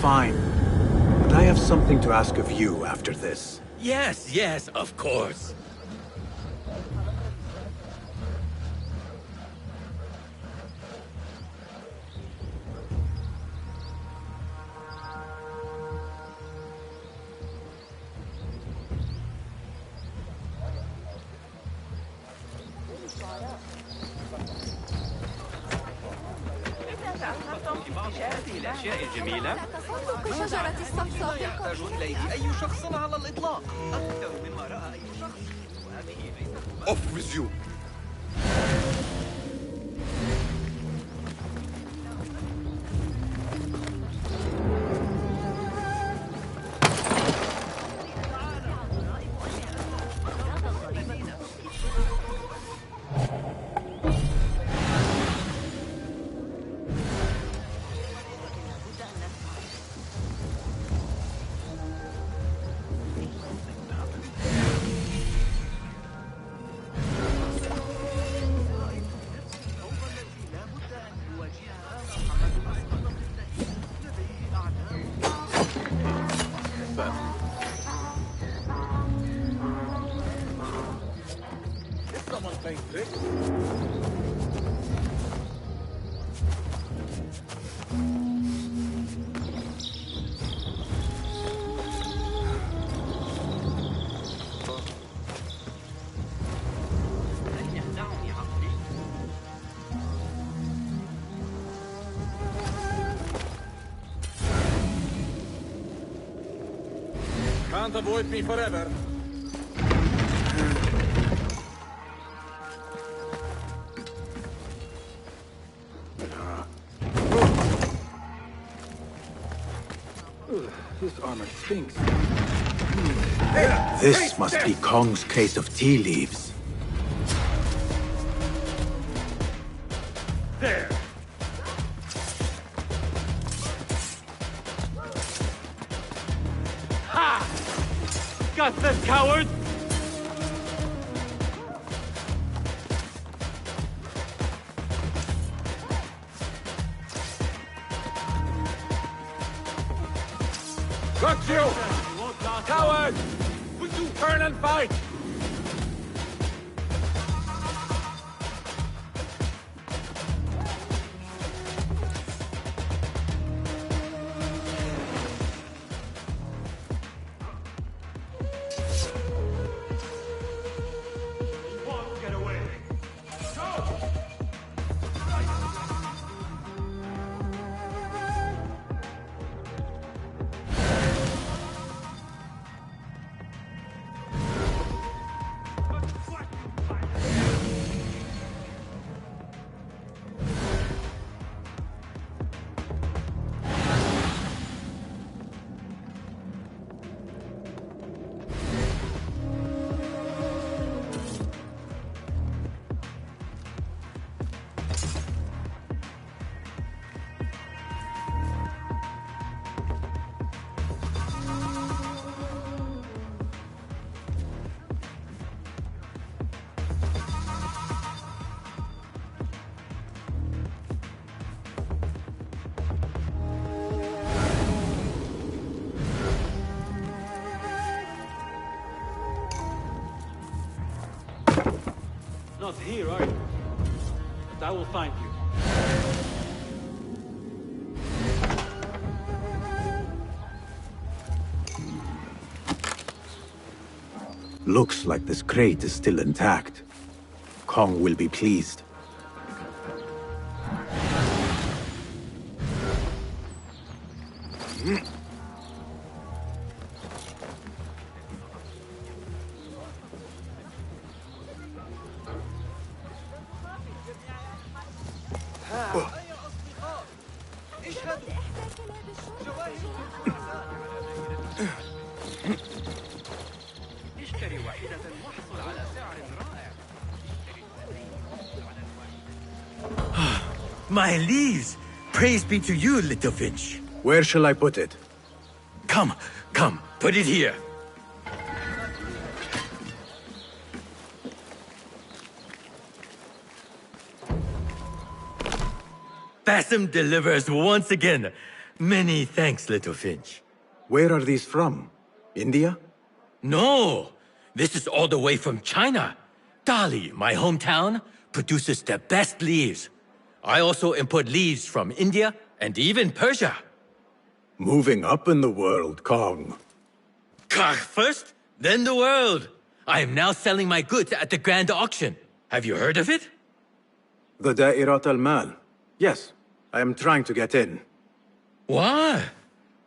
fine. But I have something to ask of you after this. Yes, yes, of course. هذه الأشياء الجميلة شجرة الصفصاف يحتاج إليه أي شخص على الإطلاق أكثر مما رأى أي شخص وهذه ليست Off with you! Can't avoid me forever. This armor stinks. This must be Kong's case of tea leaves. There! Ha! Got them, coward! Got you! Coward! Turn and fight! Not here, are you? But I will find you. Looks like this crate is still intact. Kong will be pleased. My leaves! Praise be to you, little Finch. Where shall I put it? Come, come, put it here. Bassam delivers once again. Many thanks, little Finch. Where are these from? India? No! This is all the way from China. Dali, my hometown, produces the best leaves. I also import leaves from India and even Persia. Moving up in the world, Kong. First, then the world. I am now selling my goods at the grand auction. Have you heard of it? The Da'irat al-Mal. Yes, I am trying to get in. Why?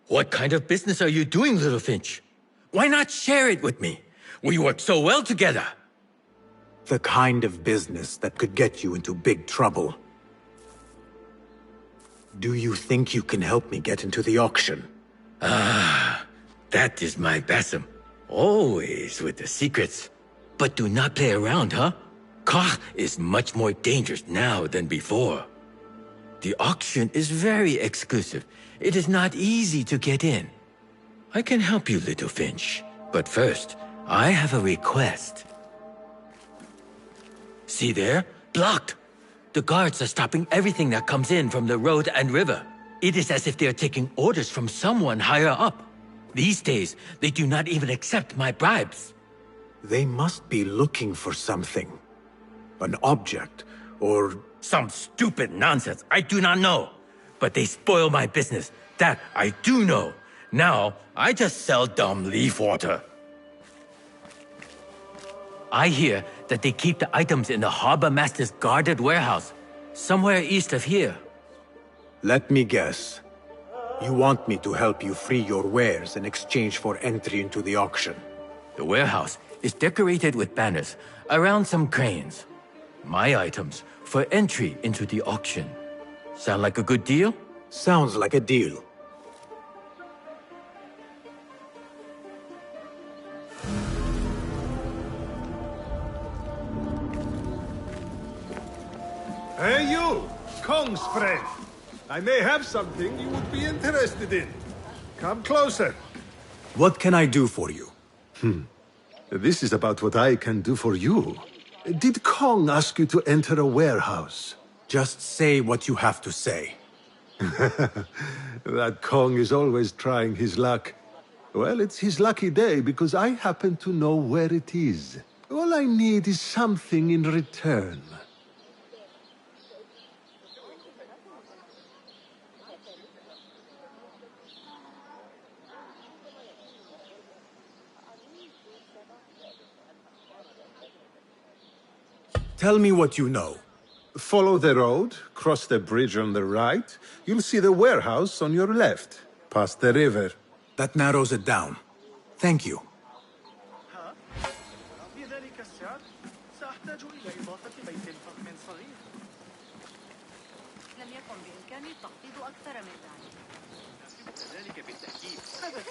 What kind of business are you doing, little Finch? Why not share it with me? We work so well together. The kind of business that could get you into big trouble. Do you think you can help me get into the auction? That is my Basim. Always with the secrets. But do not play around, huh? Kah is much more dangerous now than before. The auction is very exclusive. It is not easy to get in. I can help you, little Finch. But first, I have a request. See there? Blocked. The guards are stopping everything that comes in from the road and river. It is as if they are taking orders from someone higher up. These days, they do not even accept my bribes. They must be looking for something. An object, or... Some stupid nonsense, I do not know. But they spoil my business, that I do know. Now, I just sell dumb leaf water. I hear that they keep the items in the harbor master's guarded warehouse, somewhere east of here. Let me guess. You want me to help you free your wares in exchange for entry into the auction. The warehouse is decorated with banners around some cranes. My items for entry into the auction. Sound like a good deal? Sounds like a deal. Hey you, Kong's friend. I may have something you would be interested in. Come closer. What can I do for you? This is about what I can do for you. Did Kong ask you to enter a warehouse? Just say what you have to say. That Kong is always trying his luck. Well, it's his lucky day because I happen to know where it is. All I need is something in return. Tell me what you know. Follow the road, cross the bridge on the right. You'll see the warehouse on your left, past the river. That narrows it down. Thank you.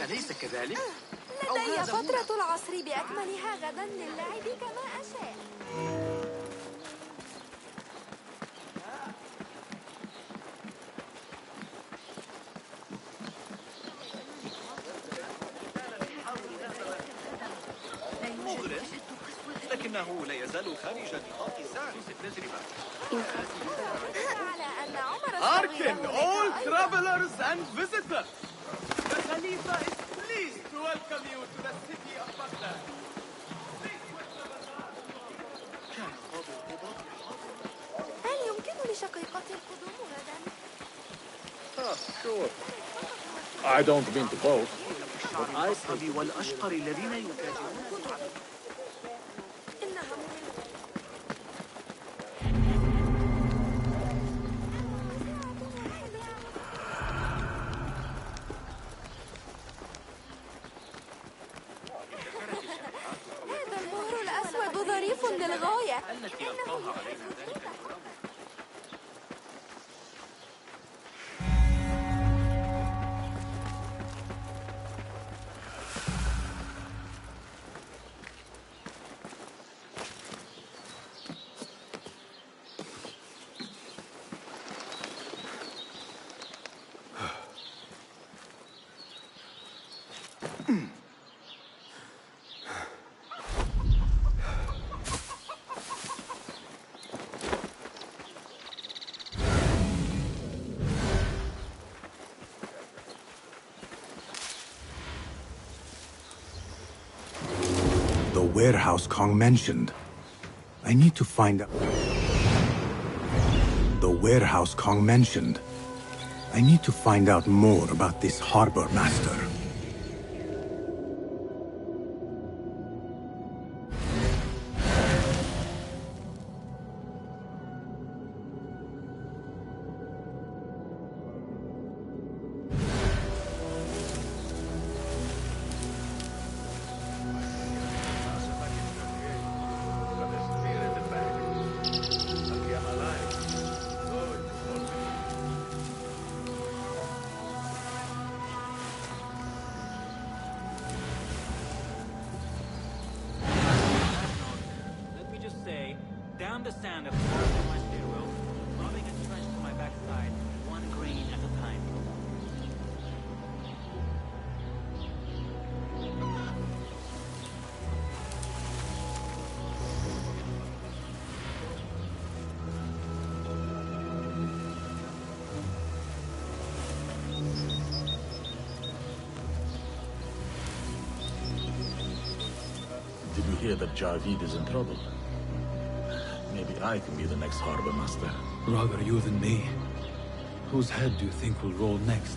أليس كذلك؟ لدي فترة العصر بأكملها غدا للعب كما أشاء. لكنه لا يزال خارج نطاق سعر التجربة. على أن عمر Hearken, all travelers and visitors. The Khalifa is pleased to welcome you to the city of Baghdad. هل يمكن لشقيقتي القدوم غدا؟ Sure. I don't mean to boast. الأصعب والأشقر الذين يتاجرون. إنها مهمة. هذا المهر الأسود ظريف للغاية. إنه The warehouse Kong mentioned. I need to find out. The warehouse Kong mentioned. I need to find out more about this harbor master. Let me just say, down the sand of my stairwell, bobbing a trench to my backside, one grain at a time. Did you hear that Jarvid is in trouble? Maybe I can be the next harbor master. Rather you than me. Whose head do you think will roll next?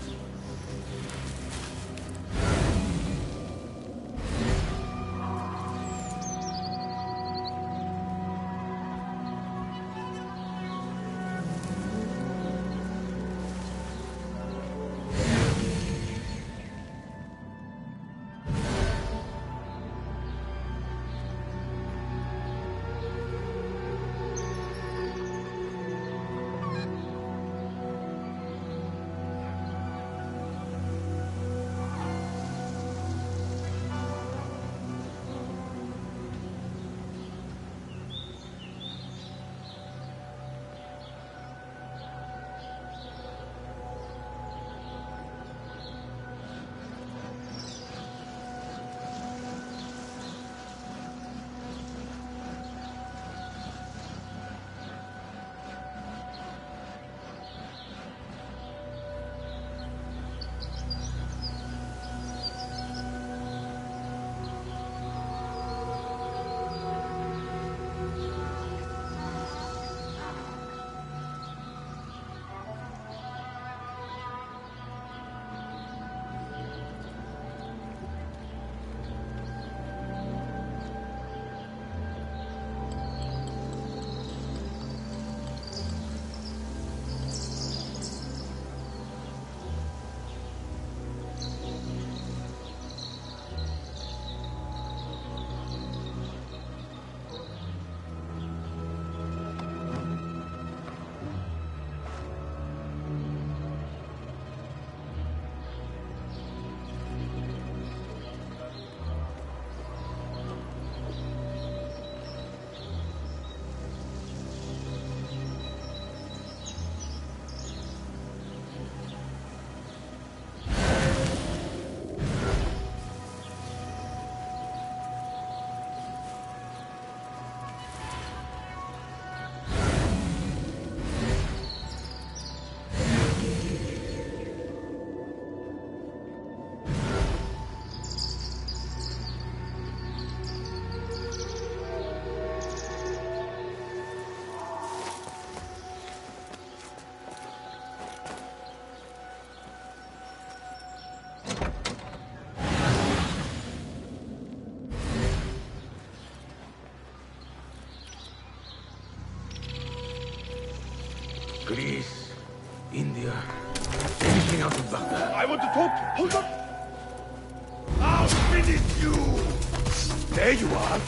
Greece, India, anything out of Baghdad. I want to talk. Hold on. I'll finish you. There you are.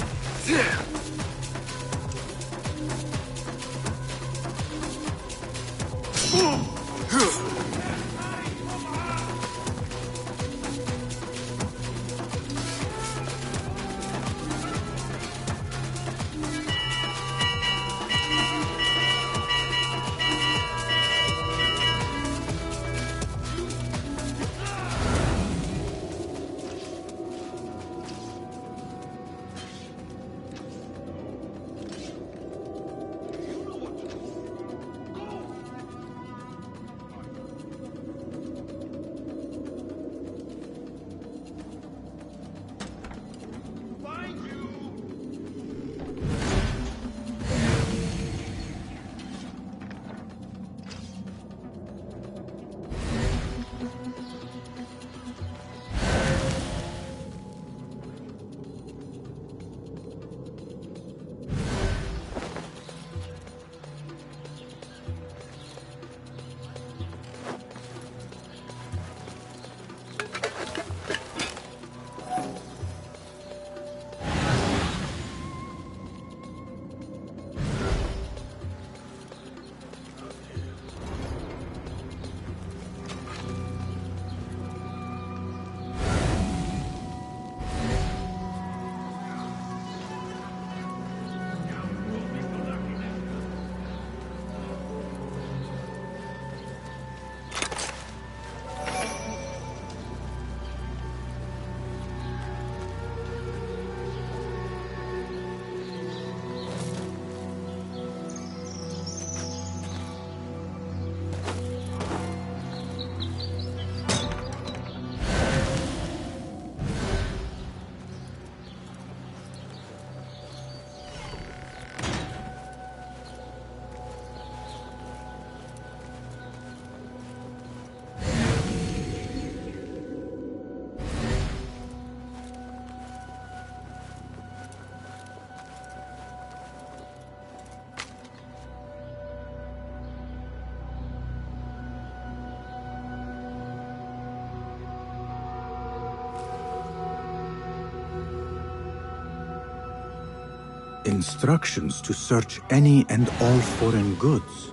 Instructions to search any and all foreign goods.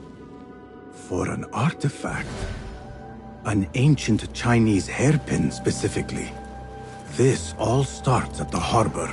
For an artifact. An ancient Chinese hairpin, specifically. This all starts at the harbor.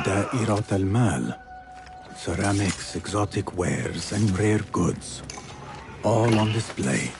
Da'irat al-Mal. Ceramics, exotic wares, and rare goods. All on display.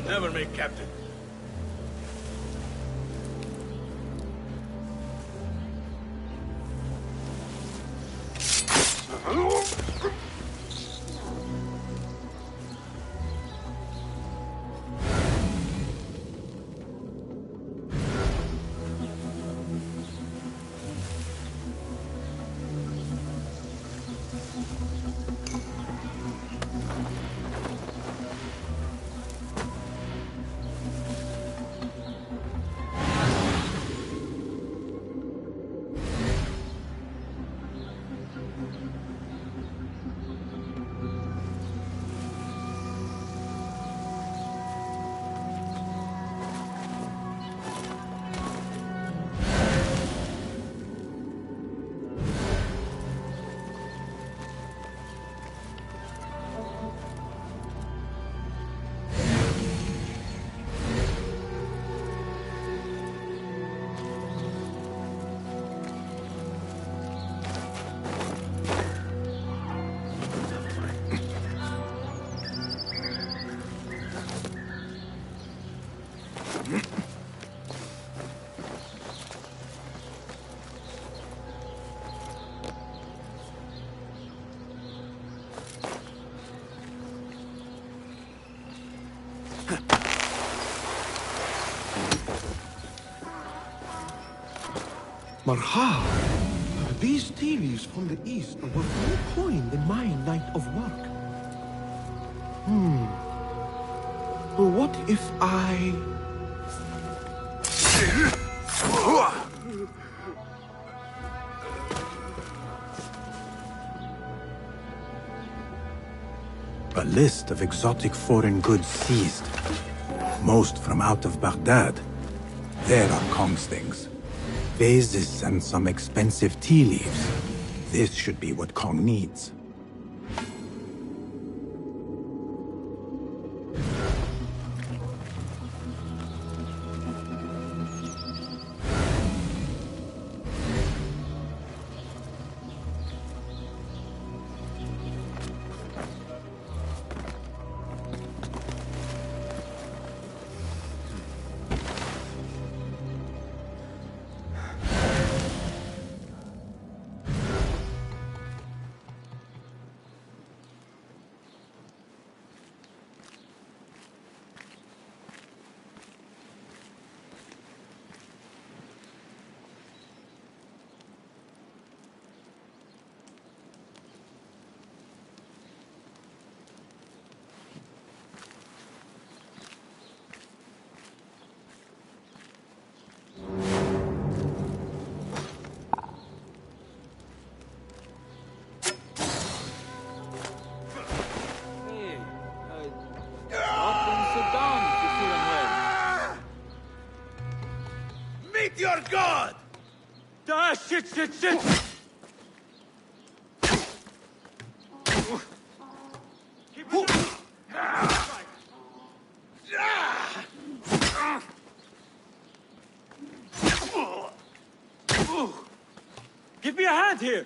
Never make captain. Marha! These tea leaves from the east were more coined in my night of work. What if I... A list of exotic foreign goods seized. Most from out of Baghdad. There are Kong's things. Vases and some expensive tea leaves. This should be what Kong needs. Meet your god! Ah, shit! Keep it Give me a hand here!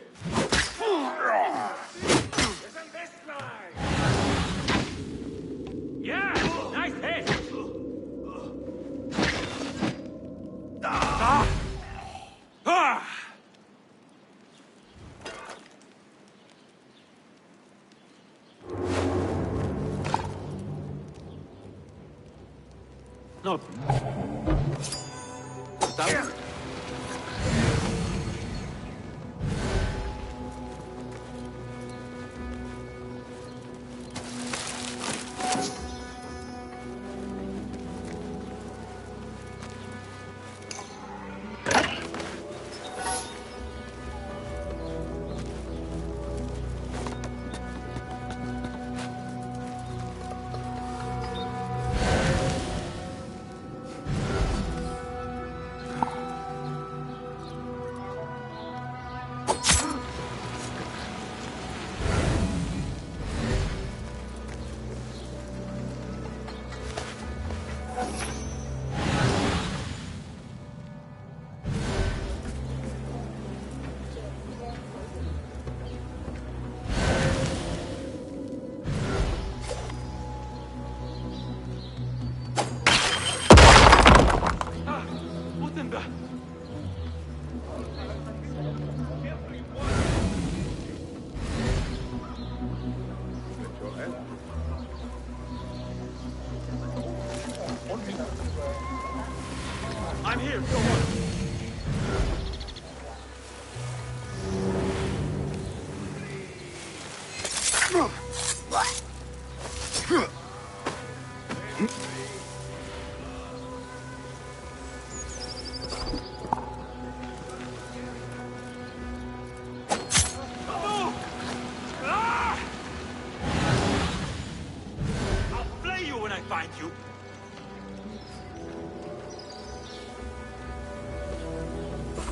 Yeah! Nice hit! No. Stop. I'm here. Go on. I'll flay you when I find you.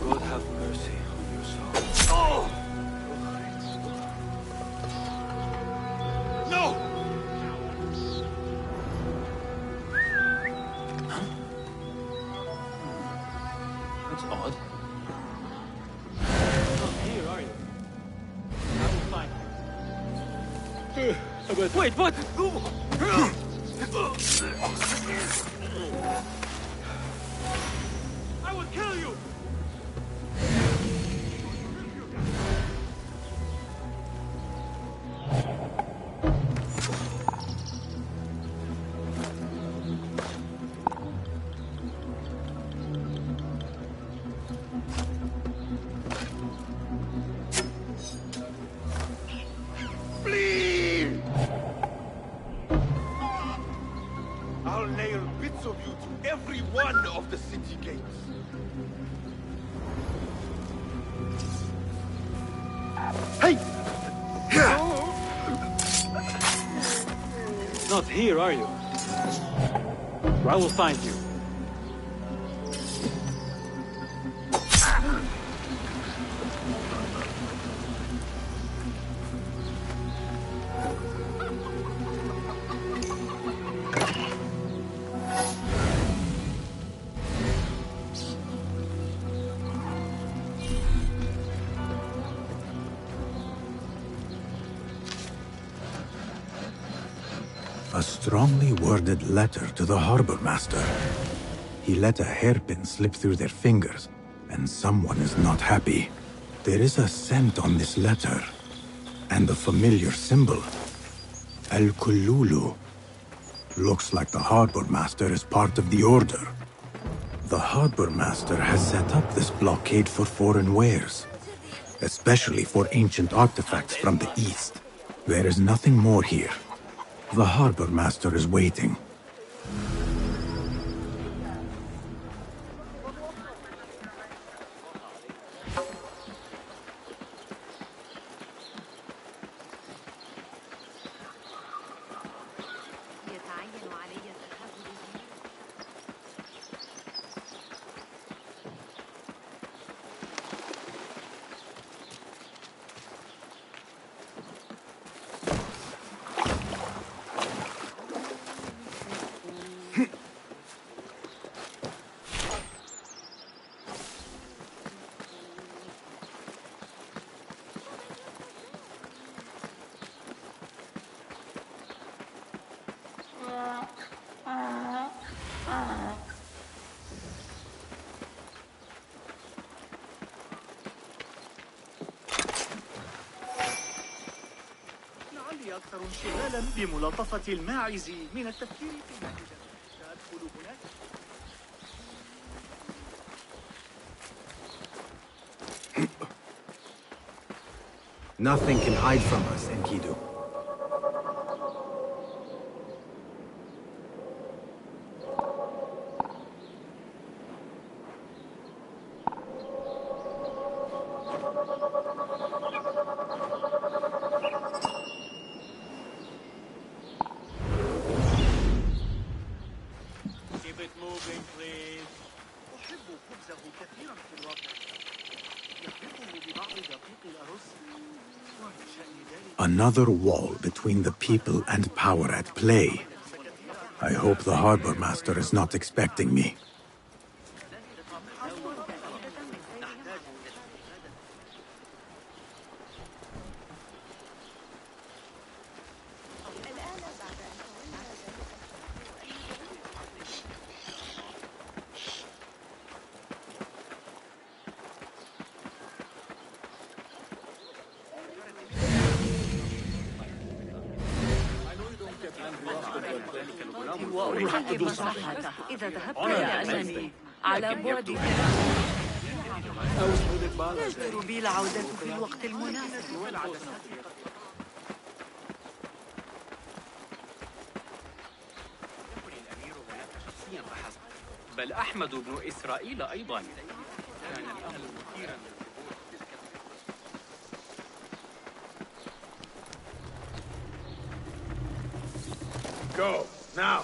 God have mercy on your soul. Oh! No! That's odd. Not here, are you? I will find you. Wait, what? I will kill you! I'll nail bits of you to every one of the city gates. Hey! Not here, are you? I will find you. A strongly worded letter to the harbor master. He let a hairpin slip through their fingers, and someone is not happy. There is a scent on this letter, and a familiar symbol. El Kululu. Looks like the harbor master is part of the order. The harbor master has set up this blockade for foreign wares, especially for ancient artifacts from the east. There is nothing more here. The harbor master is waiting. أكثر انشغالا بملاطفة الماعز من التفكير في نتيجة. سأدخل هناك. Nothing can hide from us, Enkidu. Keep it moving, please. أحب خبزه كثيرا في الواقع. يخلطه ببعض دقيق الأرز. ومن شأن ذلك Another wall between the people and power at play. I hope the harbor master is not expecting me. وأرحب مصلحته إذا ذهبت لأنني على بعد يجدر بي العودة في الوقت المناسب. بل أحمد بن إسرائيل أيضا كان الأمر مثيرا. Go, now!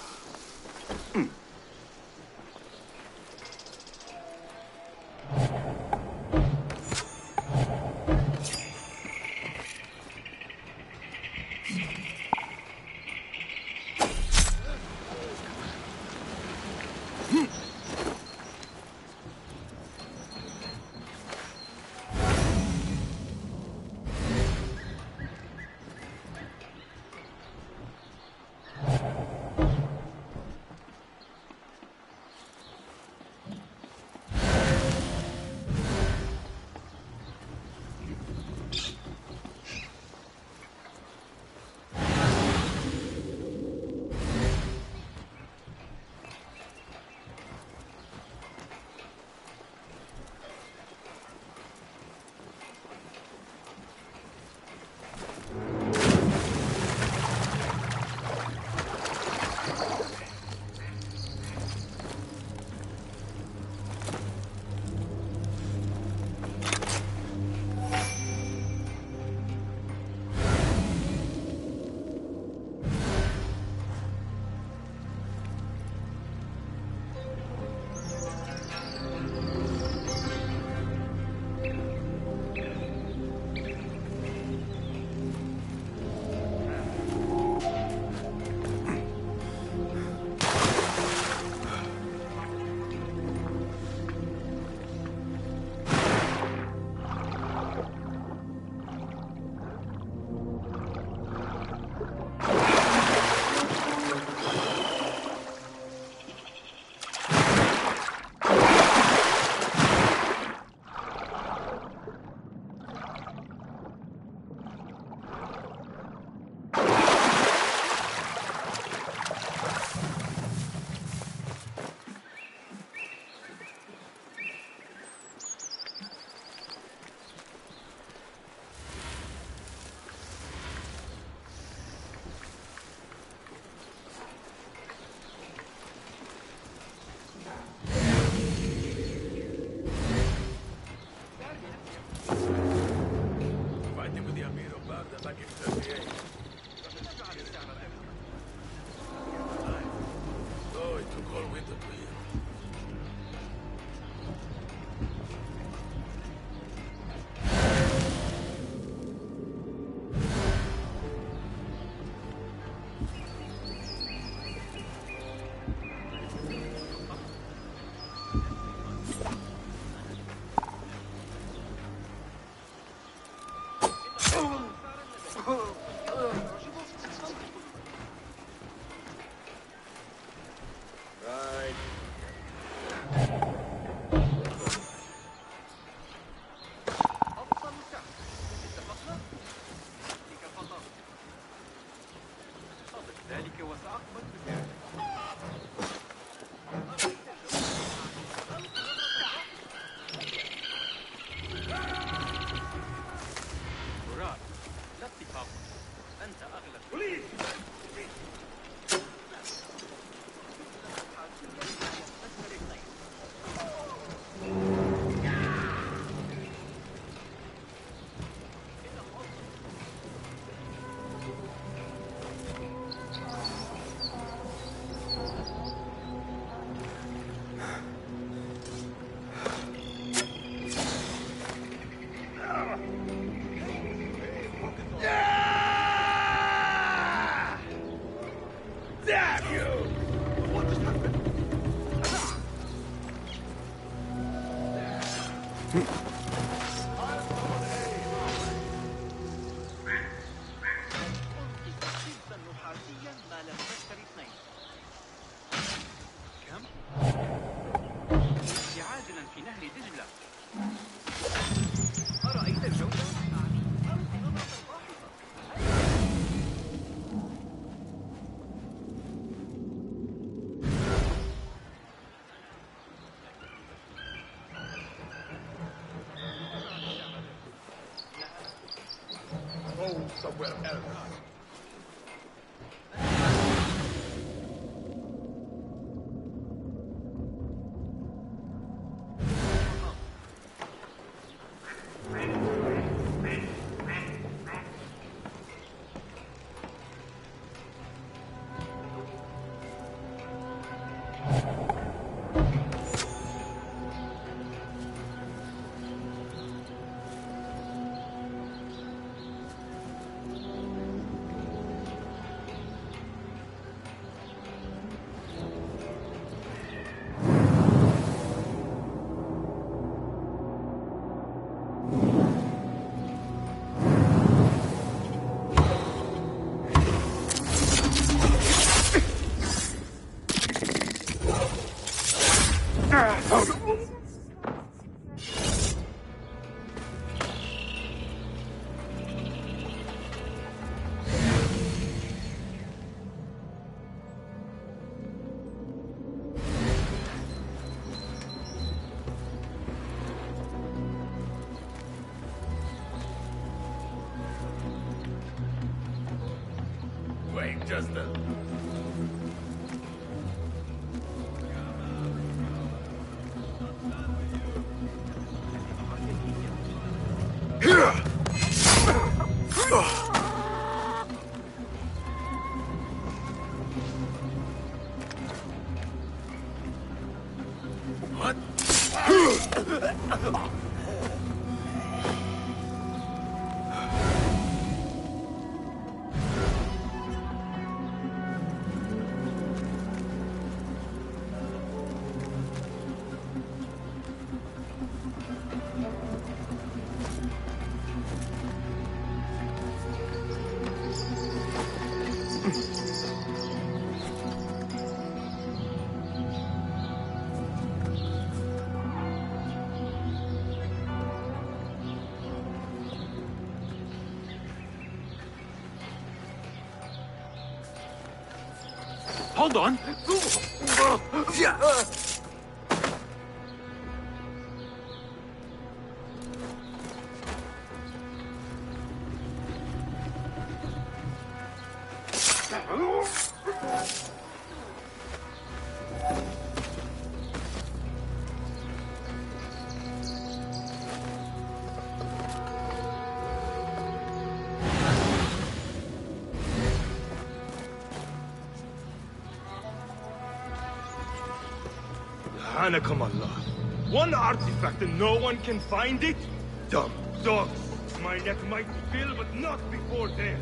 Somewhere else. Wait just a... Hold on! Allah. One artifact and no one can find it? Dumb dogs. My neck might spill, but not before then.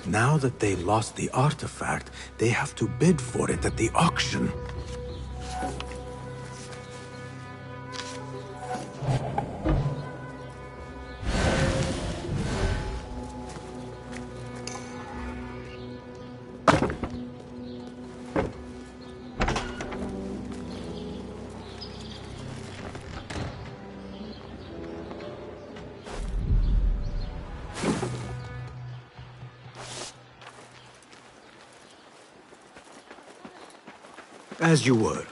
Now that they lost the artifact, they have to bid for it at the auction. As you were.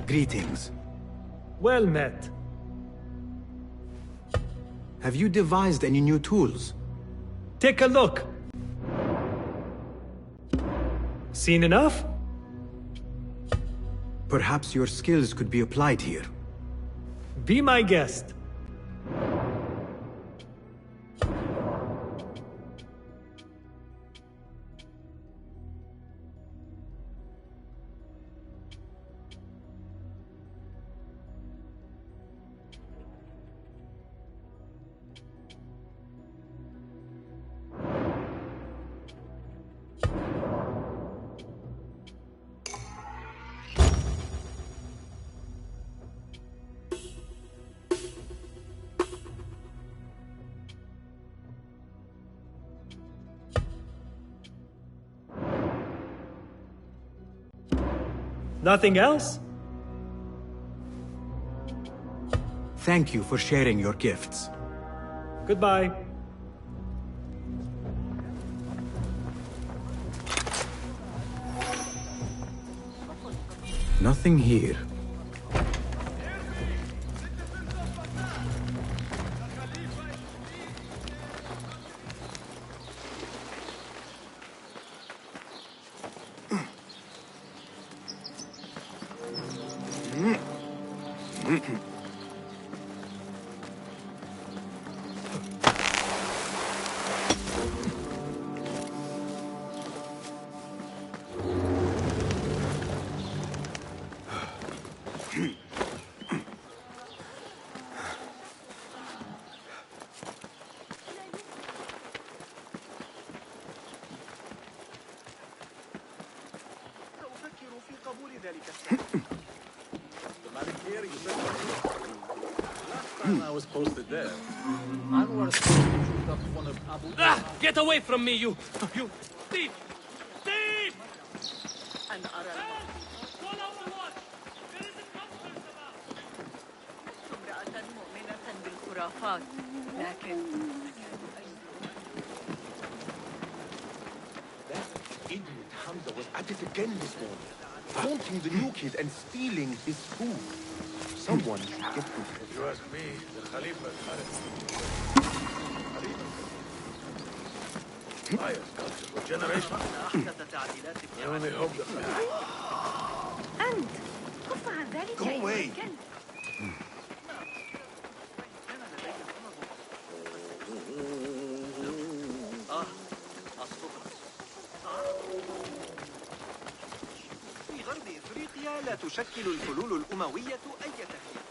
Greetings. Well met. Have you devised any new tools? Take a look. Seen enough? Perhaps your skills could be applied here. Be my guest. Nothing else? Thank you for sharing your gifts. Goodbye. Nothing here. I was posted there. Get away from me, you thief! Thief! Call out the watch! There is a conference about! امرأة مؤمنة بالخرافات لكن Idiot Hamza was at it again this morning, taunting the new kid and stealing his food. Someone should get him. If you ask me, the Khalifa is not Liars, culture, for generations. I only hope that... أنت كف عن ذلك Go away. في غرب إفريقيا لا تشكل الحلول الأموية أي تهديد.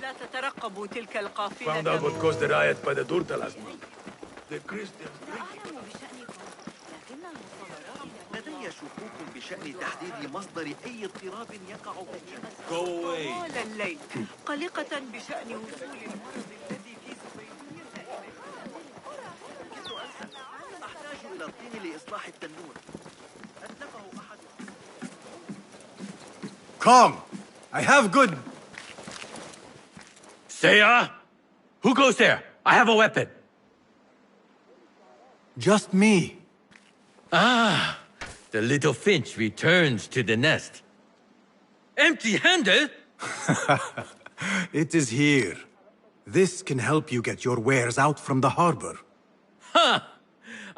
لا تترقبوا تلك القافلة. Found out what caused the riot by the Durta last month. The Christians drinking. لدي شكوك بشأن تحديد مصدر أي اضطراب يقع في الجنة. Go away! طوال الليل قلقة بشأن وصول المرض الذي في زبيدية. أحتاج إلى الطين لإصلاح التنور. أتلفه أحد. Come! I have good... Seiya? Who goes there? I have a weapon. Just me. Ah, the little finch returns to the nest. Empty-handed? It is here. This can help you get your wares out from the harbor. Ha!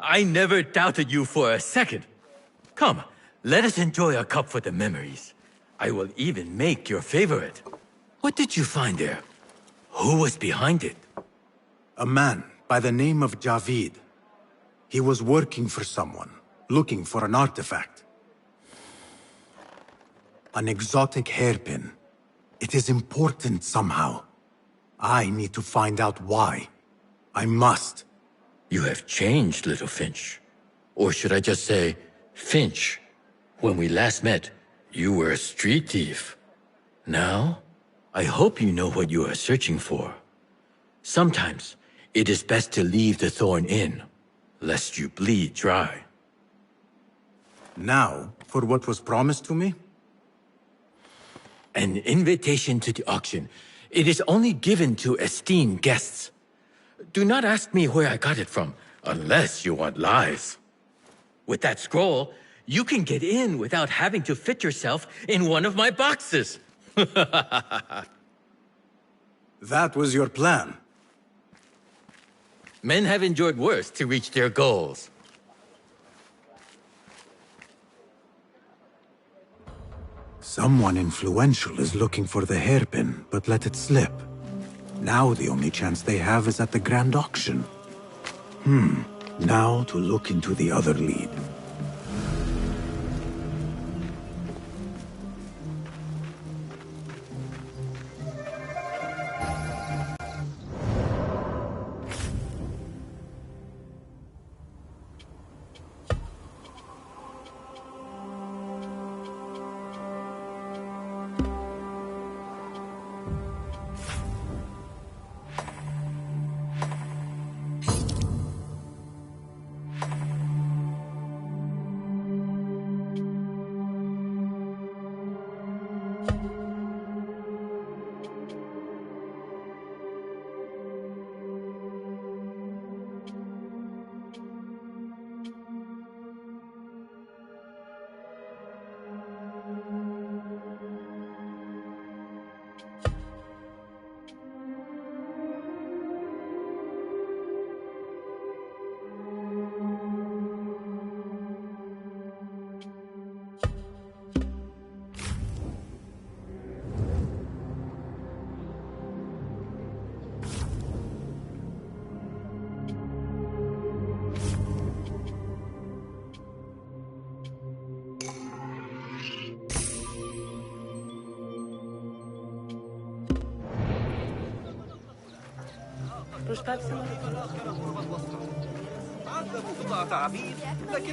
I never doubted you for a second. Come, let us enjoy a cup for the memories. I will even make your favorite. What did you find there? Who was behind it? A man by the name of Javid. He was working for someone, looking for an artifact. An exotic hairpin. It is important somehow. I need to find out why. I must. You have changed, little Finch. Or should I just say, Finch? When we last met, you were a street thief. Now, I hope you know what you are searching for. Sometimes, it is best to leave the thorn in, lest you bleed dry. Now, for what was promised to me? An invitation to the auction. It is only given to esteemed guests. Do not ask me where I got it from, unless you want lies. With that scroll, you can get in without having to fit yourself in one of my boxes. That was your plan. Men have endured worse to reach their goals. Someone influential is looking for the hairpin, but let it slip. Now the only chance they have is at the grand auction. Now to look into the other lead.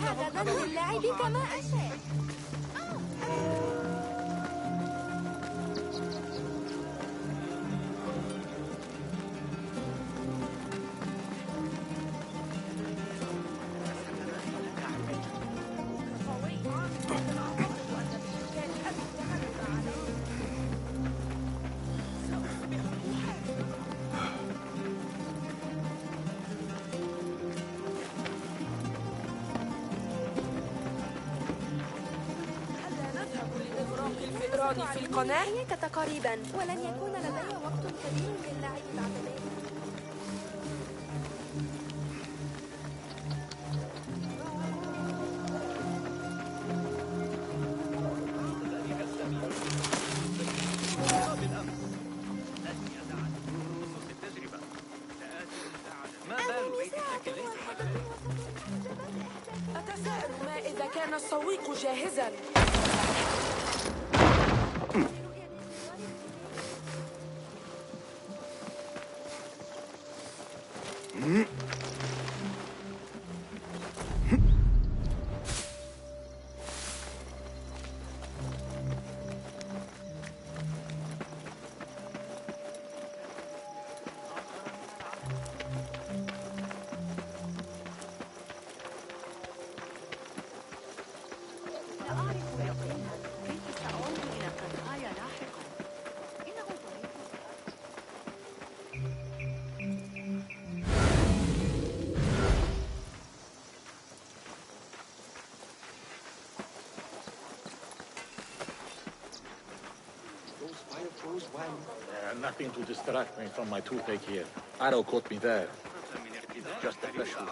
هذا ظن اللعب كما أشاء. في القناة؟ إياك تقريبا، ولن يكون لدي وقت كبير للعب بعد ذلك. أتساءل ما إذا كان السويق جاهزاً. Nothing to distract me from my toothache here. Arrow caught me there. Just a flesh wound.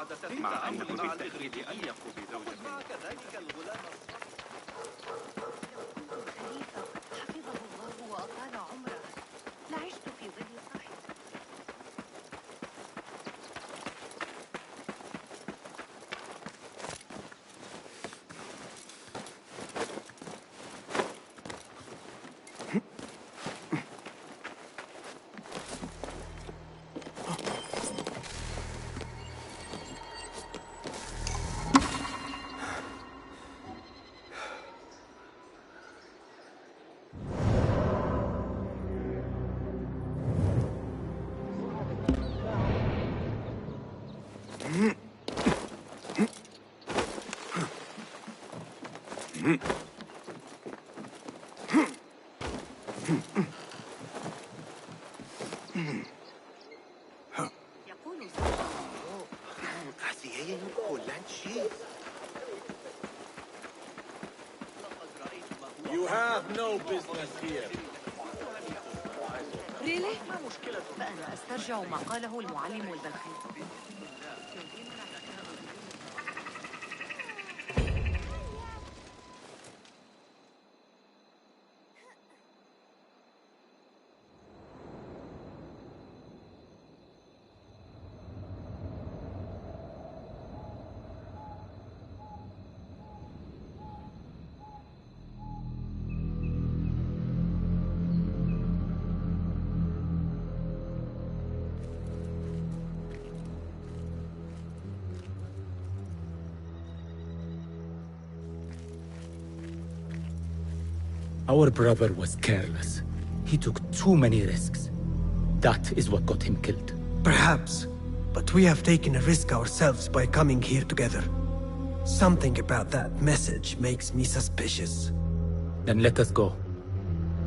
You have no business here. ريلي؟ فأنا أسترجع ما قاله المعلم البلخي. Our brother was careless. He took too many risks. That is what got him killed. Perhaps, but we have taken a risk ourselves by coming here together. Something about that message makes me suspicious. Then let us go.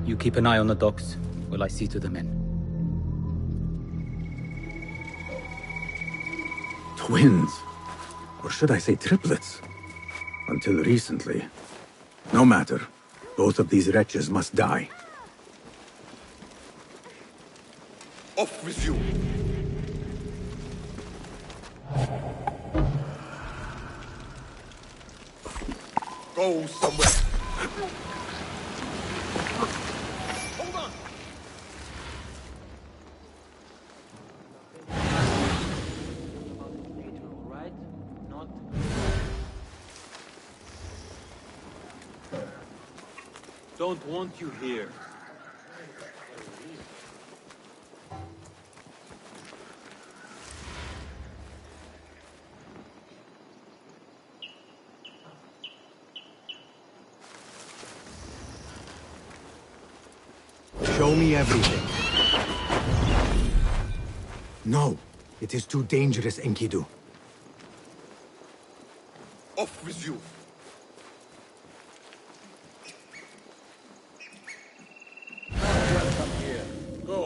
You keep an eye on the docks while I see to the men. Twins. Or should I say triplets? Until recently. No matter. Both of these wretches must die. Off with you! Go somewhere! Hold on! Right? Not... Don't want you here. Show me everything. No, it is too dangerous, Enkidu. Off with you! Welcome here. Go.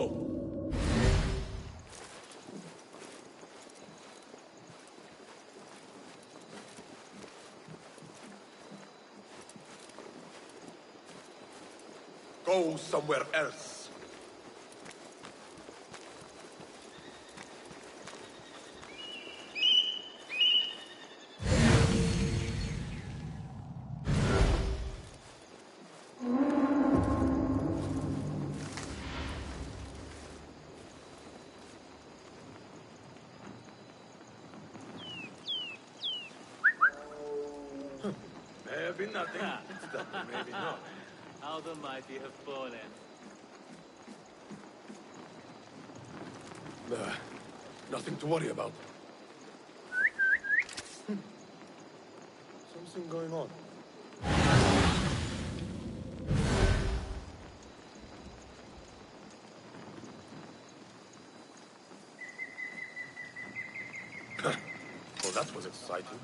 Go somewhere else! Maybe nothing. Maybe not. How the mighty have fallen. Nothing to worry about. Something going on. Well, that was exciting.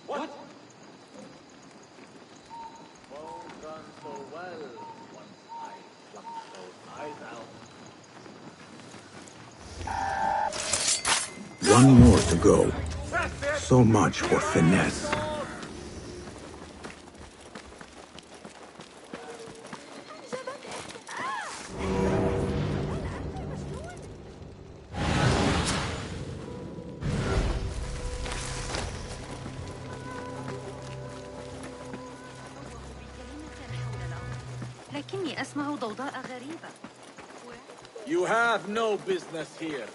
What? Won't run so well once I pluck those eyes out. One more to go. So much for finesse. لكني أسمع ضوضاء غريبة. You have no business here.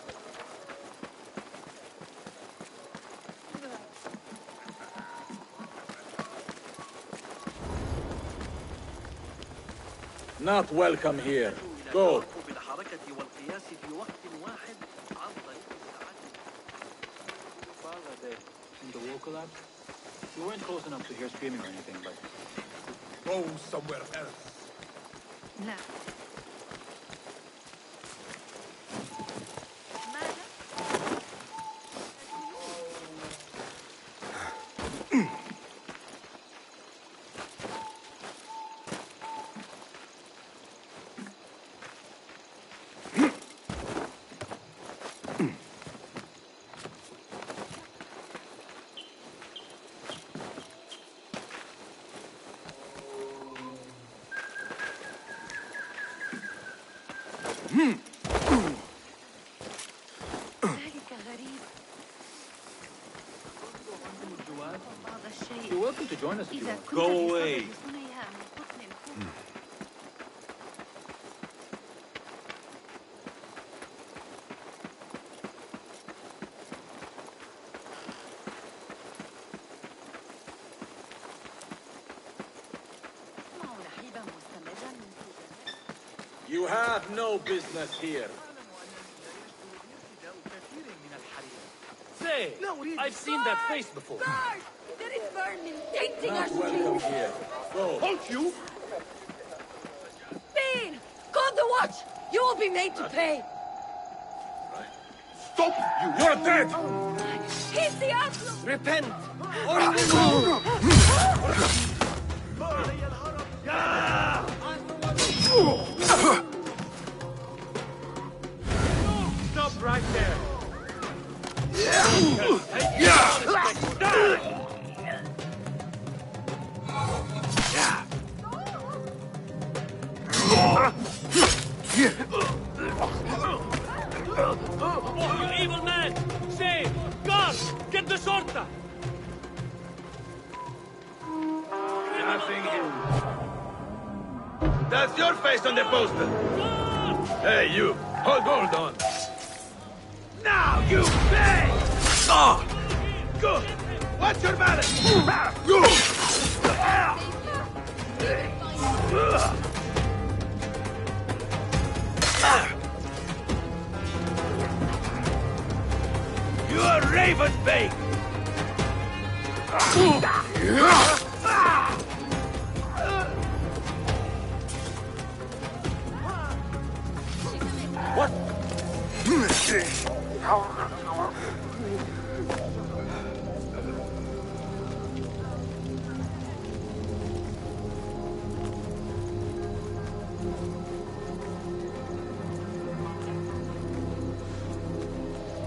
Not welcome here. Go. بالحركة والقياس في وقت واحد عن طريق الساعات. In the local lab? We weren't close enough to hear screaming or anything, but... Go somewhere else. لا. ذلك غريب. بعض الشيء. You're welcome to join us if you إذا want. كنت Go away. بصدد صنعها من قطن الخوف. أسمع نحيبا مستمرا من فوق. You have no business here. Say, I've seen that face before. There is vermin tainting our Not welcome streets! here. Go. Halt you! Bean! Call the watch! You will be made to pay! Stop! You're dead! He's the outlaw! Repent, or you will Stop right there. Oh, you evil man! Say, guards, get the sorta! Nothing here. That's your face on the poster! Hey, you! Hold on! Now you pay! Ah! Good! Watch your balance! You are raven bait! What?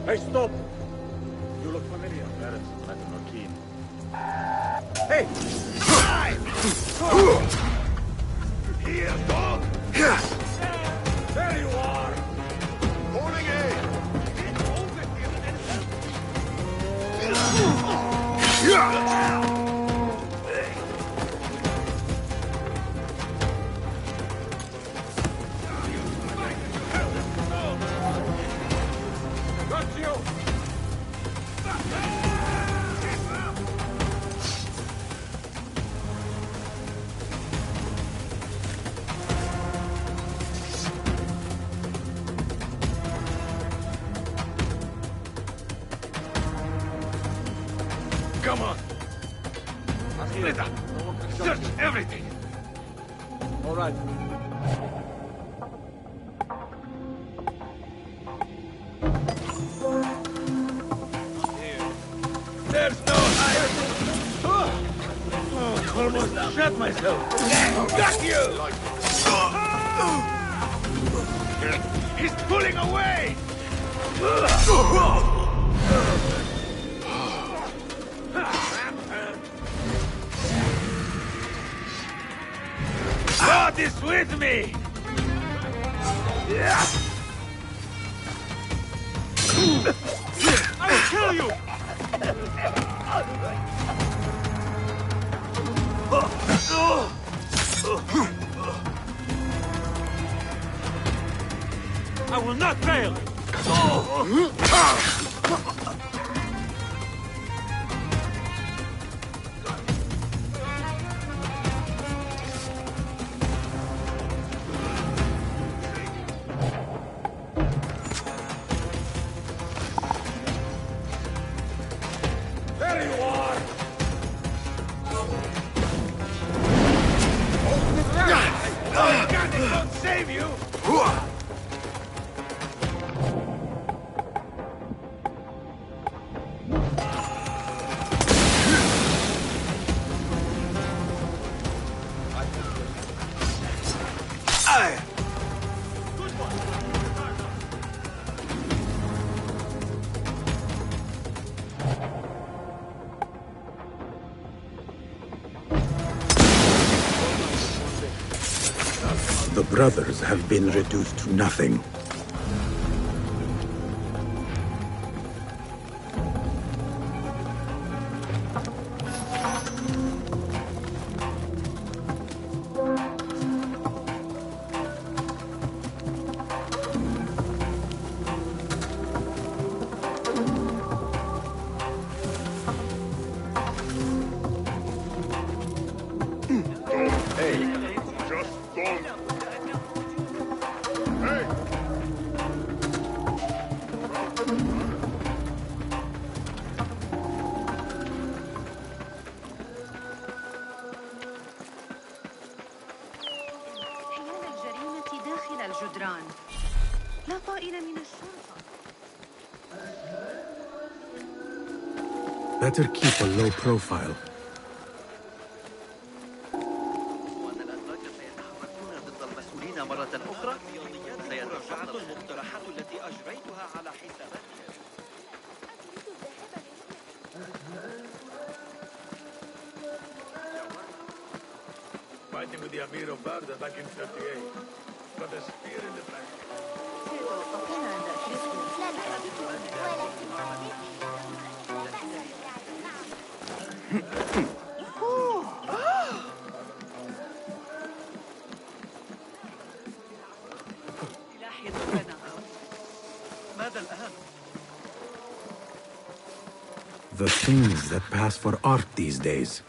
Hey, stop! You look familiar. Parents, Madam Marquis. Hey! Here, dog! There you are! Holding aim! Get over here and help! Got you! Come on! Split up! Search everything! All right. There's no higher. Oh, almost shot myself. Got you! He's pulling away! God is with me! I will kill you! I will not fail! There you are! It won't save you! The brothers have been reduced to nothing. لا طائل من الشرطة. Better keep a low profile. وأن الأتراك سيتحركون ضد المسؤولين مرة أخرى. سيترجعت المقترحات التي أجريتها على حساباتها. Fighting with the Amir of Barda back in 38. Got a spear in the back. سيتوقفون عند ماذا الآن؟ The things that pass for art these days.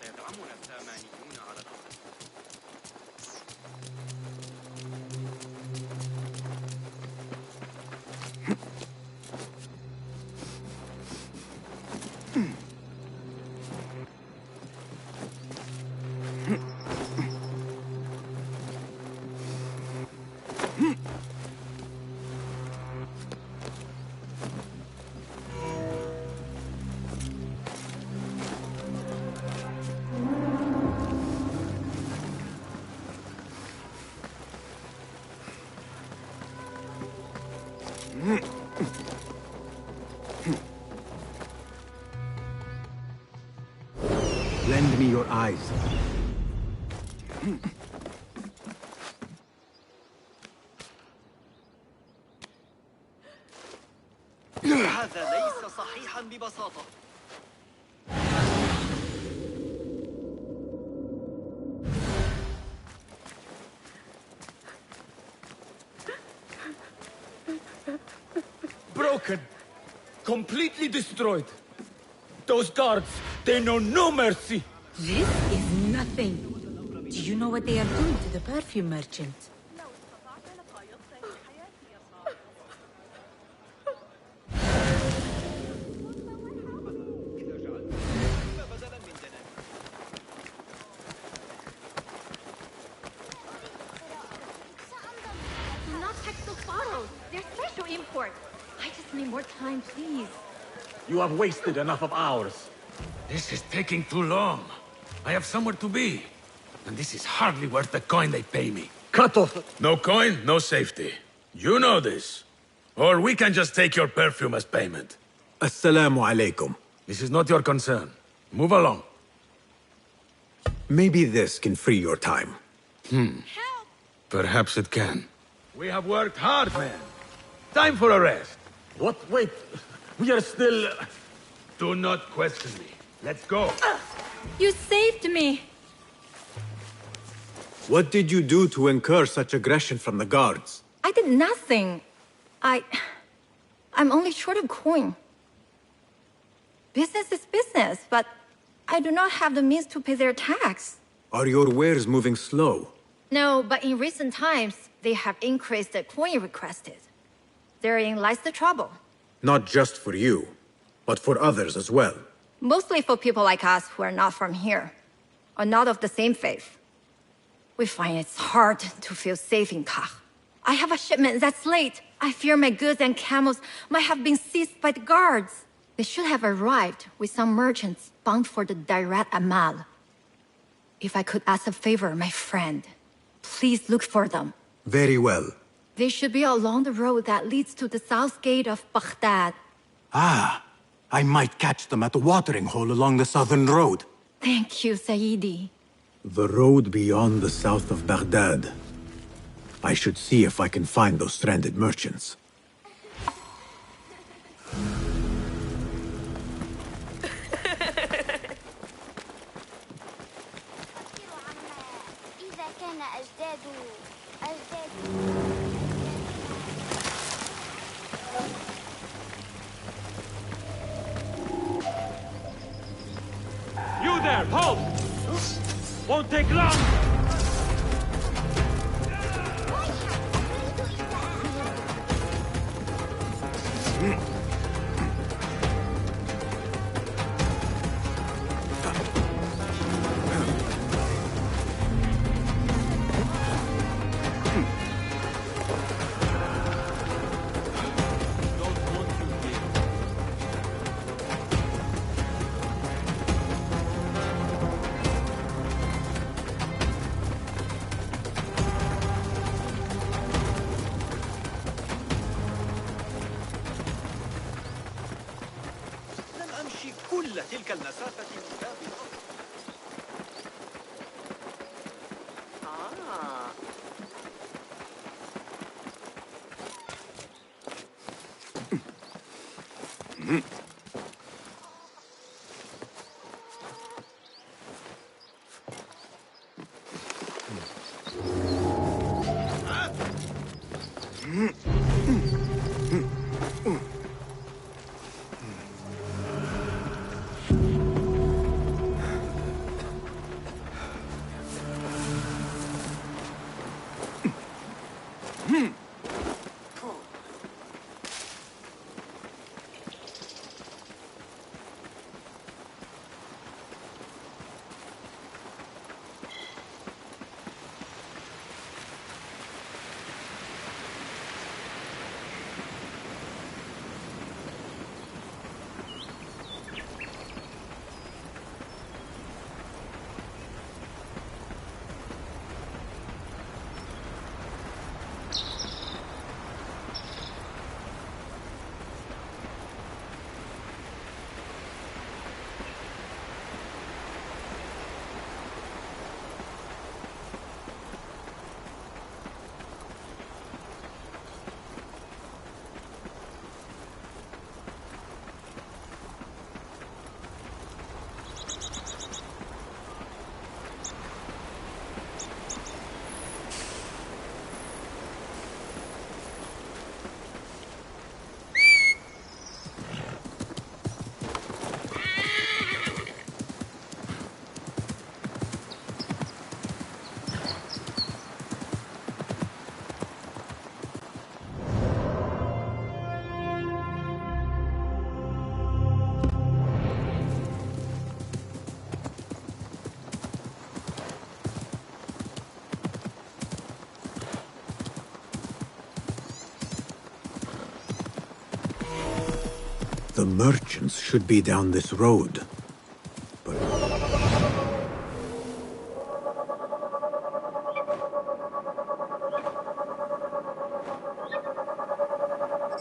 سيدعمنا السامانيون على الأرض. Lend me your eyes. هذا ليس صحيحا ببساطة. Broken. Completely destroyed. Those guards, they know no mercy. This is nothing. Do you know what they are doing to the perfume merchant? Not textile bottles. They're special import. I just need more time, please. You have wasted enough of ours. This is taking too long. I have somewhere to be. And this is hardly worth the coin they pay me. Cut off. No coin, no safety. You know this. Or we can just take your perfume as payment. Assalamu alaikum. This is not your concern. Move along. Maybe this can free your time. Help! Perhaps it can. We have worked hard, man. Time for a rest. What? Wait. We are still... Do not question me. Let's go. You saved me. What did you do to incur such aggression from the guards? I did nothing. I'm only short of coin. Business is business, but I do not have the means to pay their tax. Are your wares moving slow? No, but in recent times, they have increased the coin requested. Therein lies the trouble. Not just for you, but for others as well. Mostly for people like us who are not from here, or not of the same faith. We find it's hard to feel safe in Kah. I have a shipment that's late. I fear my goods and camels might have been seized by the guards. They should have arrived with some merchants bound for the Direct Amal. If I could ask a favor, my friend, please look for them. Very well. They should be along the road that leads to the south gate of Baghdad. Ah, I might catch them at the watering hole along the southern road. Thank you, Saidi. The road beyond the south of Baghdad. I should see if I can find those stranded merchants. You there, halt! Won't take long! كل تلك المسافة من باب الأرض. The merchants should be down this road. But...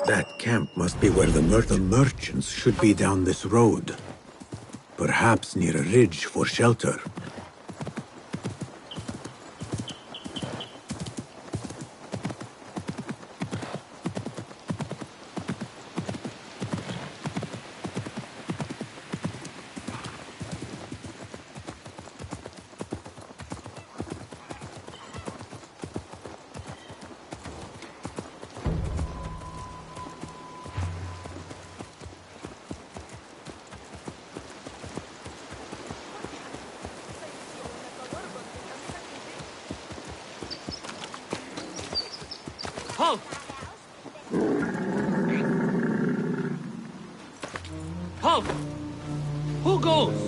that camp must be where the merchants should be down this road. Perhaps near a ridge for shelter. Halt! Halt! Who goes?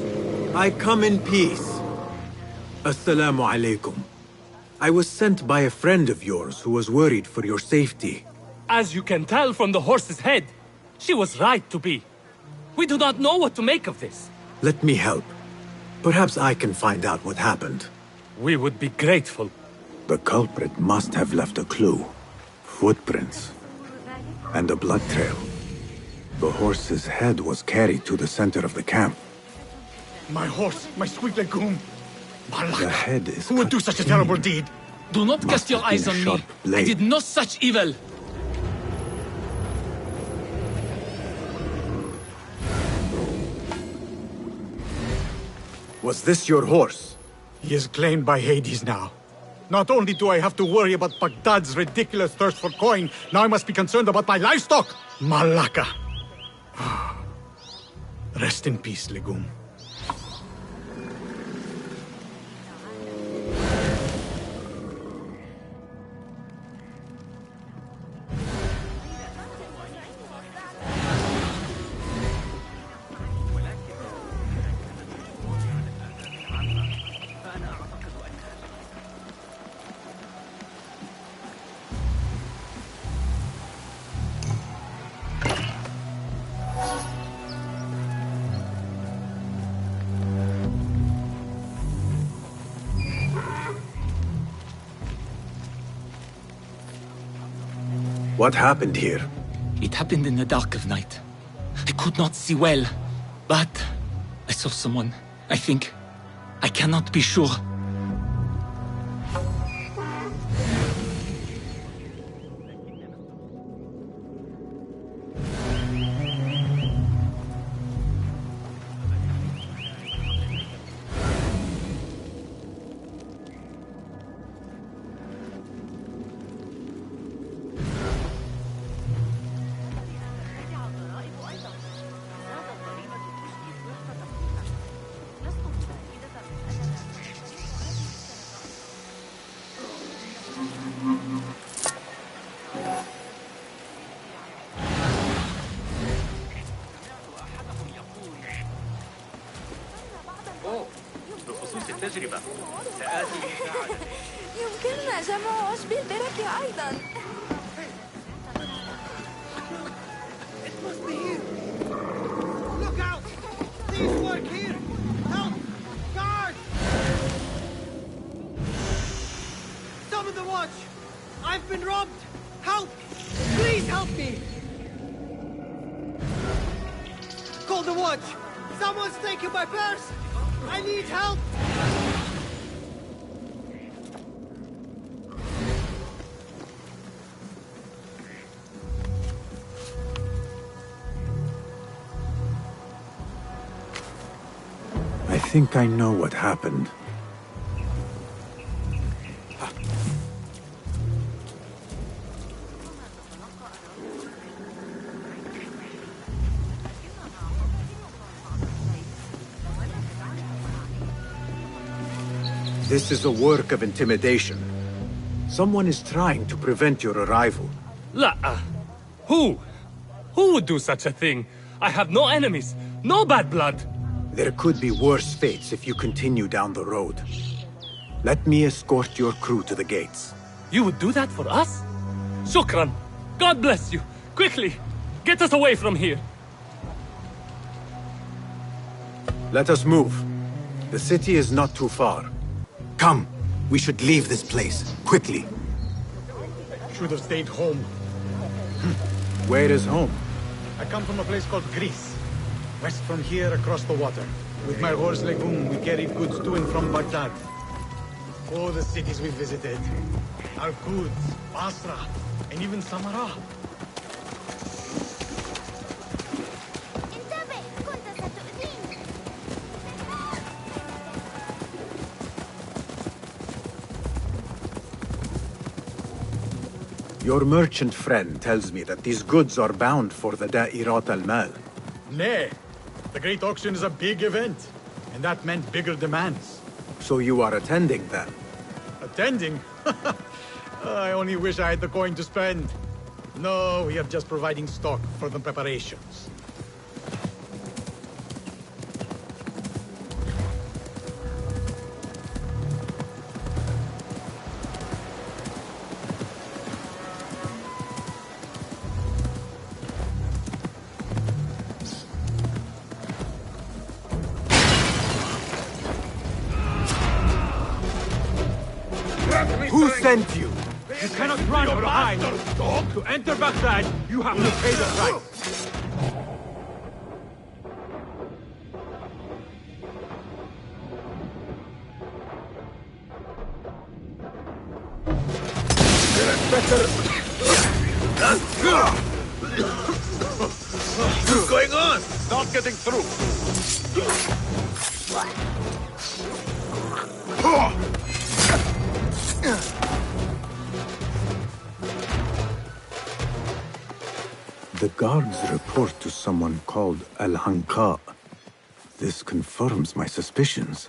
I come in peace. Assalamu alaikum. I was sent by a friend of yours who was worried for your safety. As you can tell from the horse's head, she was right to be. We do not know what to make of this. Let me help. Perhaps I can find out what happened. We would be grateful. The culprit must have left a clue. Footprints. And a blood trail. The horse's head was carried to the center of the camp. My horse, my sweet legume. The head is Who would do such a terrible deed? Do not cast your eyes on me. I did no such evil. Was this your horse? He is claimed by Hades now. Not only do I have to worry about Baghdad's ridiculous thirst for coin, now I must be concerned about my livestock! Malaka! Rest in peace, legume. What happened here? It happened in the dark of night. I could not see well, but I saw someone, I think. I cannot be sure. التجربة. سآتي لمساعدتك. يمكننا جمع عشب البرك أيضا. It must be here. Look out! Things work here. Help! Guard! Summon the watch. I've been robbed. Help! Please help me. Call the watch. Someone's taking my purse. I need help. I think I know what happened. This is a work of intimidation. Someone is trying to prevent your arrival. La. Who? Who would do such a thing? I have no enemies, no bad blood. There could be worse fates if you continue down the road. Let me escort your crew to the gates. You would do that for us? Shukran. God bless you. Quickly, get us away from here. Let us move. The city is not too far. Come, we should leave this place, quickly. Should have stayed home. Where is home? I come from a place called Greece. West from here, across the water. With my horse Legum, we carried goods to and from Baghdad. Oh, the cities we visited. Al-Quds, Basra, and even Samarra. Your merchant friend tells me that these goods are bound for the Da'irat al-Mal. Nay, the Great Auction is a big event, and that meant bigger demands. So you are attending then? Attending? I only wish I had the coin to spend. No, we are just providing stock for the preparations. Who sent you? You cannot run or hide. To enter Baghdad, you have to pay the price. What's going on? Not getting through. The guards report to someone called Al-Hanqa. This confirms my suspicions.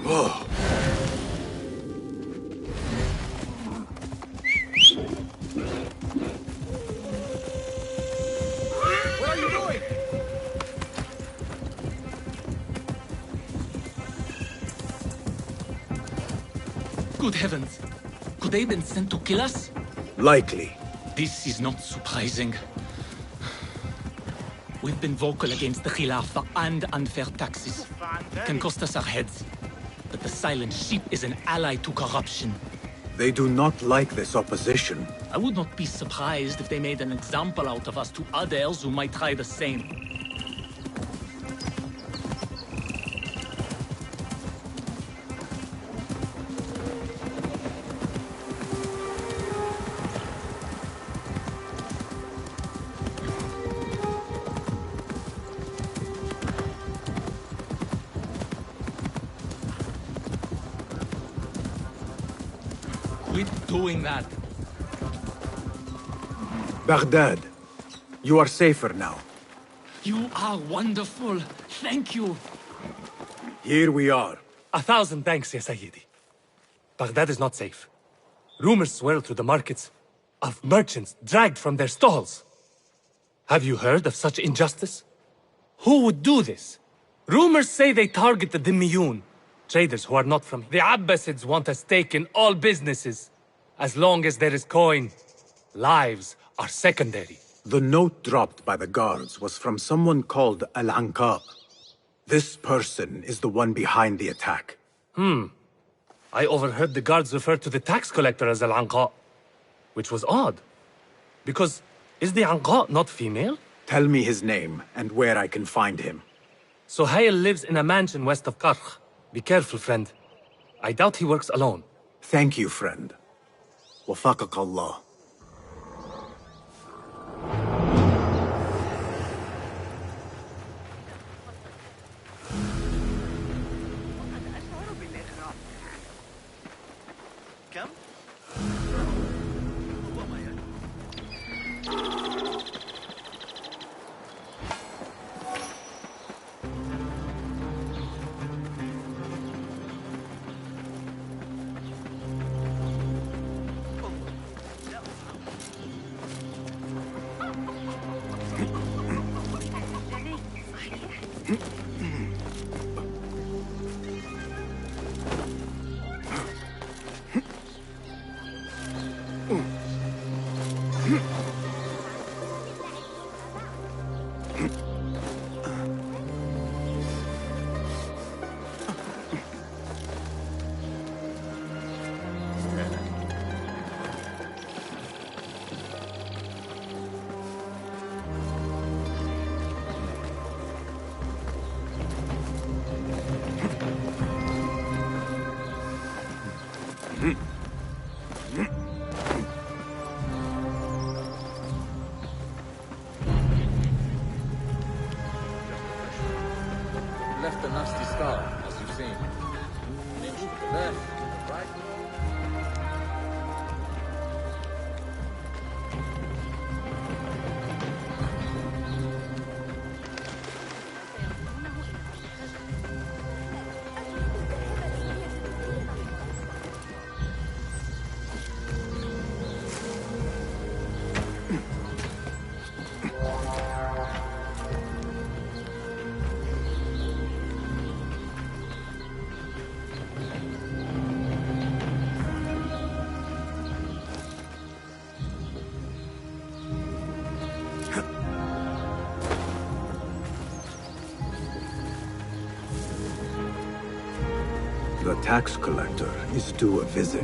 Oh. What are you doing? Good heavens! Could they have been sent to kill us? Likely. This is not surprising. We've been vocal against the Khilafah and unfair taxes. It can cost us our heads. But the silent sheep is an ally to corruption. They do not like this opposition. I would not be surprised if they made an example out of us to others who might try the same. Quit doing that. Baghdad, you are safer now. You are wonderful. Thank you. Here we are. 1,000 thanks, Ya Sayyidi. Baghdad is not safe. Rumors swirl through the markets of merchants dragged from their stalls. Have you heard of such injustice? Who would do this? Rumors say they target the Dhimmiyun, traders who are not from here. The Abbasids want a stake in all businesses. As long as there is coin, lives are secondary. The note dropped by the guards was from someone called Al-Anqa. This person is the one behind the attack. I overheard the guards refer to the tax collector as Al-Anqa, which was odd. Because, is the Anqa not female? Tell me his name and where I can find him. Suhail lives in a mansion west of Karkh. Be careful, friend. I doubt he works alone. Thank you, friend. Wafaqak Allah. كم؟ Left a nasty scar, as you've seen. An inch to the left, to the right. The tax collector is due a visit.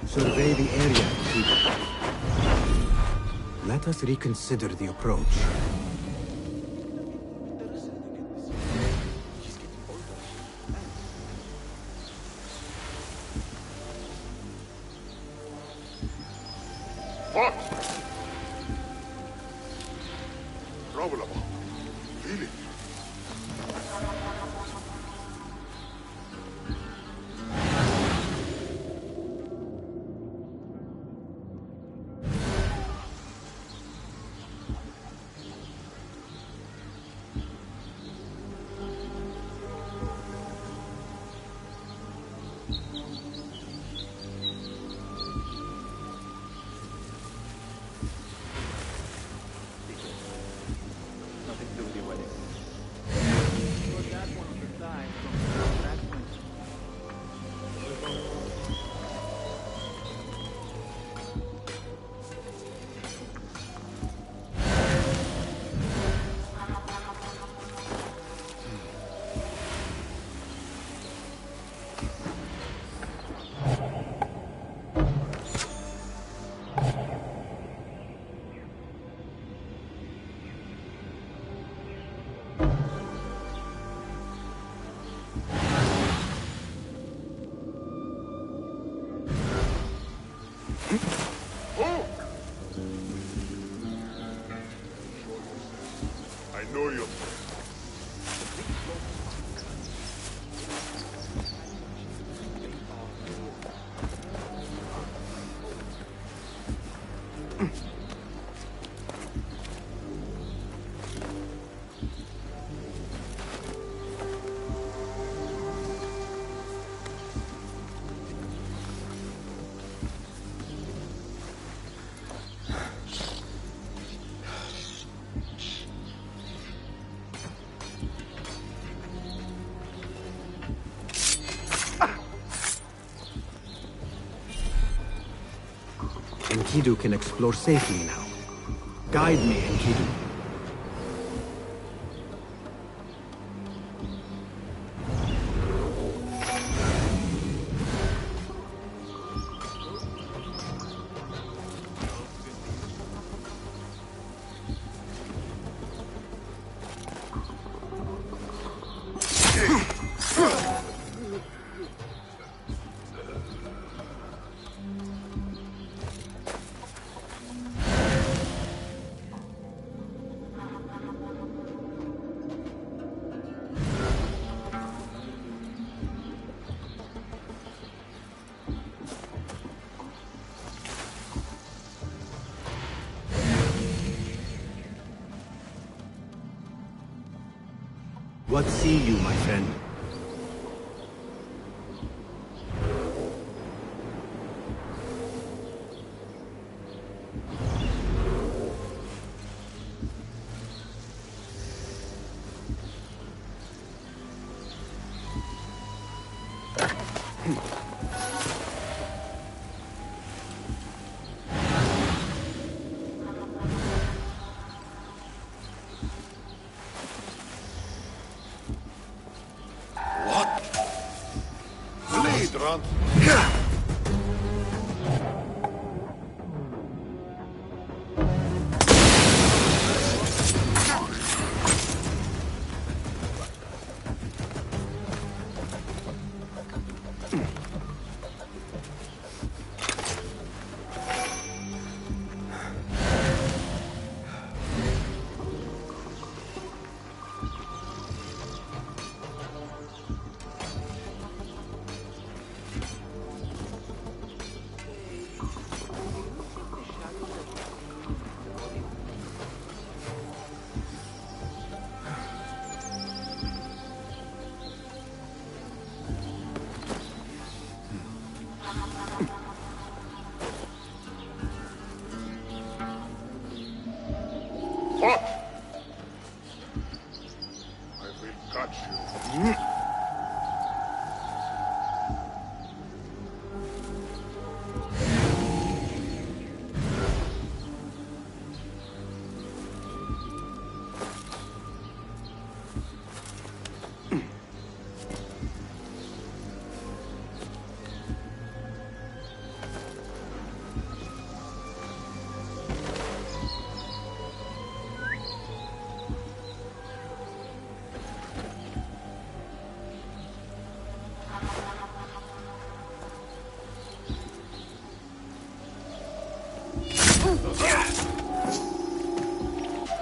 Survey the area, people. Let us reconsider the approach. What? Trouble about. Really? Enkidu can explore safely now. Guide me, Enkidu. What see you, my friend?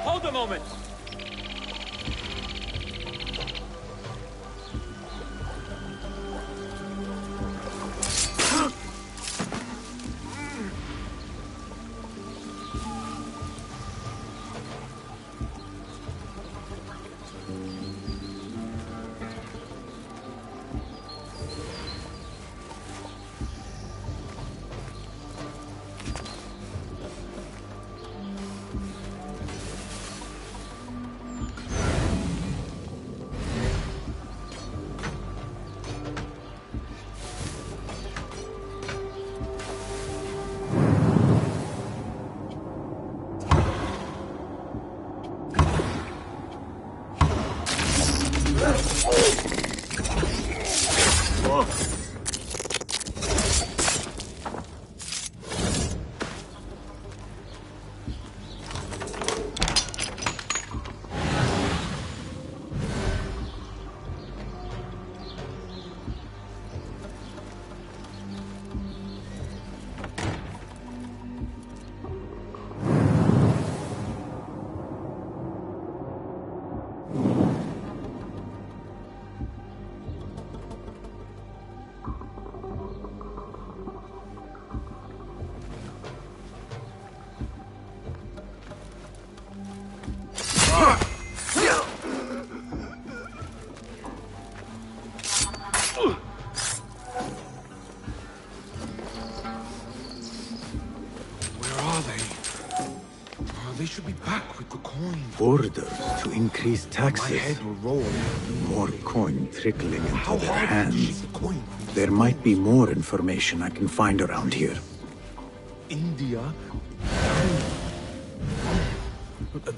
Hold a moment! They should be back with the coin. Orders to increase taxes. My head will roll. More coin trickling into How their hard to hands. shake the coin? There might be more information I can find around here. India, China.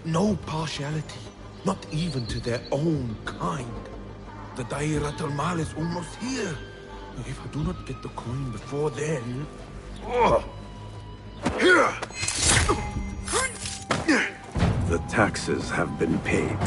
No partiality, not even to their own kind. The Dairat al-Mal is almost here. If I do not get the coin before then... The taxes have been paid.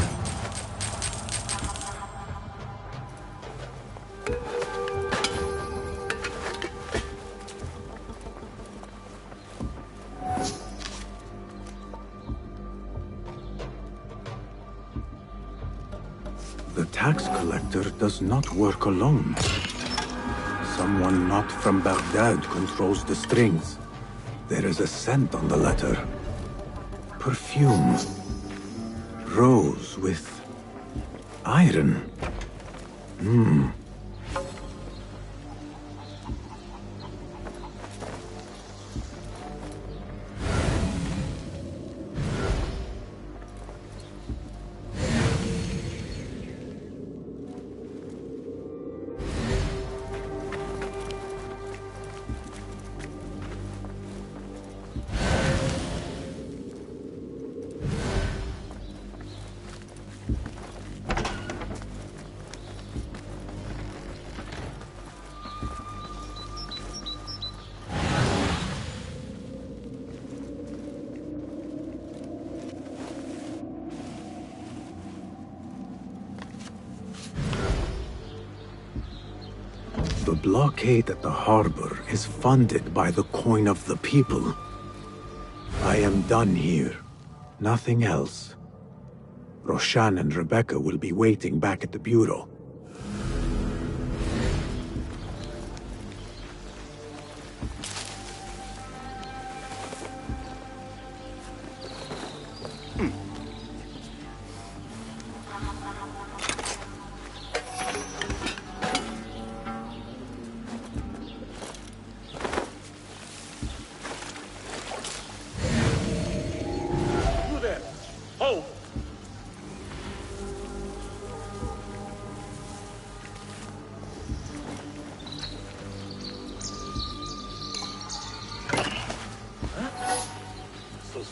The tax collector does not work alone. Someone not from Baghdad controls the strings. There is a scent on the letter. Perfume. Rose with iron. The blockade at the harbor is funded by the coin of the people. I am done here. Nothing else. Roshan and Rebecca will be waiting back at the bureau.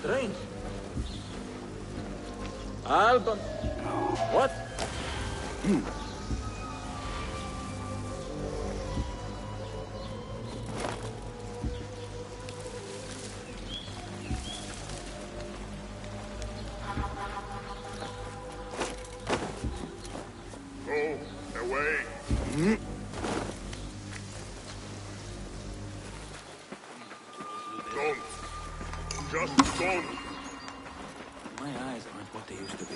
Strange. Album. What? Go away. Don't. Just don't. My eyes aren't what they used to be.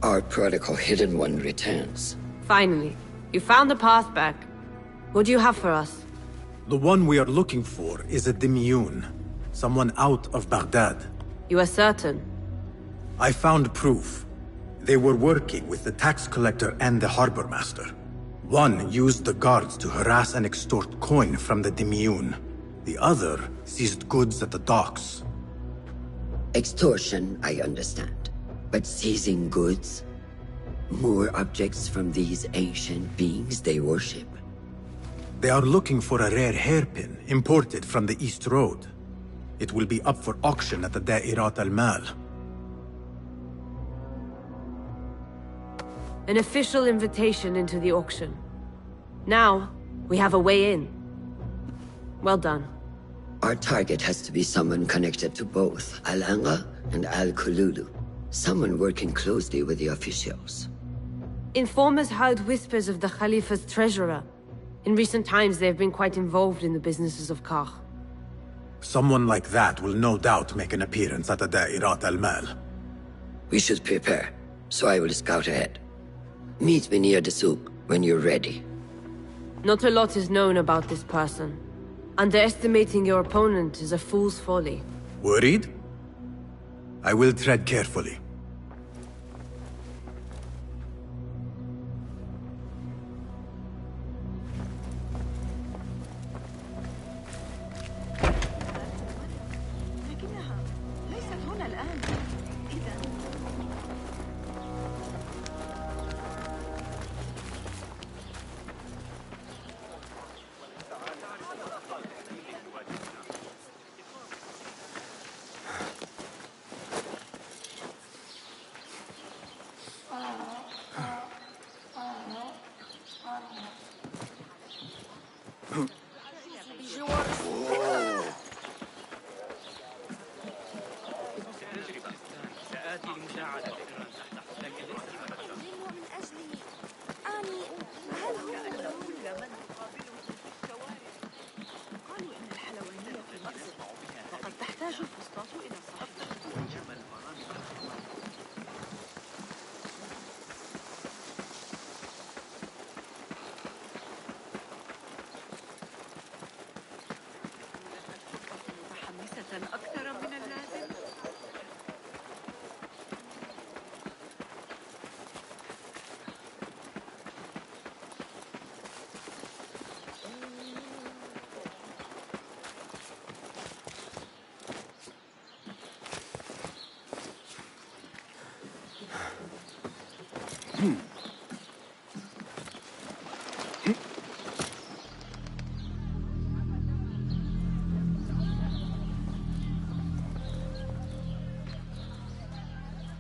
Our prodigal hidden one returns. Finally, you found the path back. What do you have for us? The one we are looking for is a Dimiyun. Someone out of Baghdad. You are certain? I found proof. They were working with the tax collector and the harbor master. One used the guards to harass and extort coin from the Dimiyun. The other seized goods at the docks. Extortion, I understand. But seizing goods? More objects from these ancient beings they worship. They are looking for a rare hairpin imported from the East Road. It will be up for auction at the Da'irat al-Mal. An official invitation into the auction. Now, we have a way in. Well done. Our target has to be someone connected to both Al-Anga and Al-Kululu. Someone working closely with the officials. Informers heard whispers of the Khalifa's treasurer. In recent times, they have been quite involved in the businesses of Kar. Someone like that will no doubt make an appearance at the Da'irat al-Mal. We should prepare, so I will scout ahead. Meet me near the souk when you're ready. Not a lot is known about this person. Underestimating your opponent is a fool's folly. Worried? I will tread carefully.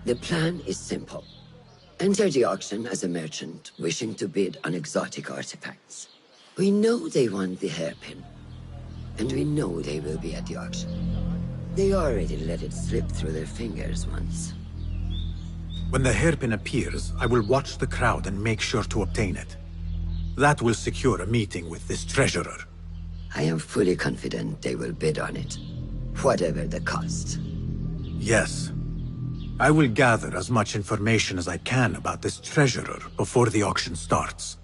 The plan is simple. Enter the auction as a merchant wishing to bid on exotic artifacts. We know they want the hairpin, and we know they will be at the auction. They already let it slip through their fingers once. When the hairpin appears, I will watch the crowd and make sure to obtain it. That will secure a meeting with this treasurer. I am fully confident they will bid on it, whatever the cost. Yes. I will gather as much information as I can about this treasurer before the auction starts.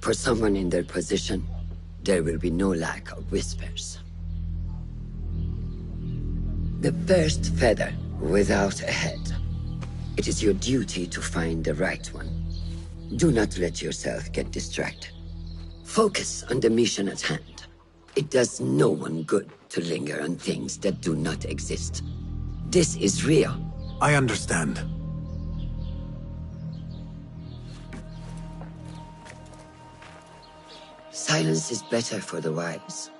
For someone in their position, there will be no lack of whispers. The first feather without a head. It is your duty to find the right one. Do not let yourself get distracted. Focus on the mission at hand. It does no one good to linger on things that do not exist. This is real. I understand. Silence is better for the wise,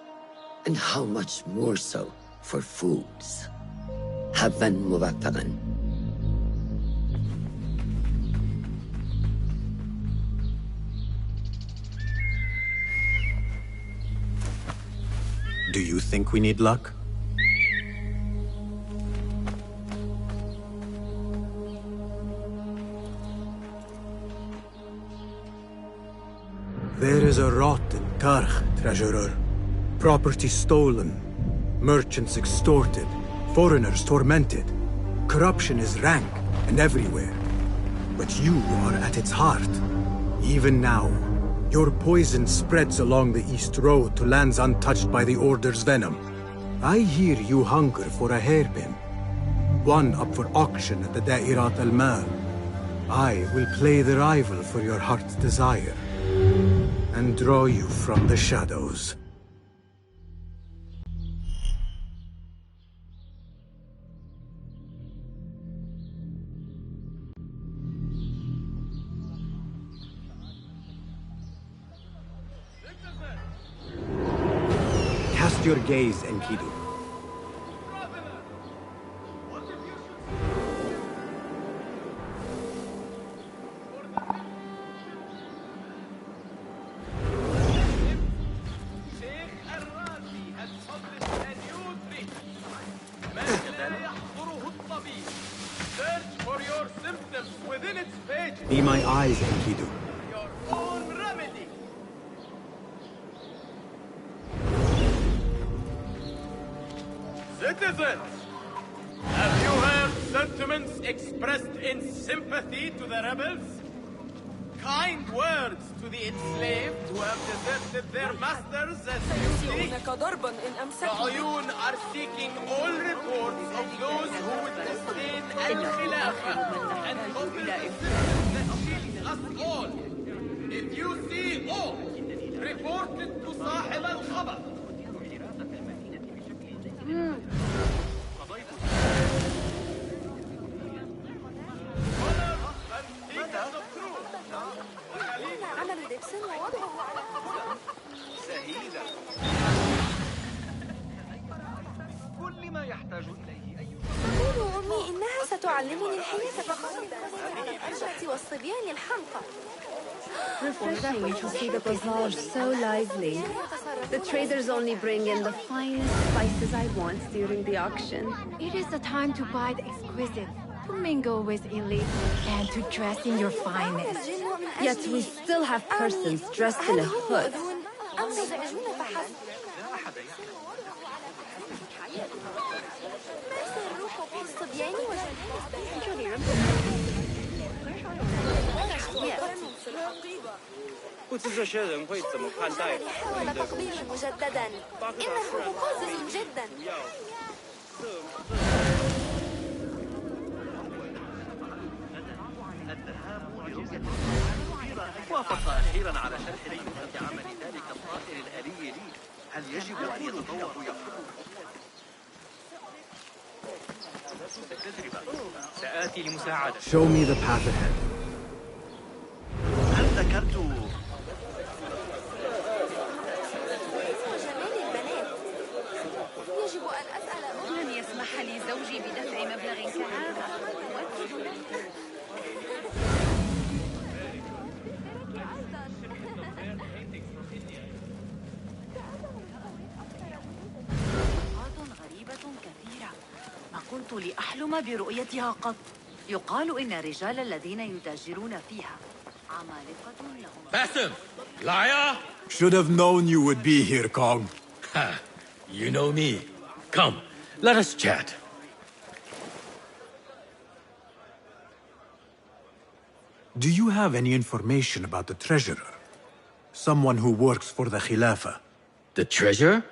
and how much more so for fools. Habban mubattaqan. Do you think we need luck? There is a rot in Karch, treasurer. Property stolen, merchants extorted, foreigners tormented. Corruption is rank and everywhere. But you are at its heart. Even now, your poison spreads along the East Road to lands untouched by the Order's venom. I hear you hunger for a hairpin. One up for auction at the Da'irat al-Mal. I will play the rival for your heart's desire and draw you from the shadows. your gaze, Enkidu. Be my eyes, Enkidu. Citizens, have you heard sentiments expressed in sympathy to the rebels? Kind words to the enslaved who have deserted their masters as you see. The Ayun are seeking all reports of those who would sustain al-Khilafah and open the system that shields us all. If you see all, report it to Sahib al-Khabar. كل ما يحتاج إليه أي تقول أمي إنها ستعلمني الحياة بخاصة الحجة والصبيان الحمقى. Refreshing to see the bazaar so lively. The traders only bring in the finest spices I want during the auction. It is the time to buy the exquisite, to mingle with elite, and to dress in your finest. Yet we still have persons dressed in a hood. حاول تقبيلي مجددا. إنه مقزز جدا. وافق أخيرا على شرح لي عمل ذلك الطائر الآلي لي. هل يجب أن يتطور سآتي لمساعدة. Show me the path ahead. هل ذكرت يجب أن أسأل لن يسمح لي زوجي بدفع مبلغ كهذا. غريبة كثيرة، ما كنت لأحلم برؤيتها قط. يقال إن الرجال الذين يتاجرون فيها عمالقة لهم. Basim! Liar! Should have known you would be here, Kong. Ha! You know me. Come, let us chat. Do you have any information about the treasurer? Someone who works for the Khilafah. The treasure?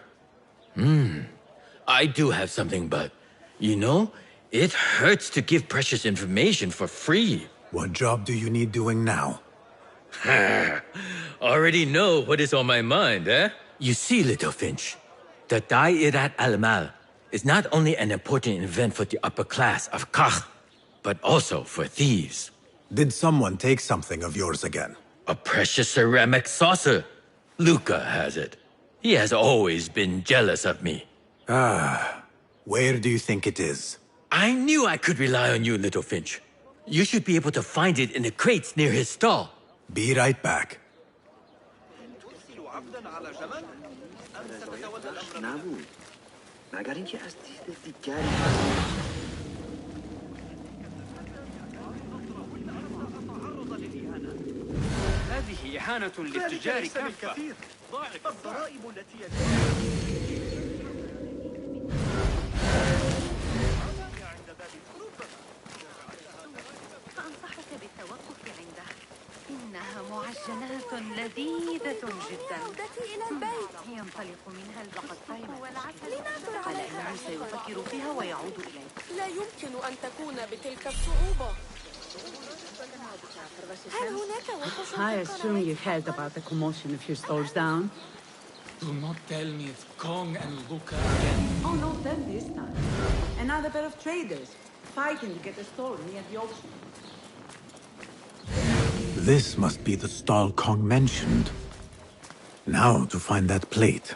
I do have something, but... You know, it hurts to give precious information for free. What job do you need doing now? Already know what is on my mind, eh? You see, Little Finch, the Da'irat al-Mal is not only an important event for the upper class of Kach, but also for thieves. Did someone take something of yours again? A precious ceramic saucer. Luca has it. He has always been jealous of me. Where do you think it is? I knew I could rely on you, Little Finch. You should be able to find it in the crates near his stall. Be right back. هذه إهانة للتجار كافة. الضرائب التي فأنصحك بالتوقف عنده. إنها معجنات لذيذة جدا. عودتي إلى البيت. ينطلق منها البقر والعسل. قال إنه سيفكر فيها ويعود إليك. لا يمكن أن تكون بتلك الصعوبة. هل هناك وحوش؟ I assume you heard about the commotion a few stores down. Do not tell me it's Kong and Luca again. Oh, not them this time. Another pair of traders fighting to get a store near the auction. This must be the stall Kong mentioned. Now to find that plate.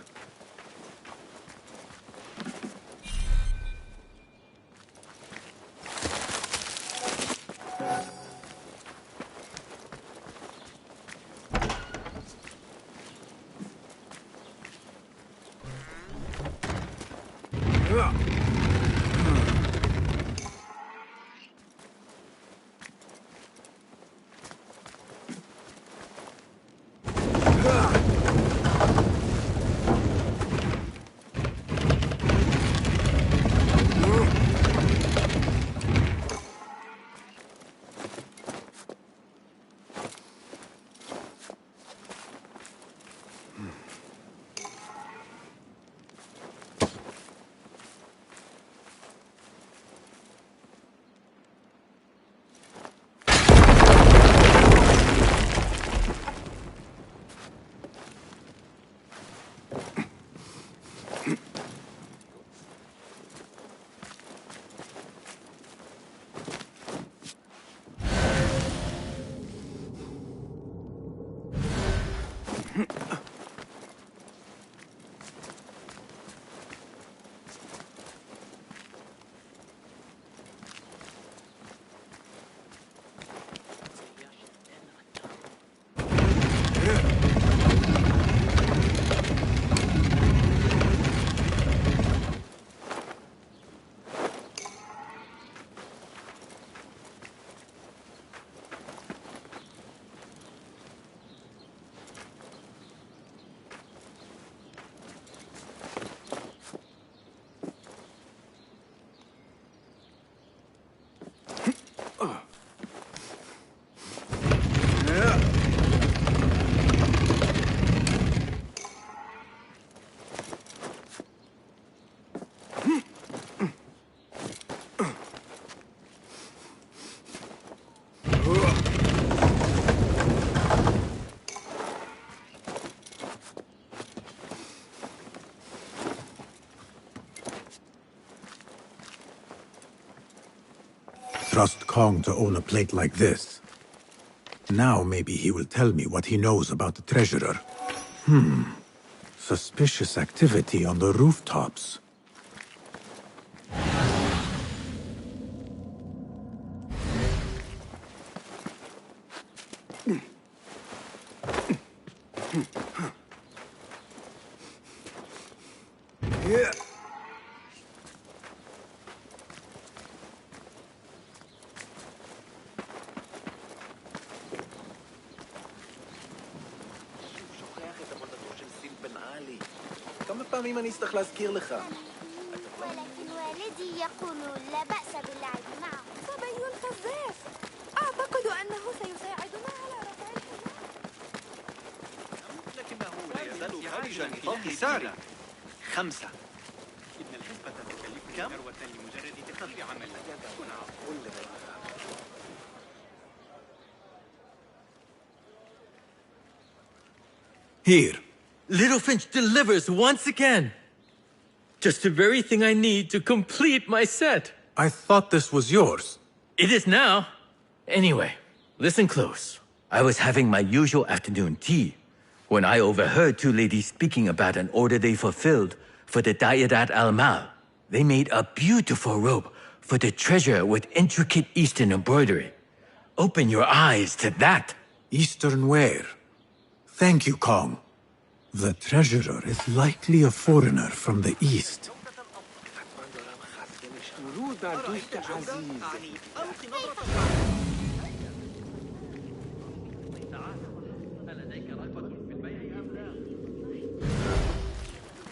Trust Kong to own a plate like this. Now maybe he will tell me what he knows about the treasurer. Suspicious activity on the rooftops. Yeah. כמה פעמים אני אצטרך להזכיר לך? ولكن والدي يقول لا بأس باللعب معه. صبي قذاف. أعتقد أنه سيساعدنا على رفع الحمام. لكنه لا يزال خارج نطاق سعري. 5. إن الحسبة تكلف ثروة لمجرد تخفي عمل. Here. Little Finch delivers once again. Just the very thing I need to complete my set. I thought this was yours. It is now. Anyway, listen close. I was having my usual afternoon tea when I overheard two ladies speaking about an order they fulfilled for the Dayadat al-Mal. They made a beautiful robe for the treasure with intricate Eastern embroidery. Open your eyes to that. Eastern wear. Thank you, Kong. The treasurer is likely a foreigner from the East.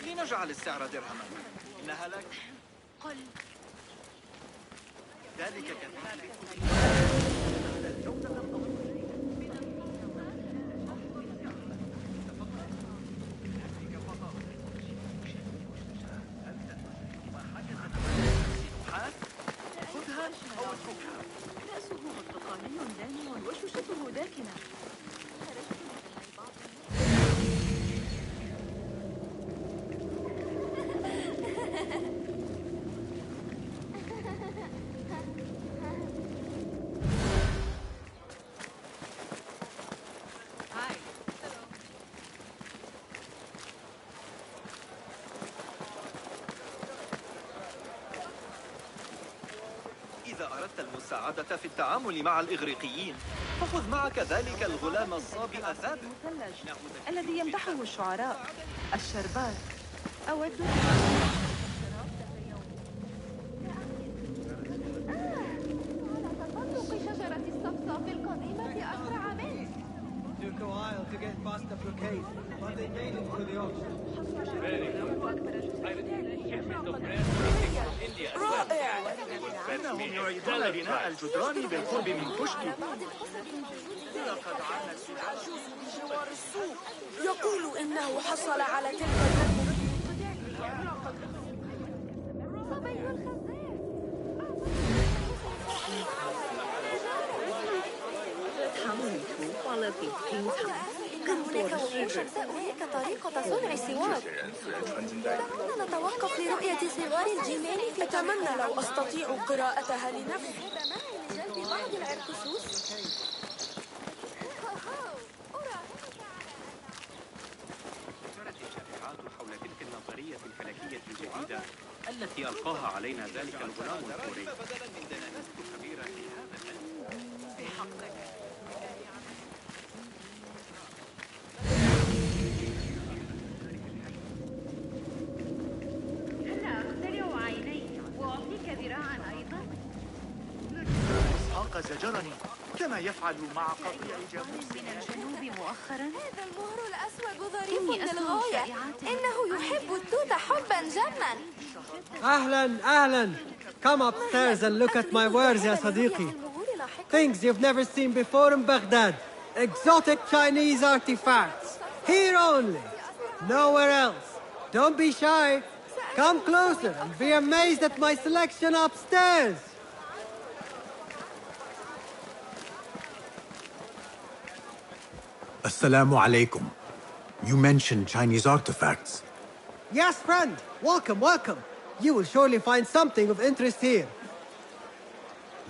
لنجعل السعر درهما. إنها لك. قل. ذلك كذلك. رأسه برتقالي دامع وشوشته داكنة. إذا أردت المساعدة في التعامل مع الإغريقيين فخذ معك ذلك الغلام الصابئ ثابت المثلج الذي يمدحه الشعراء. الشربات. أود case, but they made it through the auction. رائع. إنهم يعيدون بناء الجدران بالقرب من كشك. لقد عانت العجوز بجوار السوق. يقول إنه حصل على تلك هناك طريقة صنع سوار. دعونا نتوقف لرؤية صغار الجمال في أتمنى لو أستطيع قراءتها لنفسي. لجلب بعض العرقسوس. انتشرت الشائعات حول تلك النظرية الفلكية الجديدة التي ألقاها علينا ذلك الغلام الكوري. لست خبيرا في هذا العلم. بحقك. هلا أخترع عيني وأعطيك ذراعا أيضا. إسحاق زجرني كما يفعل مع قطيع جاموس من الجنوب مؤخرا. هذا المهر الأسود ظريف إني أسمع للغاية. شائعات. إنه يحب التوت حبا جما. أهلا. Come upstairs and look at my wares يا صديقي. Things you've never seen before in Baghdad. Exotic Chinese artifacts. Here only. Nowhere else. Don't be shy. Come closer and be amazed at my selection upstairs. Assalamu alaikum. You mentioned Chinese artifacts. Yes, friend. Welcome. You will surely find something of interest here.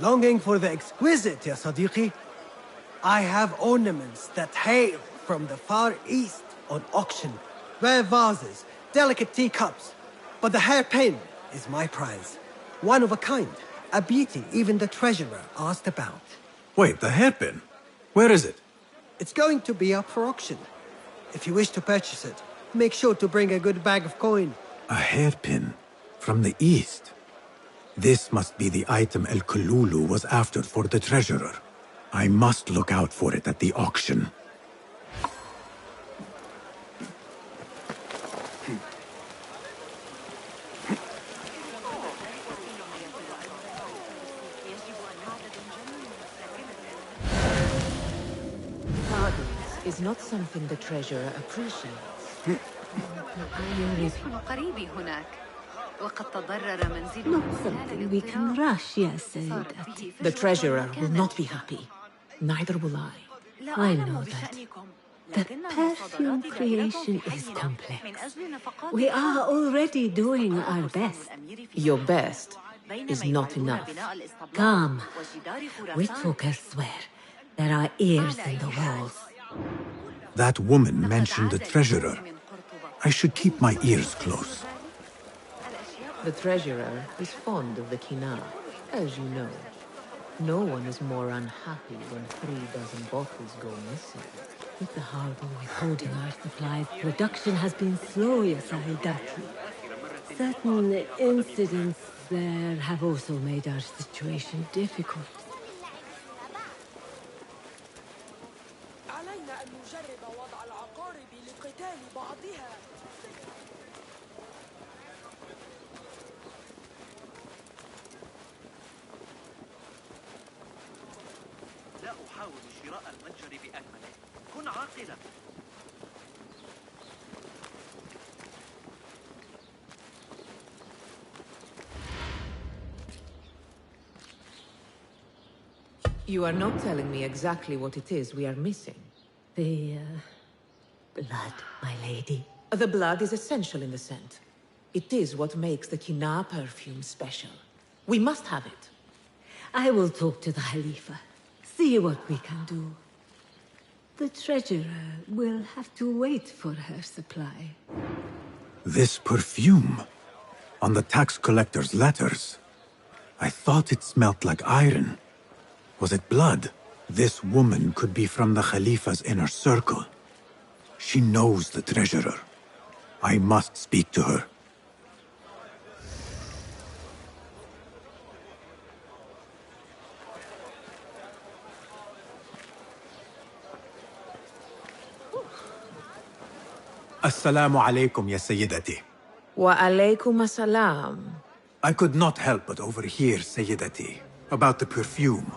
Longing for the exquisite, ya Sadiqi? I have ornaments that hail from the Far East on auction. Rare vases, delicate teacups. But the hairpin is my prize. One of a kind. A beauty even the treasurer asked about. Wait, the hairpin? Where is it? It's going to be up for auction. If you wish to purchase it, make sure to bring a good bag of coin. A hairpin from the East. This must be the item El Kululu was after for the treasurer. I must look out for it at the auction. Is not something the treasurer appreciates. يسكن قريبي هناك وقد تضرر منزله. Not something we can rush, yes, Sayyidati. The treasurer will not be happy. Neither will I. I know that. The perfume creation is complex. We are already doing our best. Your best is not enough. Come. We talk elsewhere. There are ears in the walls. That woman mentioned the treasurer. I should keep my ears close. The treasurer is fond of the kina, as you know. No one is more unhappy when 3 bottles go missing. With the harbor withholding our supplies, production has been slow, yes, Sayyidati. Certain incidents there have also made our situation difficult. لا أحاول شراء المتجر بأكمله. كن عاقلا. You are not telling me exactly what it is we are missing. The blood, my lady. The blood is essential in the scent. It is what makes the kina perfume special. We must have it. I will talk to the Khalifa. See what we can do. The treasurer will have to wait for her supply. This perfume. On the tax collector's letters. I thought it smelt like iron. Was it blood? This woman could be from the Khalifa's inner circle. She knows the treasurer. I must speak to her. Assalamu alaikum, ya Sayyidati. Wa alaykum assalam. I could not help but overhear, Sayyidati, about the perfume.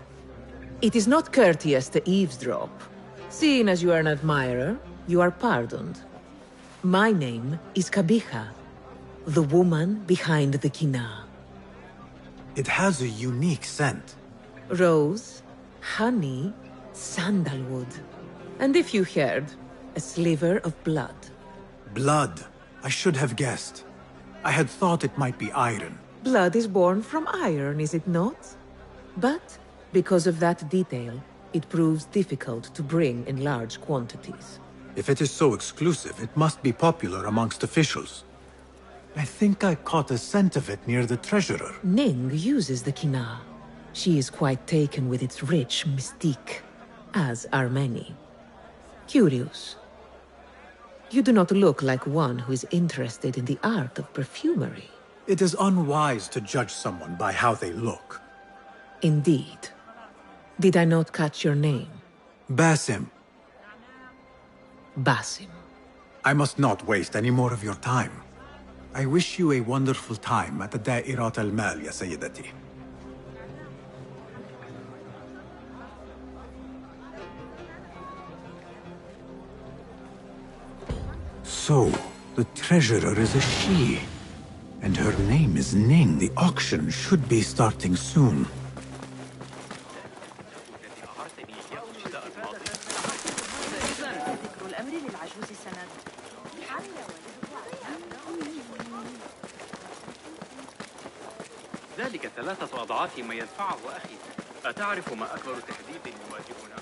It is not courteous to eavesdrop. Seeing as you are an admirer, you are pardoned. My name is Kabija, the woman behind the Kina. It has a unique scent. Rose, honey, sandalwood. And if you heard, a sliver of blood. Blood. I should have guessed. I had thought it might be iron. Blood is born from iron, is it not? But, because of that detail, it proves difficult to bring in large quantities. If it is so exclusive, it must be popular amongst officials. I think I caught a scent of it near the treasurer. Ning uses the Kina. She is quite taken with its rich mystique, as are many. Curious. You do not look like one who is interested in the art of perfumery. It is unwise to judge someone by how they look. Indeed. Did I not catch your name? Basim. Basim. I must not waste any more of your time. I wish you a wonderful time at the Da'irat al-Mal, ya Sayyidati. So, the treasurer is a she. And her name is Ning. The auction should be starting soon. ذلك 3 أضعاف ما يدفعه أخي. أتعرف ما أكبر تهديد يواجهنا؟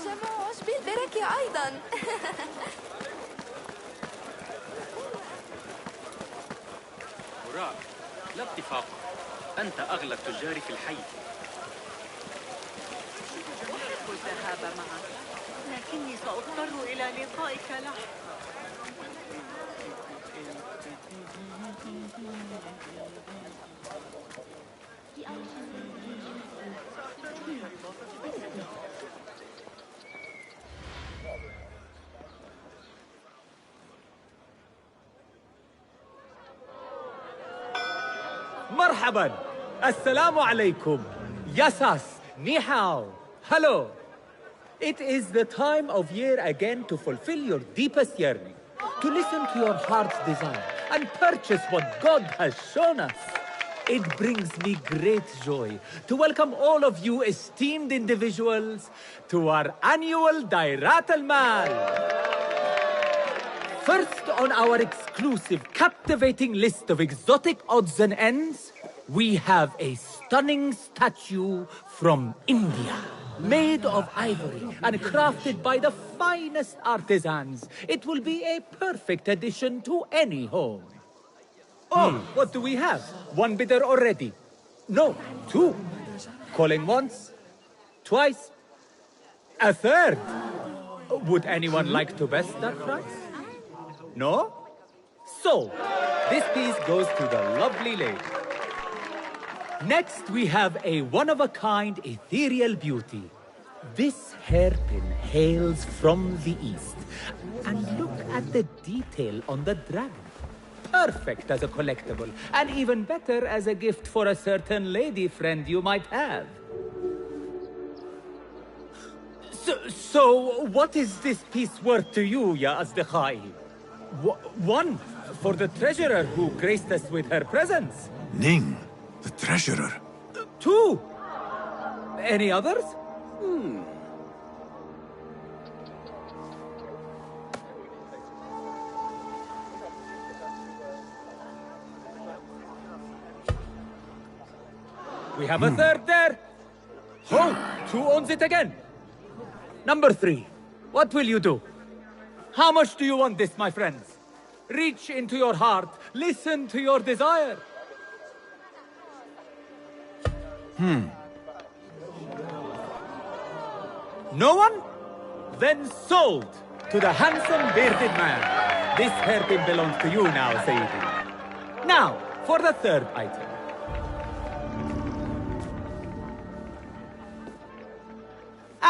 جمع عشب البركة أيضا. براك، لا اتفاق. أنت أغلى التجار في الحي. أحب الذهاب معك، لكني سأضطر إلى لقائك لاحقا. مرحبا. السلام عليكم. Yasas. Ni hao. Hello. It is the time of year again to fulfill your deepest yearning, to listen to your heart's desire, and purchase what God has shown us. It brings me great joy to welcome all of you esteemed individuals to our annual Dairat al-Mal. First on our exclusive, captivating list of exotic odds and ends, we have a stunning statue from India. Made of ivory and crafted by the finest artisans, it will be a perfect addition to any home. Oh, what do we have? One bidder already. No, 2. Calling once, twice, a third. Would anyone like to best that price? No? So, this piece goes to the lovely lady. Next, we have a one-of-a-kind ethereal beauty. This hairpin hails from the east. And look at the detail on the dragon. Perfect as a collectible, and even better as a gift for a certain lady friend you might have. So what is this piece worth to you, ya Asdiqai? 1 for the treasurer who graced us with her presence. Ning, the treasurer. 2. Any others? We have a third there. Oh, 2 owns it again. Number 3. What will you do? How much do you want this, my friends? Reach into your heart. Listen to your desire. No one? Then sold to the handsome bearded man. This hairpin belongs to you now, Sayyidi. Now, for the third item.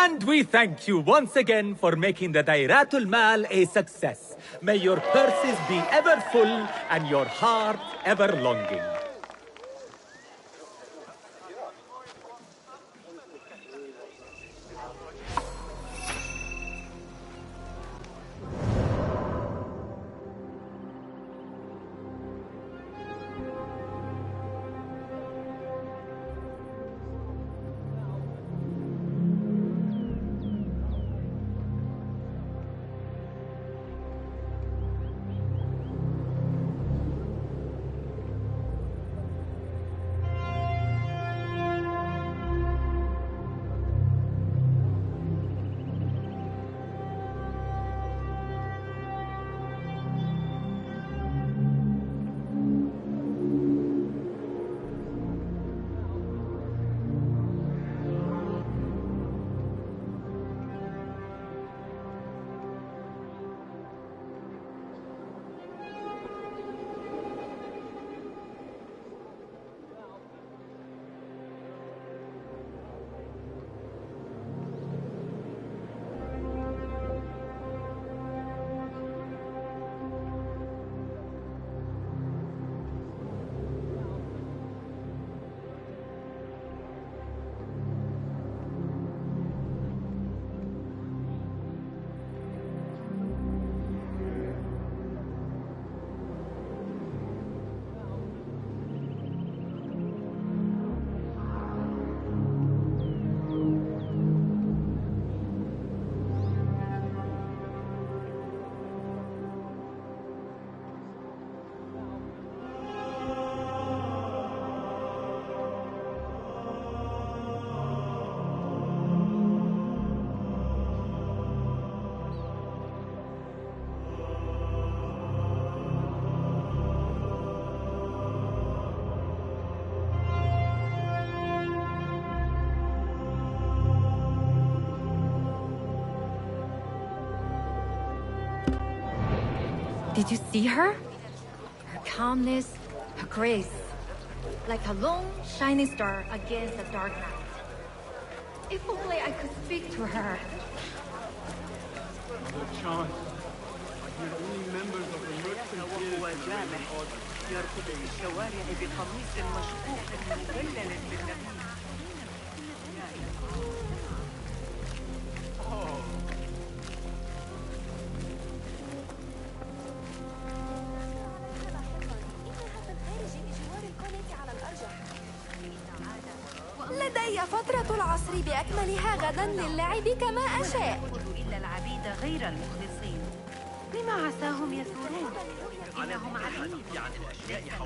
And we thank you once again for making the Dairatul Mal a success. May your purses be ever full and your heart ever longing. Did you see her? Her calmness, her grace. Like a lone, shining star against the dark night. If only I could speak to her. The chant. I hear only members of the merchant وهو جامح يركض في الشوارع بقميص مشقوق مبلل بالنبيذ. لدي فترة العصر بأكملها غدا للعب كما أشاء. إلا العبيد غير المخلصين. لما عساهم يثورون؟ إنهم عبيد.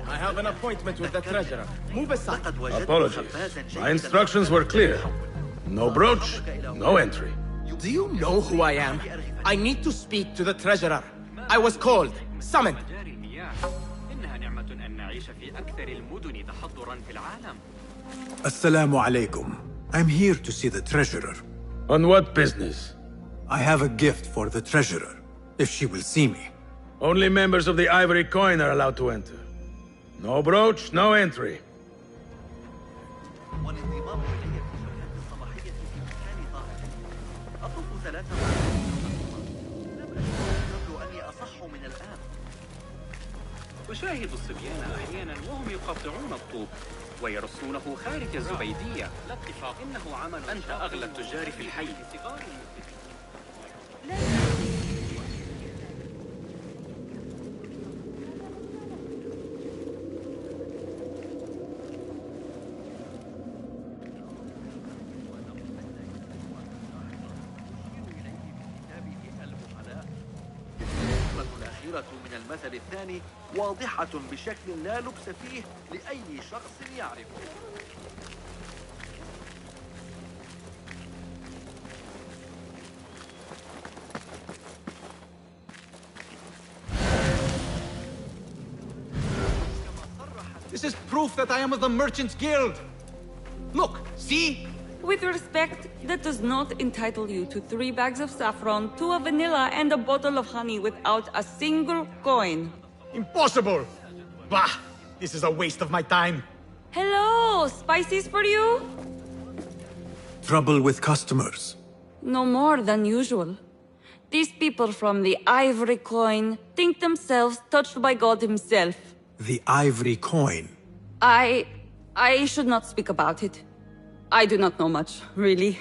I have an appointment with the treasurer. Move aside. Apologies. My instructions were clear. No brooch, no entry. Do you know who I am? I need to speak to the treasurer. I was called, summoned. إنها نعمة أن نعيش في أكثر المدن تحضراً في العالم. Assalamu alaikum. I'm here to see the treasurer. On what business? I have a gift for the treasurer, if she will see me. Only members of the Ivory Coin are allowed to enter. No brooch, no entry. أشاهد الصبيان أحيانا وهم يقطعون الطوب ويرصونه خارج الزبيدية. لا اتفاق. إنه عمل. أنت أغلى التجار في الحي. من المثل الثاني واضحة بشكل لا لبس فيه لأي شخص يعرفه. This is proof that I am of the Merchants Guild. Look, see? With respect, that does not entitle you to 3 bags of saffron, 2 of vanilla, and a bottle of honey without a single coin. Impossible! Bah! This is a waste of my time. Hello! Spices for you? Trouble with customers. no more than usual. These people from the Ivory Coin think themselves touched by God himself. The Ivory Coin? I should not speak about it. I do not know much, really.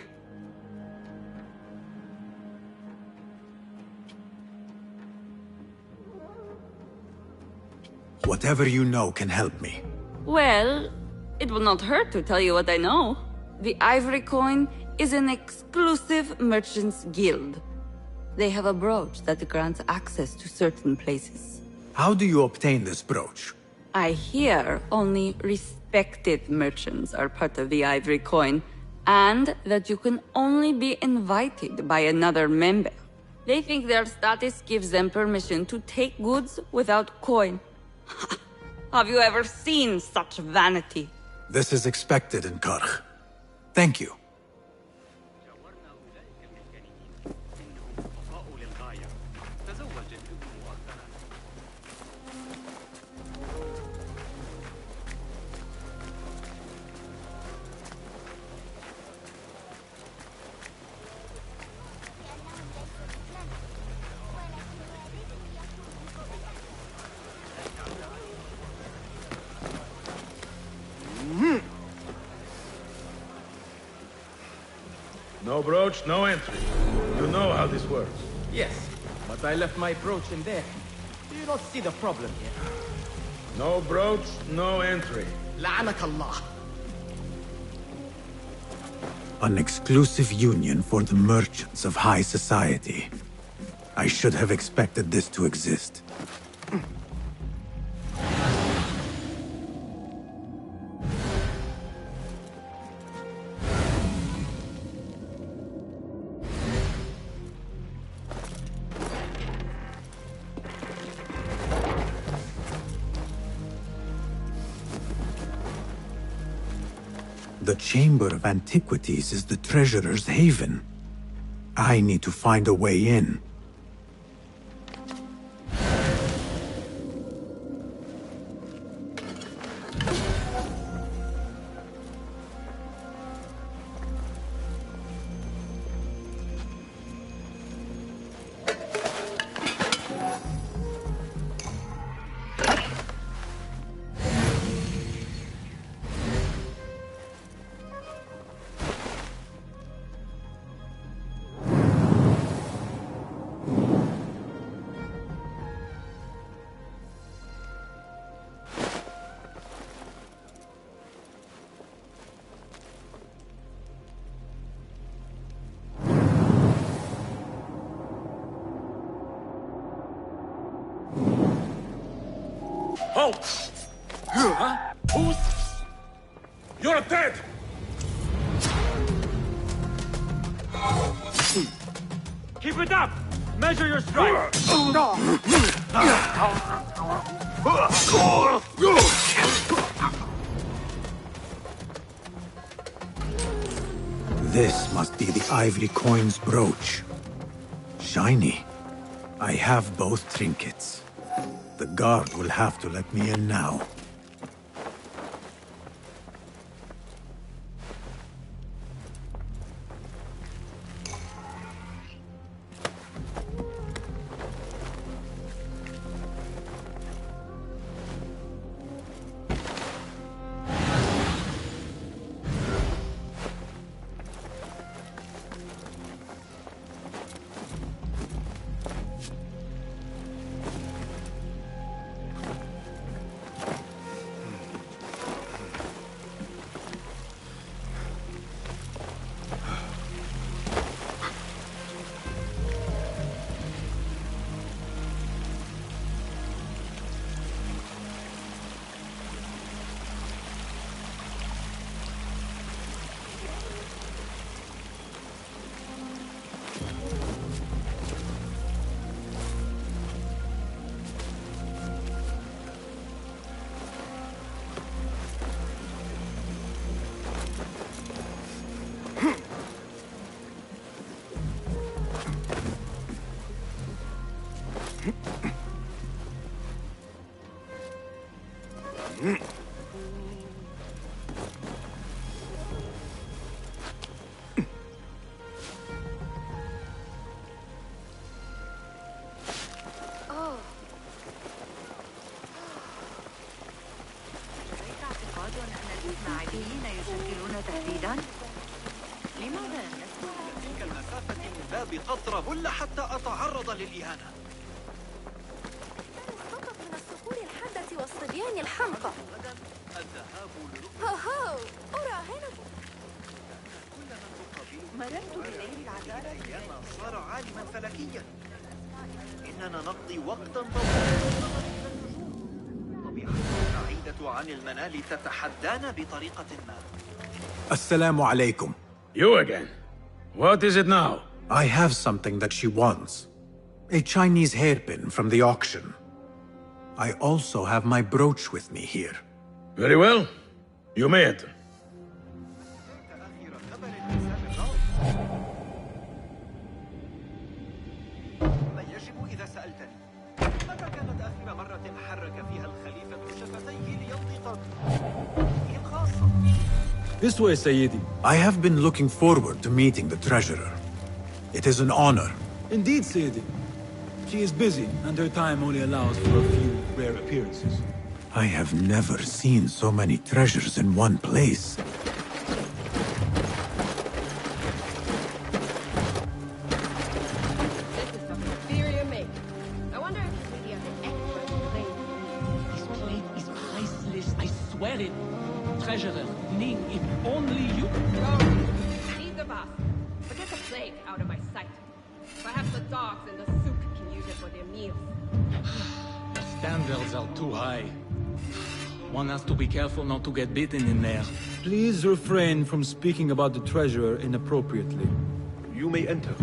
Whatever you know can help me. Well, it will not hurt to tell you what I know. The Ivory Coin is an exclusive merchants guild. They have a brooch that grants access to certain places. How do you obtain this brooch? I hear only respected merchants are part of the Ivory Coin, and that you can only be invited by another member. They think their status gives them permission to take goods without coin. Have you ever seen such vanity? This is expected in Karch. Thank you. No brooch, no entry. You know how this works. Yes, but I left my brooch in there. Do you not see the problem here? No brooch, no entry. لعنك الله. An exclusive union for the merchants of high society. I should have expected this to exist. The Chamber of Antiquities is the treasurer's haven. I need to find a way in. Halt! Huh? Who's... You're dead! Keep it up! Measure your stride! This must be the Ivory Coin's brooch. Shiny. I have both trinkets. The guard will have to let me in now. تهديدا؟ لماذا نسمع تلك المسافة من باب قطرة بل حتى أتعرض للإهانة. فقط من الصخور الحادة والصبيان الحمقى. الذهاب هو أراهنك. مررت بليل العذارى أيام صار عالما فلكيا. إننا نقضي وقتا طويلا. طبيعة بعيدة عن المنال تتحدانا بطريقة ما. Assalamu alaikum. You again. What is it now? I have something that she wants. A Chinese hairpin from the auction. I also have my brooch with me here. Very well. You may enter. يجب إذا سألتني متى كانت آخر مرة حرك فيها الخليفة شفتيه لينطق الخاصة؟ This way, Sayyidi. I have been looking forward to meeting the treasurer. It is an honor. Indeed, Sayyidi. She is busy, and her time only allows for a few rare appearances. I have never seen so many treasures in one place. Treasurer, Ning, if only you... Leave the bath. Forget the plague out of my sight. Perhaps the dogs in the souk can use it for their meals. The standards are too high. One has to be careful not to get bitten in there. Please refrain from speaking about the treasurer inappropriately. You may enter.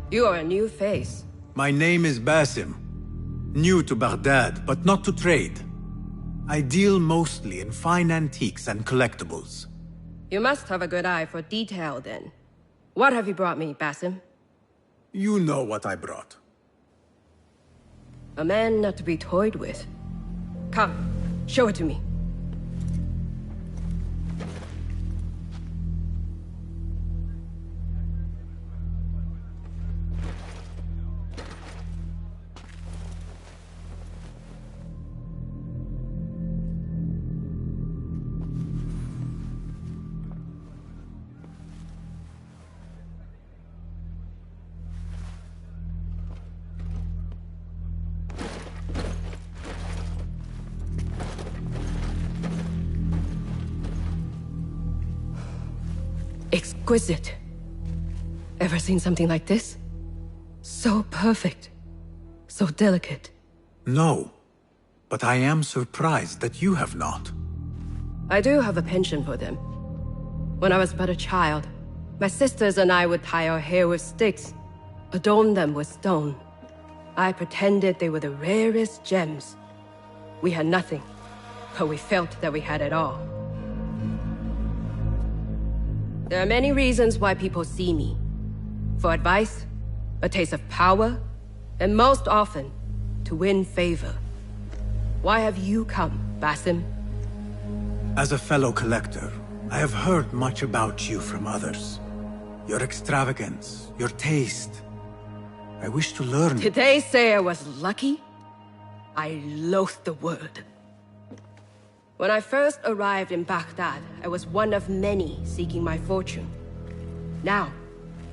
You are a new face. My name is Basim. New to Baghdad, but not to trade. I deal mostly in fine antiques and collectibles. You must have a good eye for detail, then. What have you brought me, Basim? You know what I brought. A man not to be toyed with. Come, show it to me. Exquisite. Ever seen something like this? So perfect. So delicate. No. But I am surprised that you have not. I do have a penchant for them. When I was but a child, my sisters and I would tie our hair with sticks, adorn them with stone. I pretended they were the rarest gems. We had nothing, but we felt that we had it all. There are many reasons why people see me. For advice, a taste of power, and most often, to win favor. Why have you come, Basim? As a fellow collector, I have heard much about you from others. Your extravagance, your taste. I wish to learn. Did they say I was lucky? I loathe the word. When I first arrived in Baghdad, I was one of many seeking my fortune. Now,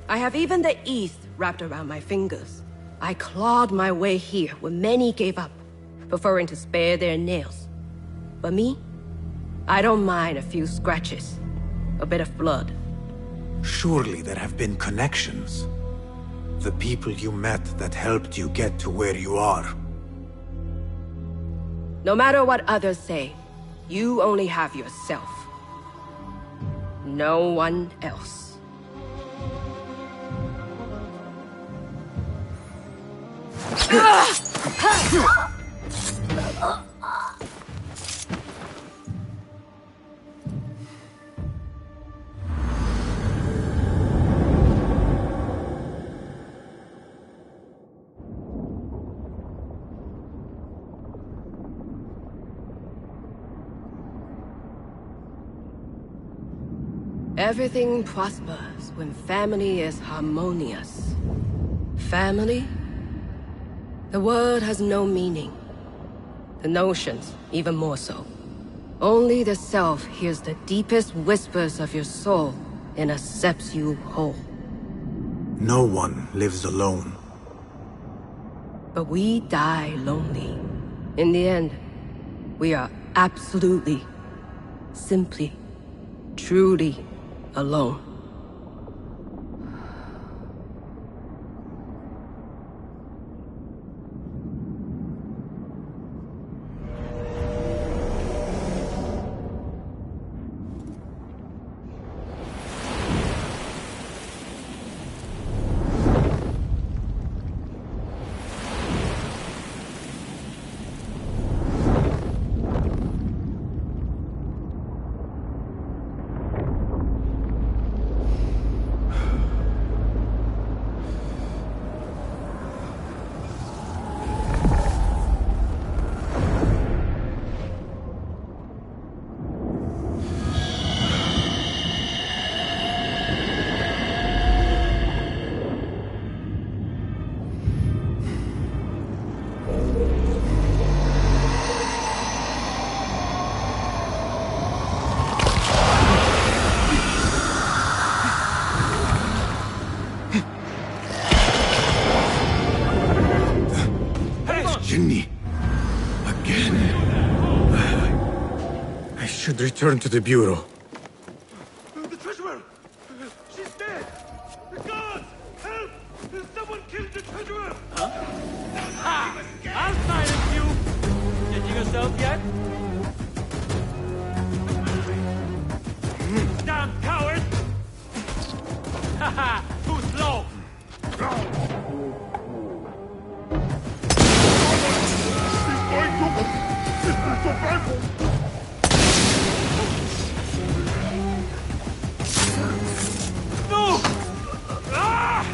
I have even the East wrapped around my fingers. I clawed my way here when many gave up, preferring to spare their nails. But me? I don't mind a few scratches, a bit of blood. Surely there have been connections. The people you met that helped you get to where you are. No matter what others say, you only have yourself. No one else. Everything prospers when family is harmonious. Family? The word has no meaning. The notions, even more so. Only the self hears the deepest whispers of your soul and accepts you whole. No one lives alone. But we die lonely. In the end, we are absolutely, simply, truly alone. Return to the Bureau. The treasurer! She's dead! The guards! Help! Someone killed the treasurer! Huh? Ha! I'll silence you! Judging yourself yet? Damn coward! Haha! Too slow! He's going to battle! No! Ah!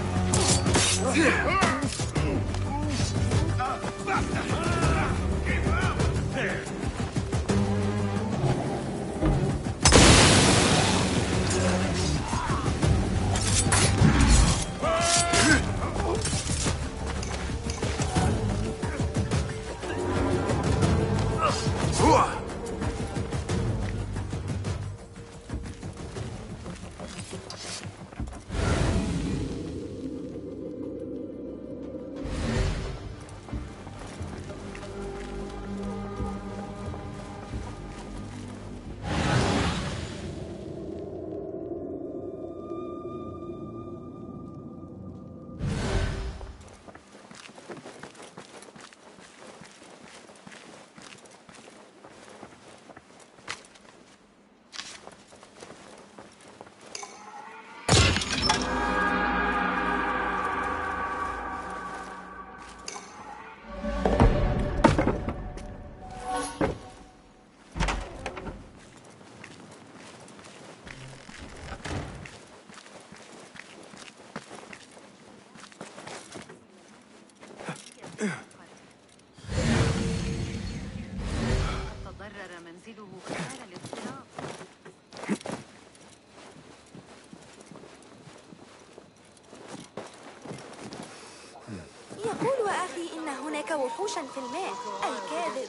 يقول أخي إن هناك وحوشا في الماء. الكاذب.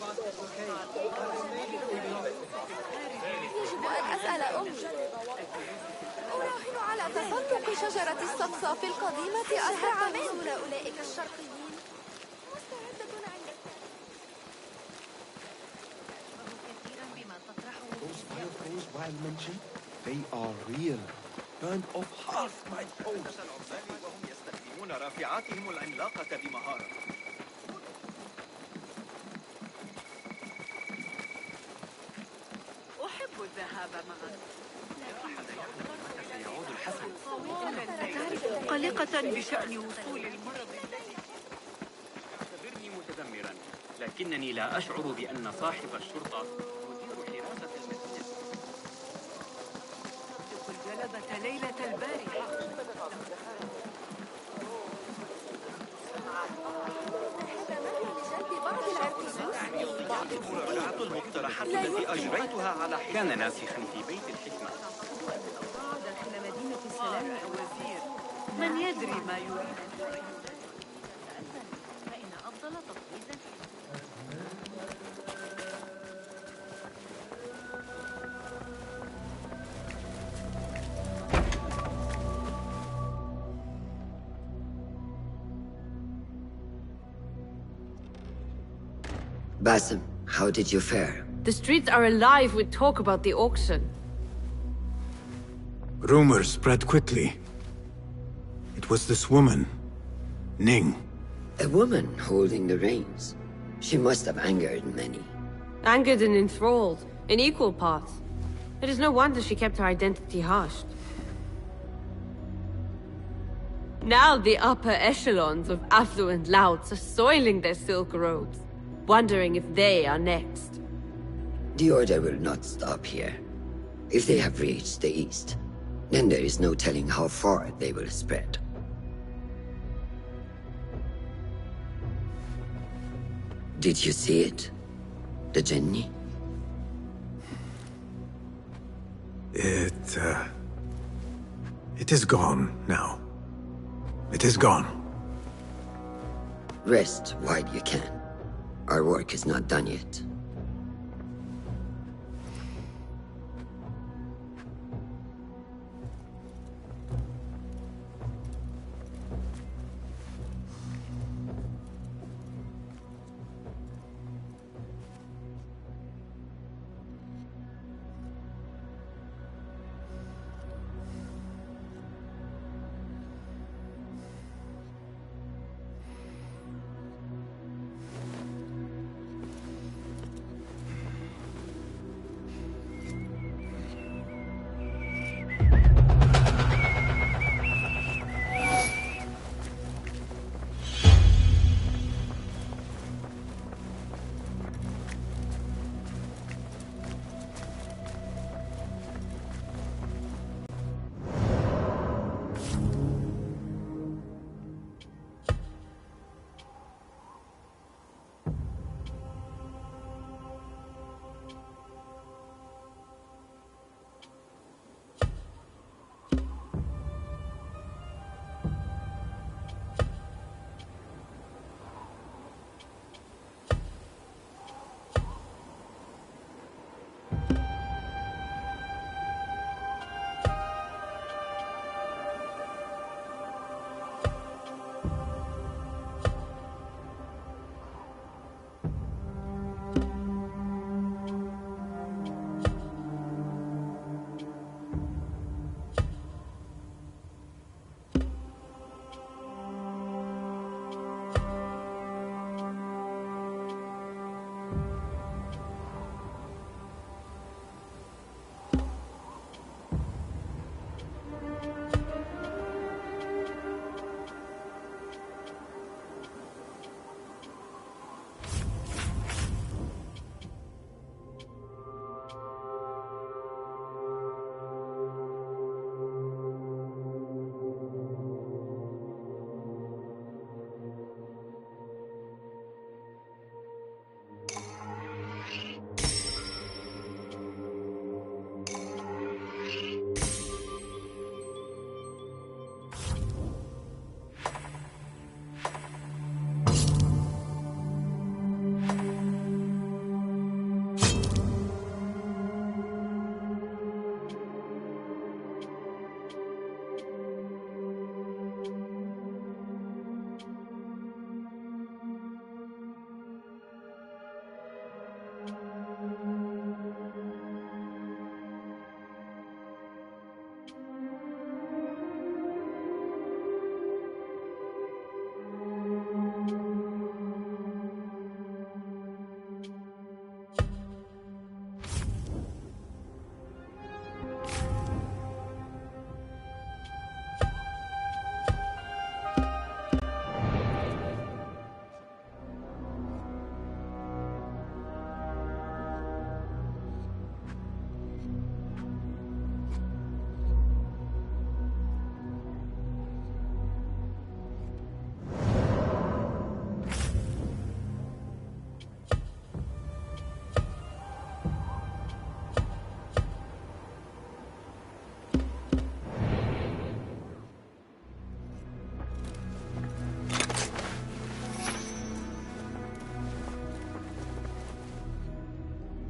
يجب أن أسأل أمي. أراهن على تسلق شجرة الصفصاف القديمة أسرع من نزول أولئك الشرقيين. مستعدة عندك. Those fireplaces Wild mentioned, they are real. Burned off half my bones. وهم يستخدمون رافعاتهم العملاقة بمهارة. أحب الذهاب معك. سيعود الحسن. قلقة بشأن وصول المرض. اعتبرني متذمرا، لكنني لا أشعر بأن صاحب الشرطة مدير حراسة المسجد. الجلبة ليلة البارحة. المراجعة المقترحة التي أجريتها على كان ناسخا في بيت الحكمة. من يدري ما يريد فإن أفضل تفويض Basim, how did you fare? The streets are alive with talk about the auction. Rumors spread quickly. It was this woman, Ning. A woman holding the reins. She must have angered many. Angered and enthralled, in equal parts. It is no wonder she kept her identity hushed. Now the upper echelons of affluent louts are soiling their silk robes, wondering if they are next. The Order will not stop here. If they have reached the east, then there is no telling how far they will spread. Did you see it? The Jinni? It is gone now. It is gone. Rest while you can. Our work is not done yet.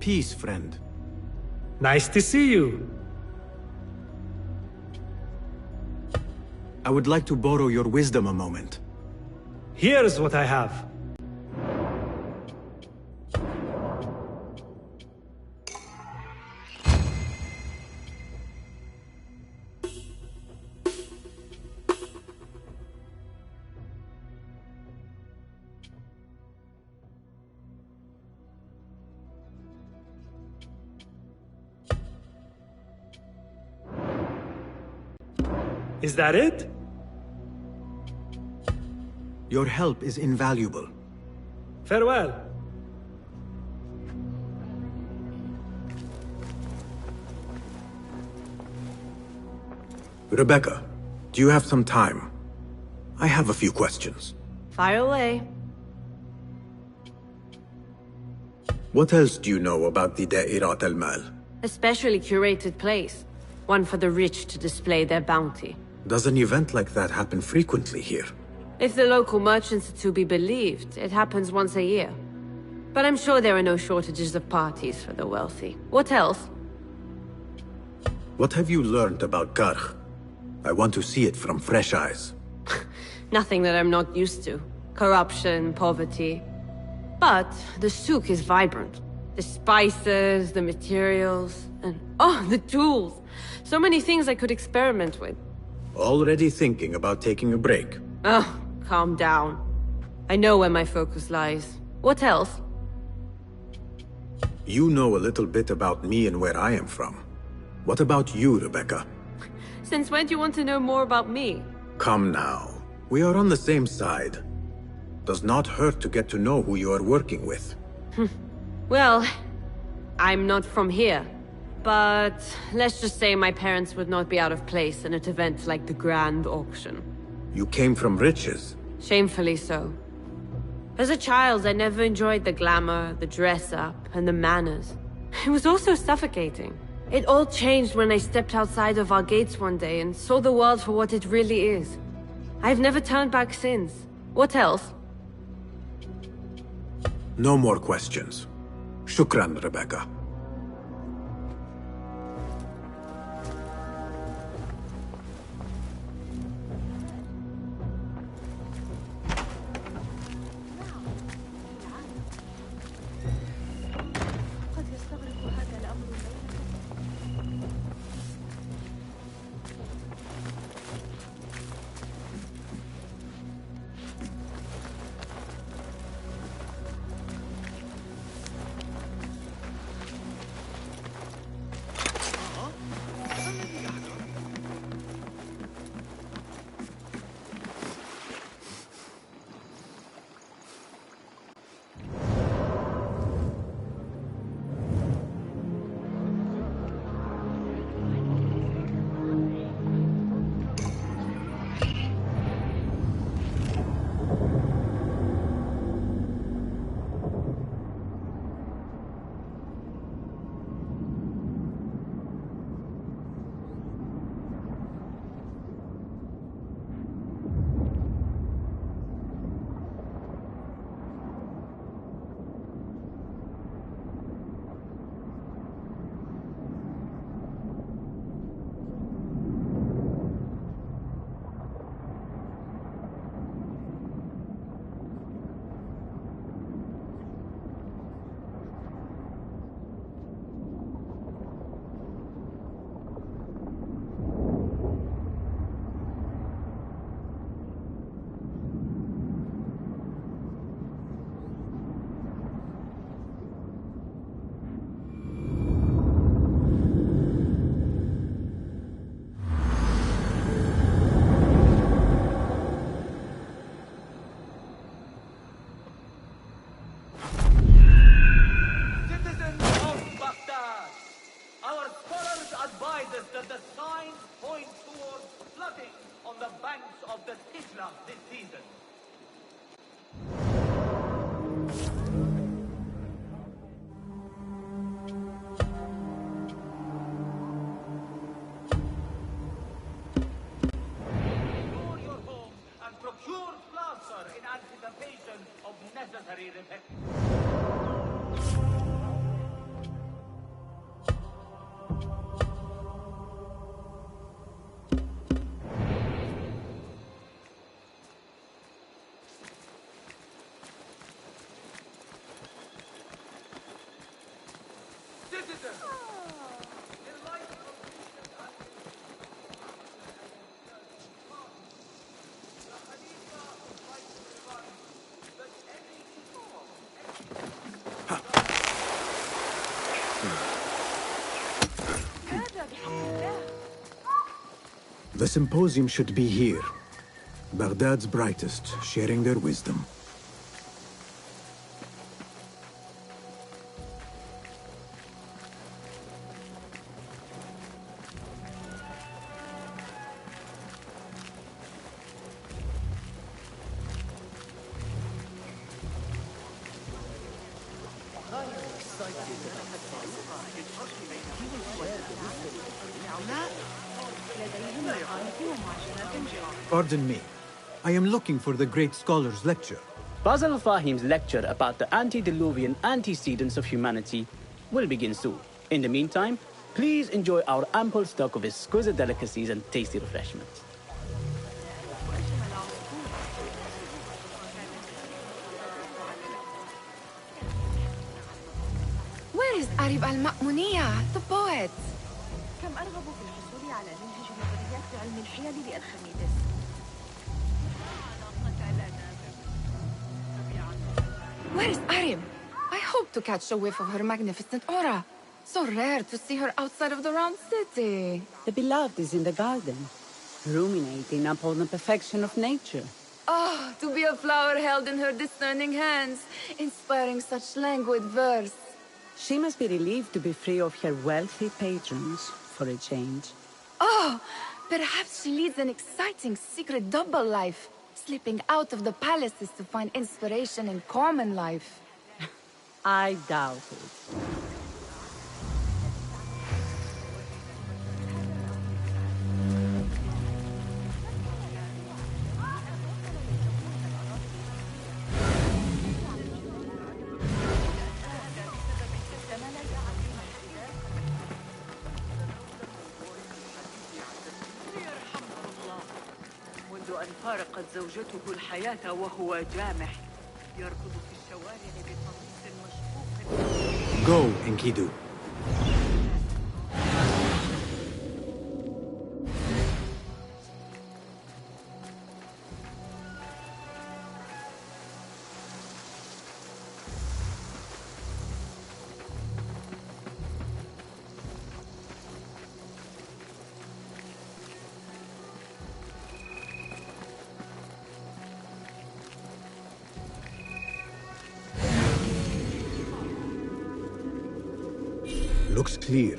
Peace, friend. Nice to see you. I would like to borrow your wisdom a moment. Here's what I have. Is that it? Your help is invaluable. Farewell. Rebecca, do you have some time? I have a few questions. Fire away. What else do you know about the Da'irat al-Mal? A specially curated place. One for the rich to display their bounty. Does an event like that happen frequently here? If the local merchants are to be believed, it happens once a year. But I'm sure there are no shortages of parties for the wealthy. What else? What have you learned about Karkh? I want to see it from fresh eyes. Nothing that I'm not used to. Corruption, poverty. But the souk is vibrant. The spices, the materials, and oh, the tools. So many things I could experiment with. Already thinking about taking a break? Oh, calm down. I know where my focus lies. What else? You know a little bit about me and where I am from. What about you, Rebecca? Since when do you want to know more about me? Come now. We are on the same side. Does not hurt to get to know who you are working with. Well, I'm not from here. But let's just say my parents would not be out of place in an event like the Grand Auction. You came from riches. Shamefully so. As a child, I never enjoyed the glamour, the dress-up, and the manners. It was also suffocating. It all changed when I stepped outside of our gates one day and saw the world for what it really is. I've never turned back since. What else? No more questions. Shukran, Rebecca. The symposium should be here. Baghdad's brightest, sharing their wisdom. Pardon me. I am looking for the great scholar's lecture. Basil Fahim's lecture about the antediluvian antecedents of humanity will begin soon. In the meantime, please enjoy our ample stock of exquisite delicacies and tasty refreshments. Where is Arib al-Ma'muniya, the poet? كم أرغب في الحصول على منهج نظريات علم الحيل لأرخميدس. Where is Arib? I hope to catch a whiff of her magnificent aura. So rare to see her outside of the round city. The beloved is in the garden, ruminating upon the perfection of nature. Oh, to be a flower held in her discerning hands, inspiring such languid verse. She must be relieved to be free of her wealthy patrons for a change. Oh, perhaps she leads an exciting secret double life, slipping out of the palaces to find inspiration in common life. I doubt it. أن فارقت زوجته الحياة وهو جامح يركض في الشوارع بقميص مشقوق. Go, Enkidu. Looks clear.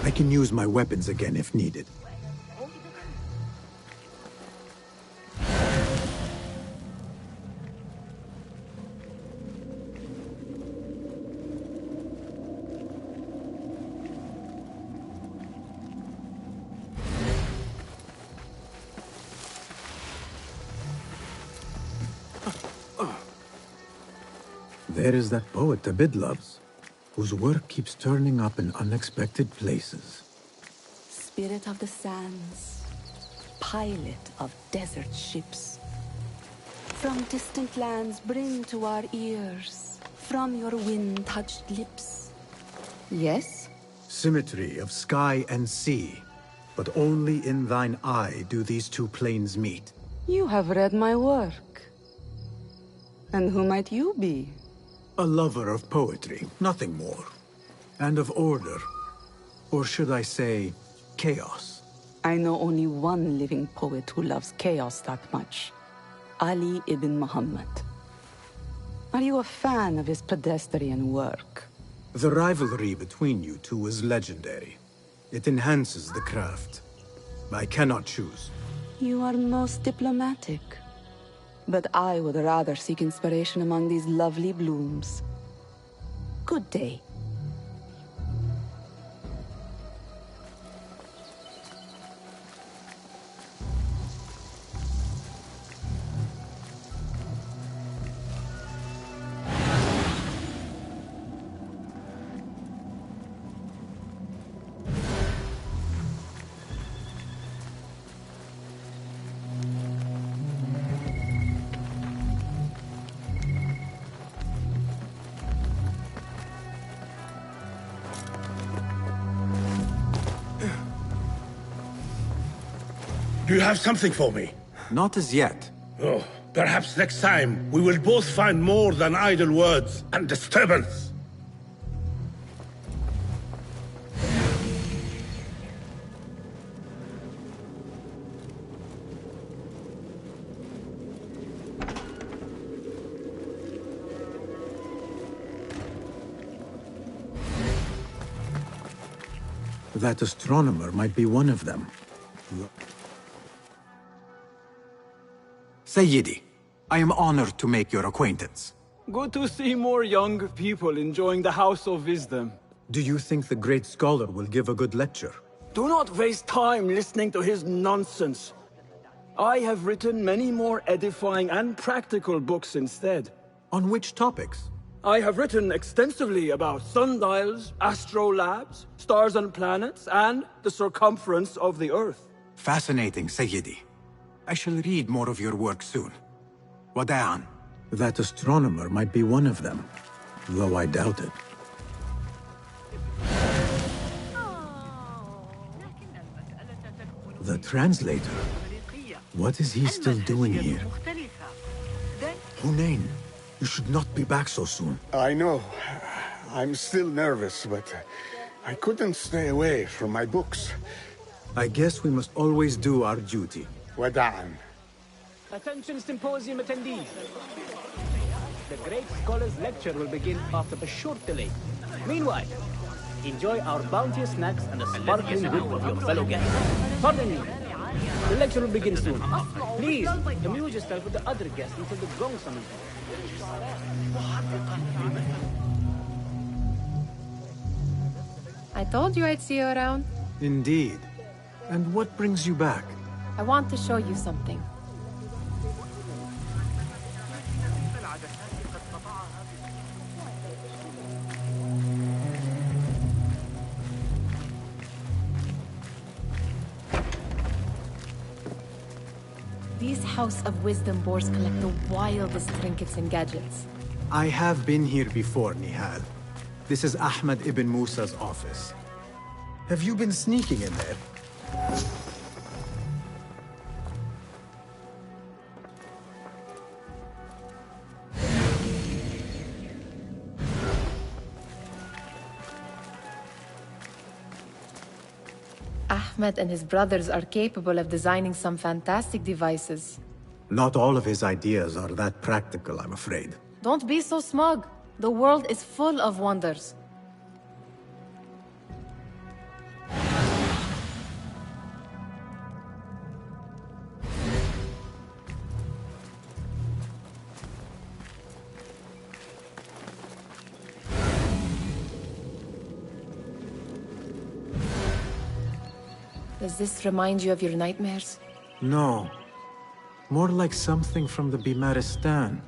I can use my weapons again if needed. There is that poet Abid loves, whose work keeps turning up in unexpected places. Spirit of the sands, pilot of desert ships. From distant lands bring to our ears, from your wind-touched lips. Yes? Symmetry of sky and sea, but only in thine eye do these two planes meet. You have read my work. And who might you be? A lover of poetry, nothing more. And of order. Or should I say, chaos. I know only one living poet who loves chaos that much. Ali ibn Muhammad. Are you a fan of his pedestrian work? The rivalry between you two is legendary. It enhances the craft. I cannot choose. You are most diplomatic. But I would rather seek inspiration among these lovely blooms. Good day. Do you have something for me? Not as yet. Oh, perhaps next time we will both find more than idle words and disturbance. That astronomer might be one of them. Sayyidi, I am honored to make your acquaintance. Good to see more young people enjoying the House of Wisdom. Do you think the great scholar will give a good lecture? Do not waste time listening to his nonsense. I have written many more edifying and practical books instead. On which topics? I have written extensively about sundials, astrolabes, stars and planets, and the circumference of the Earth. Fascinating, Sayyidi. I shall read more of your work soon. Wada'an. That astronomer might be one of them, though I doubt it. The translator? What is he still doing here? Hunain, you should not be back so soon. I know. I'm still nervous, but I couldn't stay away from my books. I guess we must always do our duty. Wada'an. Attention symposium attendees. The great scholar's lecture will begin after a short delay. Meanwhile, enjoy our bounteous snacks and the sparkling wit of your fellow guests. Pardon me. The lecture will begin soon. Please, amuse yourself with the other guests until the gong summons them. I told you I'd see you around. Indeed. And what brings you back? I want to show you something. These House of Wisdom boars collect the wildest trinkets and gadgets. I have been here before, Nihal. This is Ahmed ibn Musa's office. Have you been sneaking in there? Ahmed and his brothers are capable of designing some fantastic devices. Not all of his ideas are that practical, I'm afraid. Don't be so smug. The world is full of wonders. Does this remind you of your nightmares? No. More like something from the Bimaristan.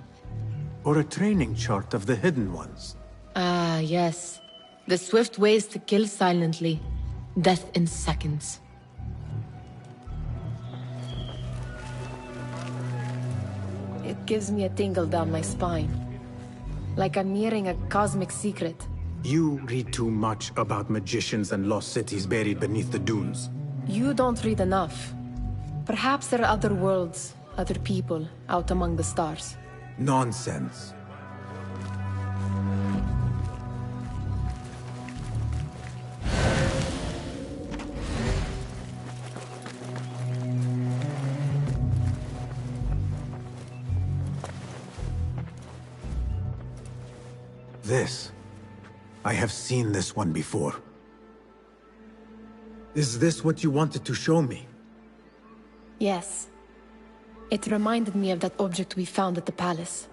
Or a training chart of the Hidden Ones. Ah, yes. The swift ways to kill silently. Death in seconds. It gives me a tingle down my spine. Like I'm nearing a cosmic secret. You read too much about magicians and lost cities buried beneath the dunes. You don't read enough. Perhaps there are other worlds, other people, out among the stars. Nonsense. This. I have seen this one before. Is this what you wanted to show me? Yes. It reminded me of that object we found at the palace.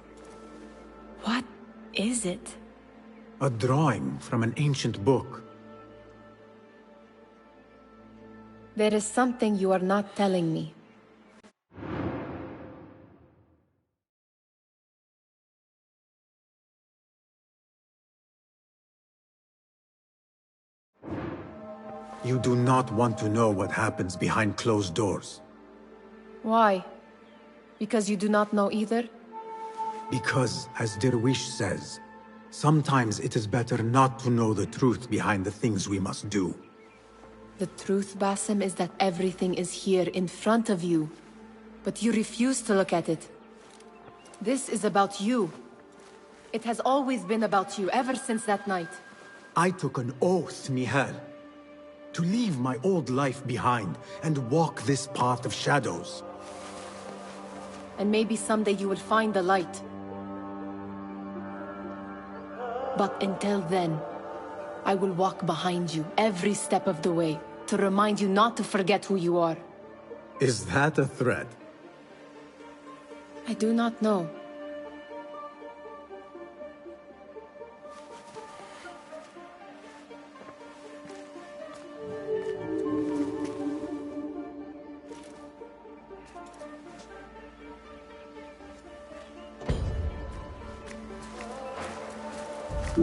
What is it? A drawing from an ancient book. There is something you are not telling me. You do not want to know what happens behind closed doors. Why? Because you do not know either? Because, as Derwish says, sometimes it is better not to know the truth behind the things we must do. The truth, Basim, is that everything is here in front of you. But you refuse to look at it. This is about you. It has always been about you, ever since that night. I took an oath, Nihal, to leave my old life behind and walk this path of shadows. And maybe someday you will find the light. But until then, I will walk behind you every step of the way to remind you not to forget who you are. Is that a threat? I do not know.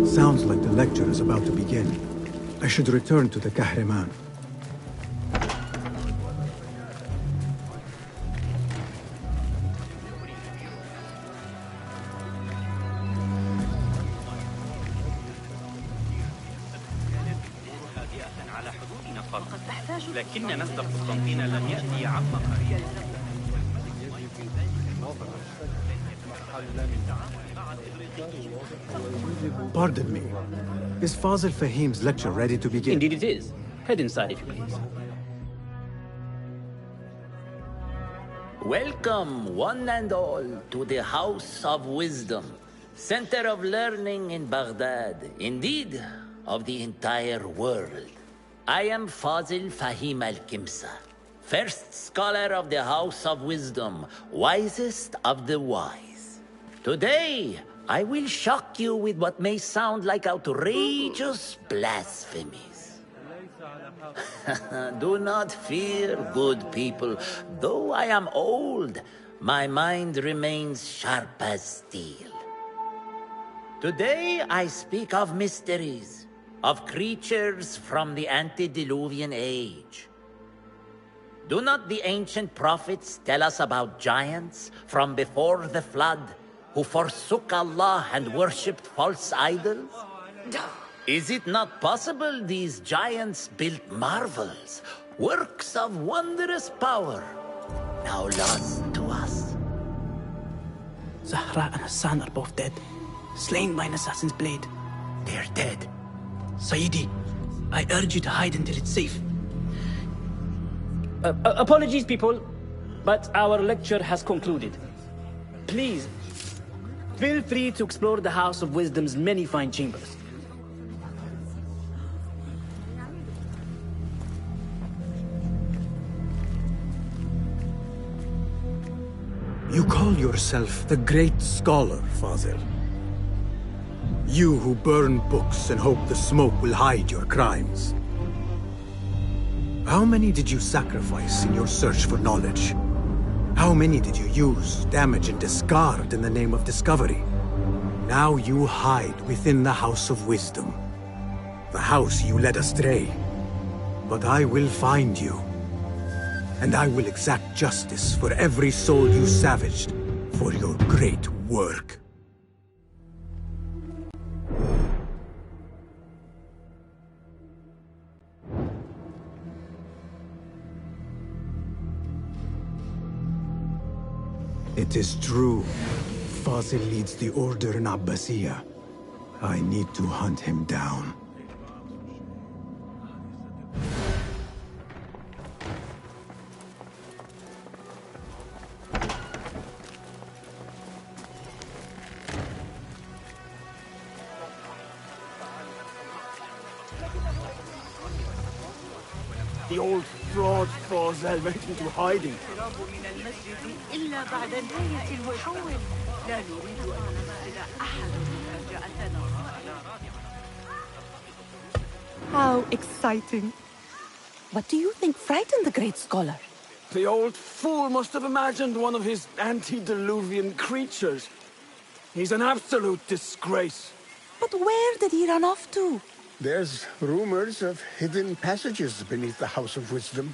Sounds like the lecture is about to begin. I should return to the Kahraman. لكن نسل قسطنطين لم يأتي عما قريب. Pardon me. Is Fazil Fahim's lecture ready to begin? Indeed it is. Head inside if you please. Welcome, one and all, to the House of Wisdom, center of learning in Baghdad, indeed, of the entire world. I am Fazil Fahim al-Kimsa, first scholar of the House of Wisdom, wisest of the wise. Today, I will shock you with what may sound like outrageous blasphemies. Do not fear, good people. Though I am old, my mind remains sharp as steel. Today I speak of mysteries, of creatures from the antediluvian age. Do not the ancient prophets tell us about giants from before the flood who forsook Allah and worshipped false idols? Is it not possible these giants built marvels, works of wondrous power, now lost to us? Zahra and Hassan are both dead, slain by an assassin's blade. They're dead. Sayyidi, I urge you to hide until it's safe. Apologies, people, but our lecture has concluded. Please, feel free to explore the House of Wisdom's many fine chambers. You call yourself the great scholar, Fazil. You who burn books and hope the smoke will hide your crimes. How many did you sacrifice in your search for knowledge? How many did you use, damage, and discard in the name of discovery? Now you hide within the House of Wisdom. The house you led astray. But I will find you. And I will exact justice for every soul you savaged for your great work. It is true. Fazil leads the order in Abbasiyah. I need to hunt him down. The old fraud Fazil went into hiding. إلا بعد نهاية المحول لا نريد أن نفعل أحد مفاجأتنا. How exciting. What do you think frightened the great scholar? The old fool must have imagined one of his antediluvian creatures. He's an absolute disgrace. But where did he run off to? There's rumors of hidden passages beneath the House of Wisdom.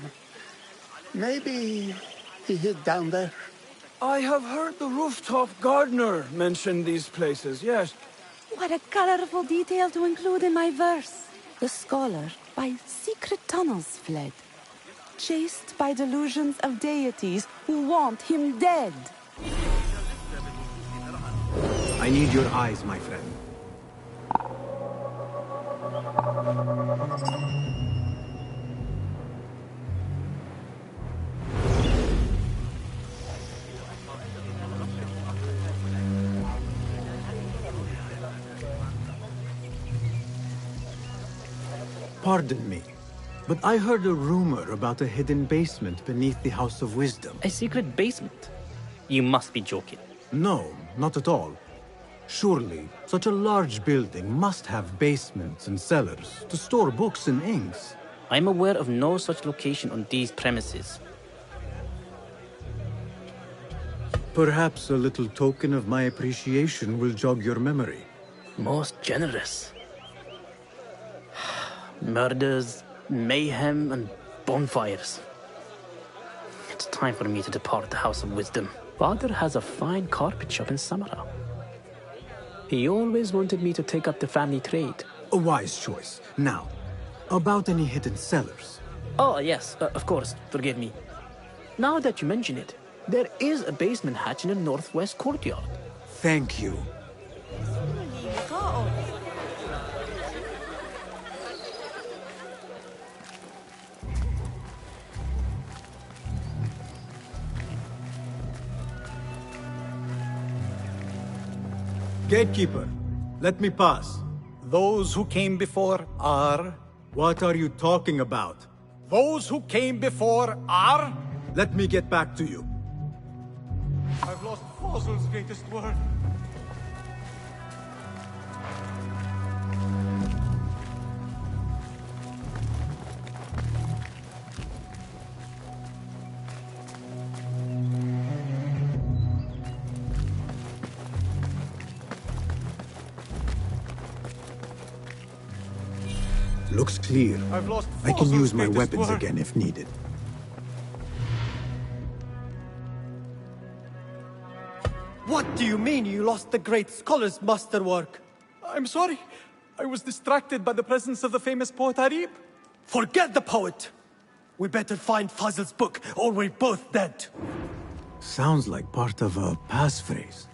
Maybe he hid down there. I have heard the rooftop gardener mention these places, yes. What a colorful detail to include in my verse. The scholar by secret tunnels fled, chased by delusions of deities who want him dead. I need your eyes, my friend. Pardon me, but I heard a rumor about a hidden basement beneath the House of Wisdom. A secret basement? You must be joking. No, not at all. Surely, such a large building must have basements and cellars to store books and inks. I'm aware of no such location on these premises. Perhaps a little token of my appreciation will jog your memory. Most generous. Murders, mayhem, and bonfires. It's time for me to depart the House of Wisdom. Father has a fine carpet shop in Samara. He always wanted me to take up the family trade. A wise choice. Now, about any hidden cellars? Oh, yes, of course, forgive me. Now that you mention it, there is a basement hatch in the northwest courtyard. Thank you. Gatekeeper, let me pass. Those who came before are... What are you talking about? Those who came before are... Let me get back to you. I've lost Fossil's greatest word. Looks clear. I've lost I can use my greatest weapons word. again if needed. What do you mean you lost the great scholar's masterwork? I'm sorry. I was distracted by the presence of the famous poet Arib. Forget the poet! We better find Fazl's book, or we're both dead. Sounds like part of a passphrase.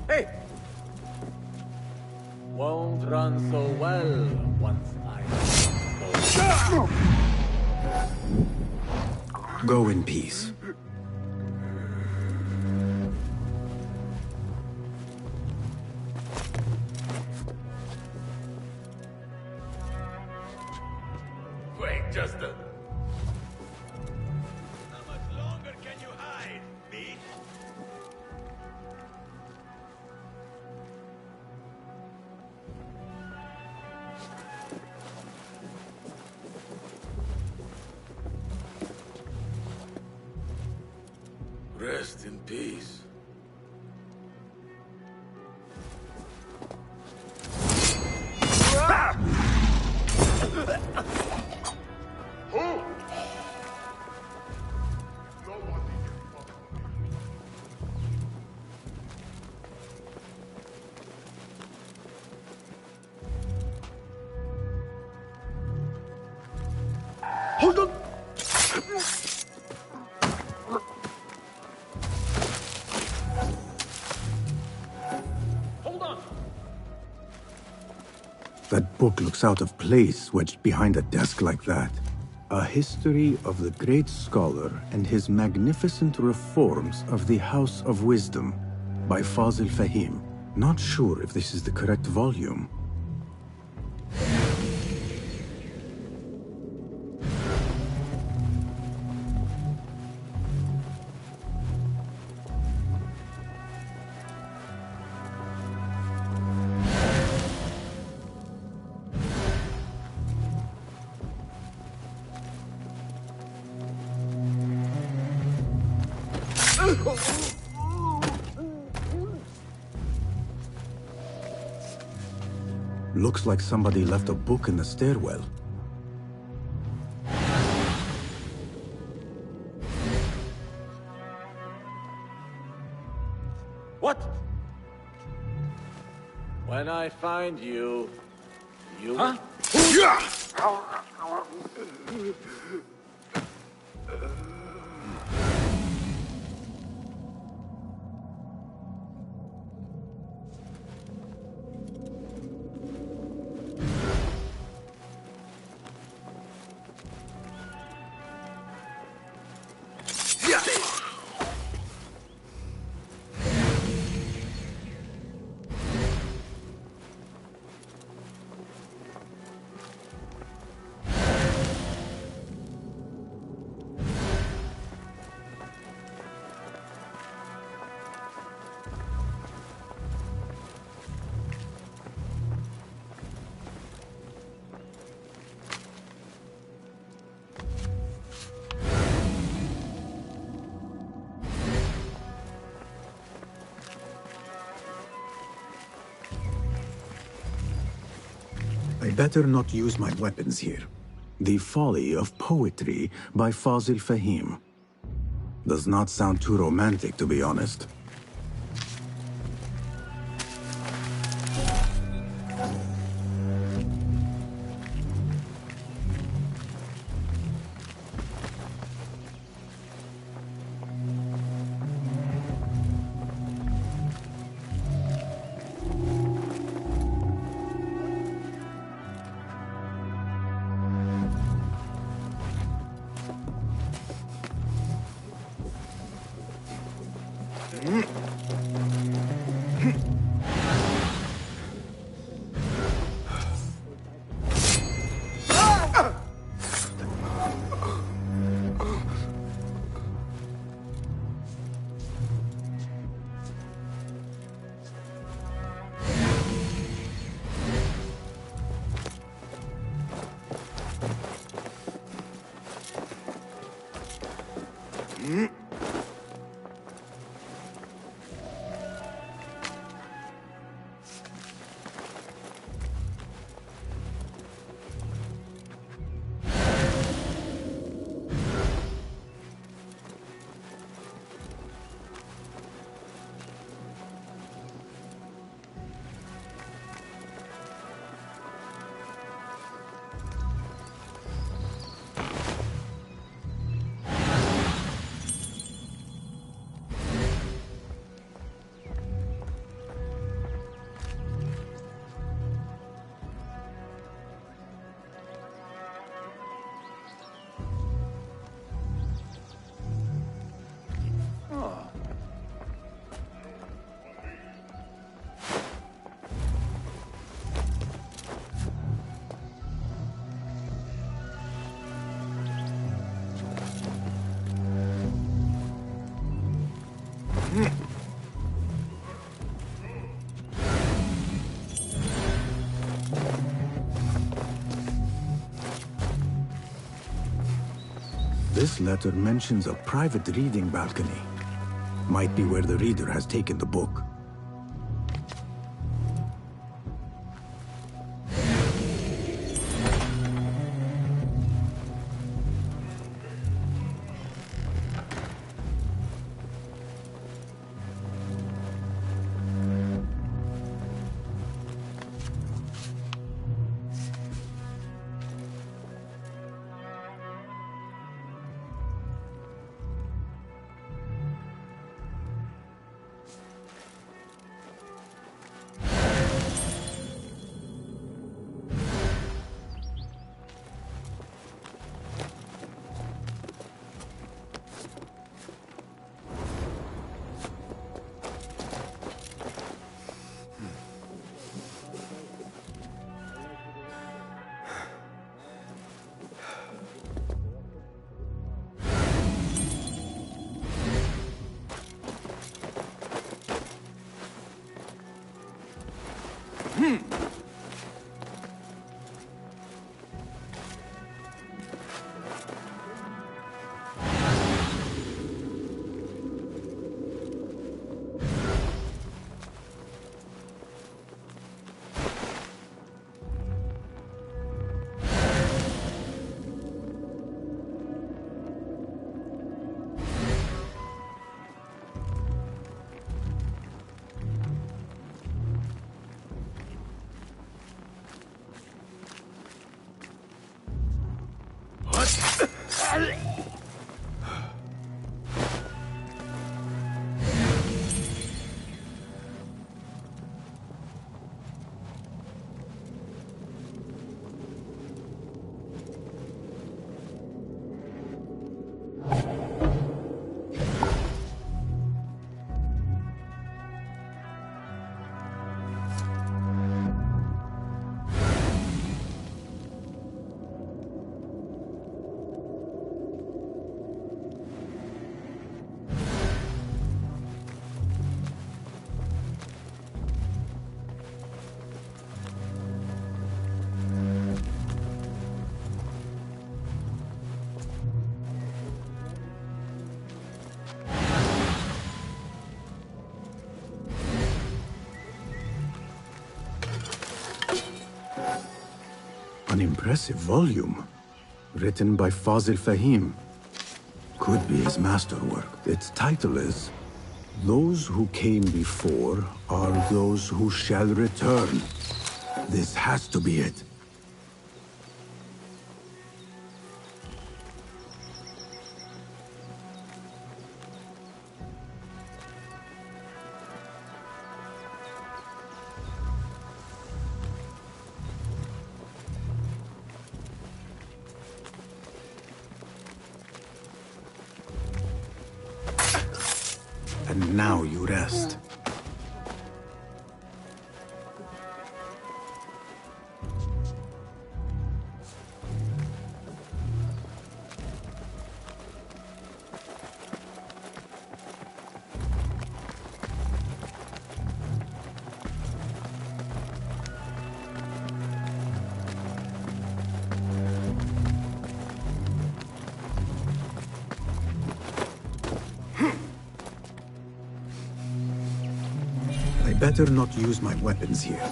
Hey! Won't run so well once I... Go in peace. Wait just a... How much longer can you hide, me? Rest in peace. Hold on! That book looks out of place wedged behind a desk like that. A history of the great scholar and his magnificent reforms of the House of Wisdom by Fazil Fahim. Not sure if this is the correct volume. Looks like somebody left a book in the stairwell. What? When I find you, you... Huh? I better not use my weapons here. The Folly of Poetry by Fazil Fahim. Does not sound too romantic, to be honest. This letter mentions a private reading balcony. Might be where the reader has taken the book. An impressive volume, written by Fazil Fahim. Could be his masterwork. Its title is, "Those who came before are those who shall return." This has to be it. And now you rest. Better not use my weapons here.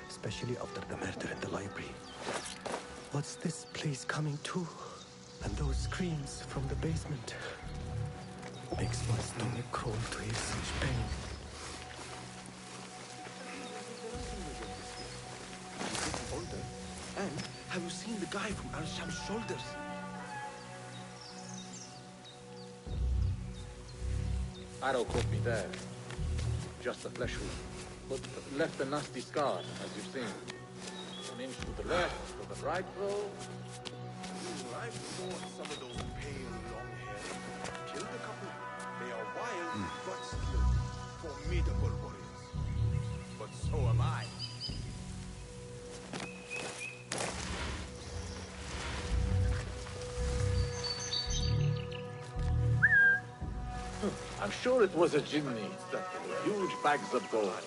Especially after the murder in the library. What's this place coming to? And those screams from the basement. Makes my stomach crawl to hear such pain. Older. And have you seen the guy from Al-Sham's shoulders? Arrow caught me there. Just a flesh wound. But left a nasty scar, as you've seen. An inch to the left, to the right, though. I fought some of those pale, long-haired. Killed a couple. They are wild, but still formidable warriors. But so am I. I'm sure it was a chimney that huge bags of gold.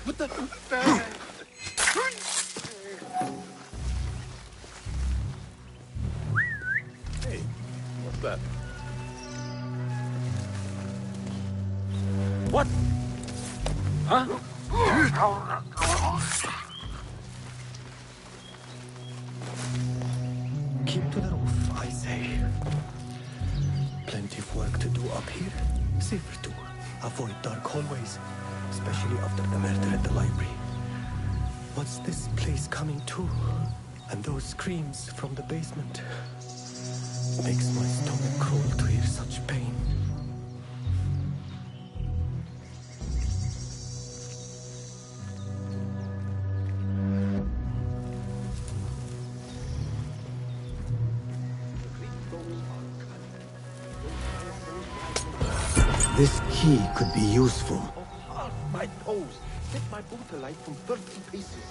What the? Hey, what's that? What? Huh? Keep to the roof, I say. Plenty of work to do up here. Safer too. Avoid dark hallways, especially after the murder at the library. What's this place coming to? And those screams from the basement makes my stomach crawl to hear such pain. This key could be useful. Oh, my toes! Set my boot alight from 30 paces.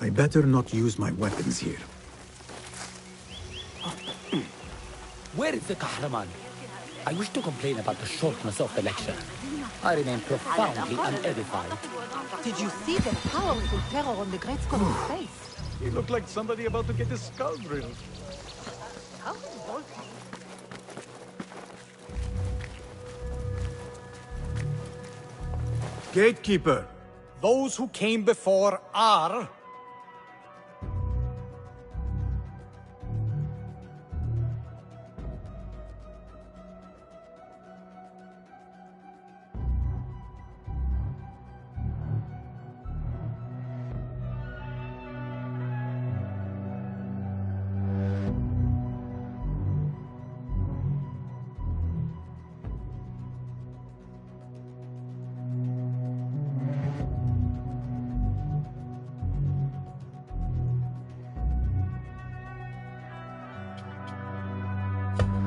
I better not use my weapons here. Where is the Kahraman? I wish to complain about the shortness of the lecture. I remain profoundly unedified. Did you see the powerful terror on the Great Scholar's face? He looked like somebody about to get his skull drilled. How did Volk... Gatekeeper! Those who came before are...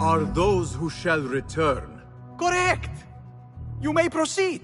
Are those who shall return. Correct! You may proceed!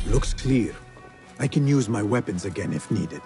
Looks clear. I can use my weapons again if needed.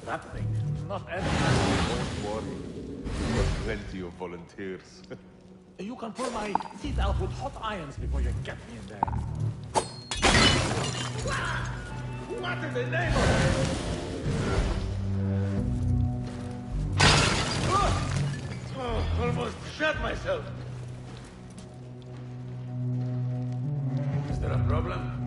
that thing? Not anything. Don't worry. We've got plenty of volunteers. You can pull my teeth out with hot irons before you get me in there. What in the name of... Oh, almost shot myself. Is there a problem?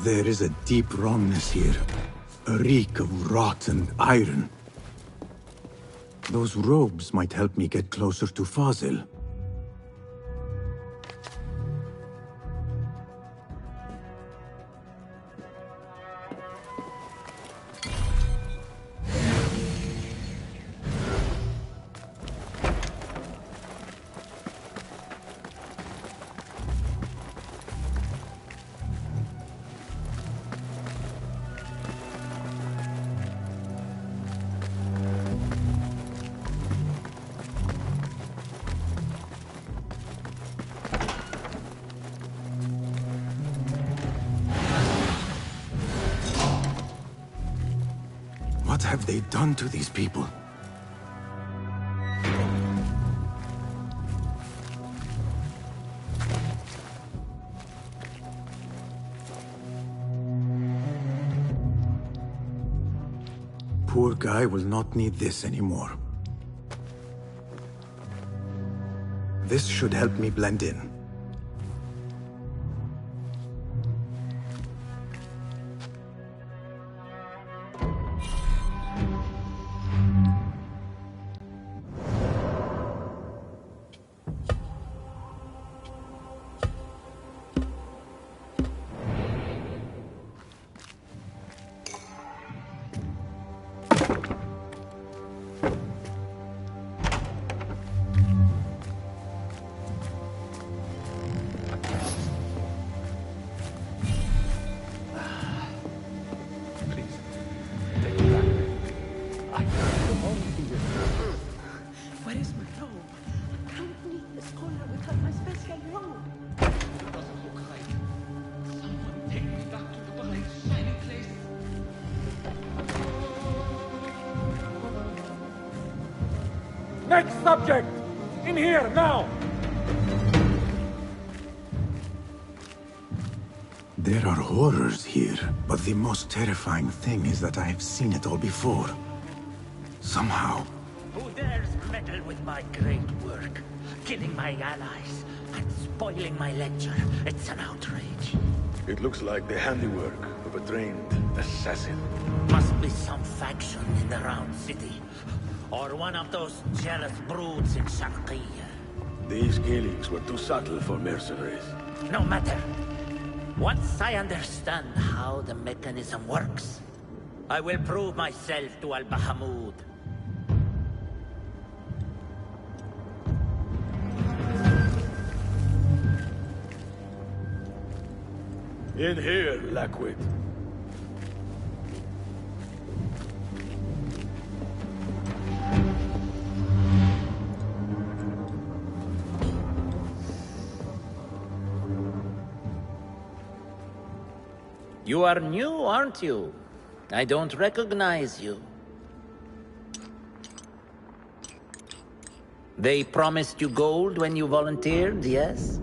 There is a deep wrongness here. A reek of rotten iron. Those robes might help me get closer to Fazil. What have they done to these people? Poor guy will not need this anymore. This should help me blend in. Next subject! In here, now! There are horrors here, but the most terrifying thing is that I have seen it all before. Somehow. Who dares meddle with my great work? Killing my allies and spoiling my lecture. It's an outrage. It looks like the handiwork of a trained assassin. Must be some faction in the Round City. Or one of those jealous broods in Sharqiyya. These killings were too subtle for mercenaries. No matter. Once I understand how the mechanism works, I will prove myself to Al-Bahamud. In here, Lackwit. You are new, aren't you? I don't recognize you. They promised you gold when you volunteered, yes?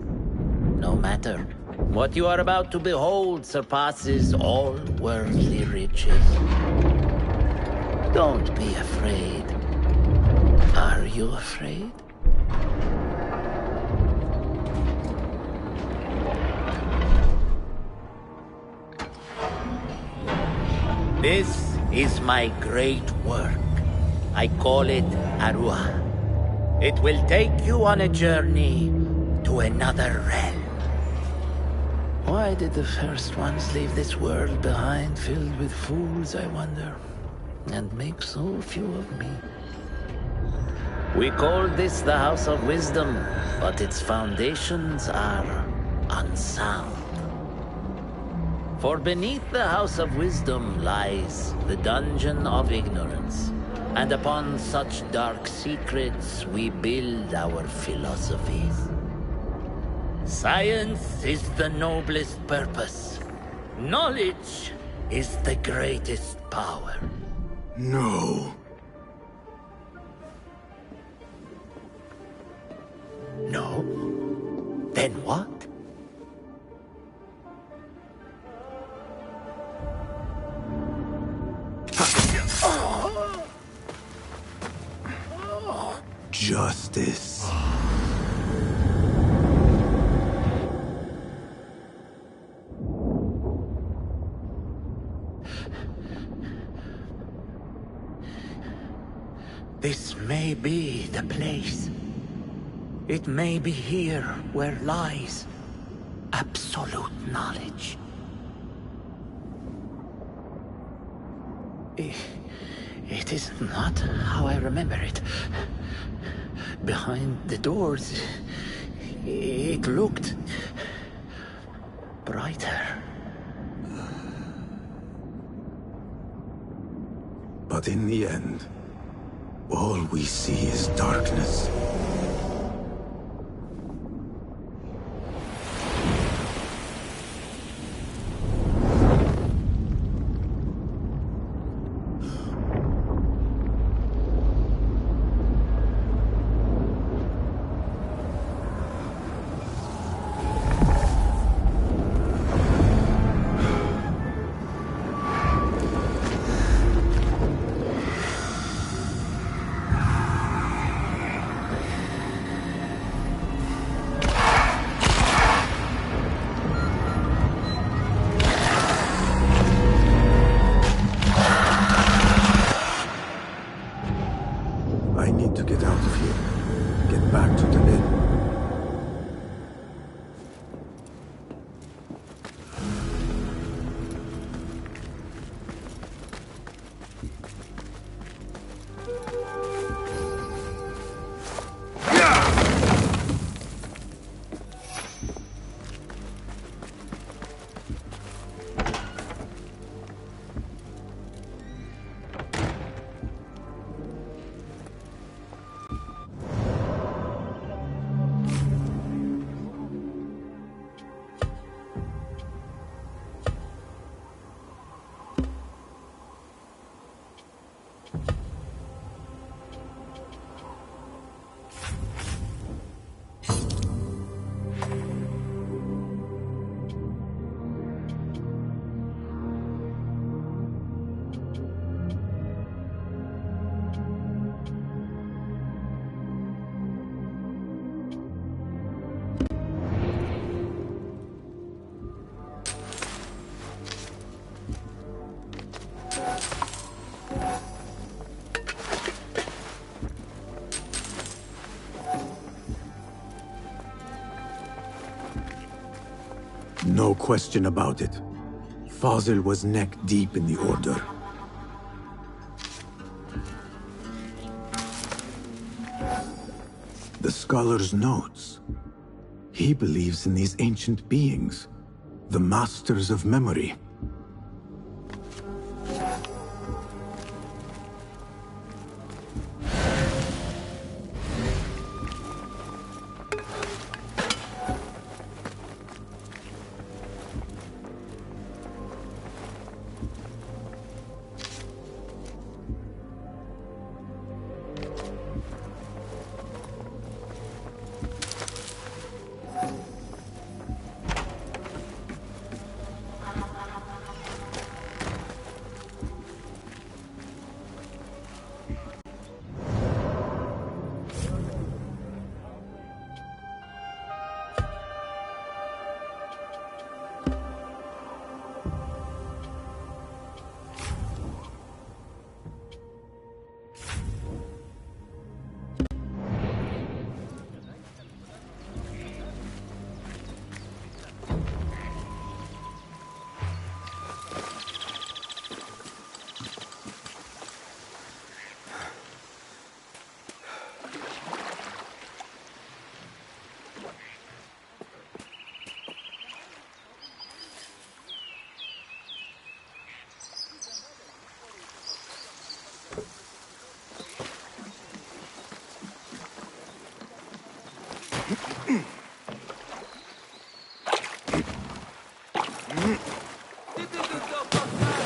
No matter. What you are about to behold surpasses all worldly riches. Don't be afraid. Are you afraid? This is my great work. I call it Arua. It will take you on a journey to another realm. Why did the first ones leave this world behind, filled with fools, I wonder, and make so few of me? We called this the House of Wisdom, but its foundations are unsound. For beneath the House of Wisdom lies the Dungeon of Ignorance, and upon such dark secrets we build our philosophies. Science is the noblest purpose. Knowledge is the greatest power. No. No? Then what? Justice. This may be the place. It may be here where lies absolute knowledge. It is not how I remember it. Behind the doors, it looked brighter. But in the end, all we see is darkness. I need to get out of here. Get back to the inn. No question about it. Fazil was neck deep in the Order. The scholar's notes. He believes in these ancient beings, the masters of memory. Citizens of Baghdad,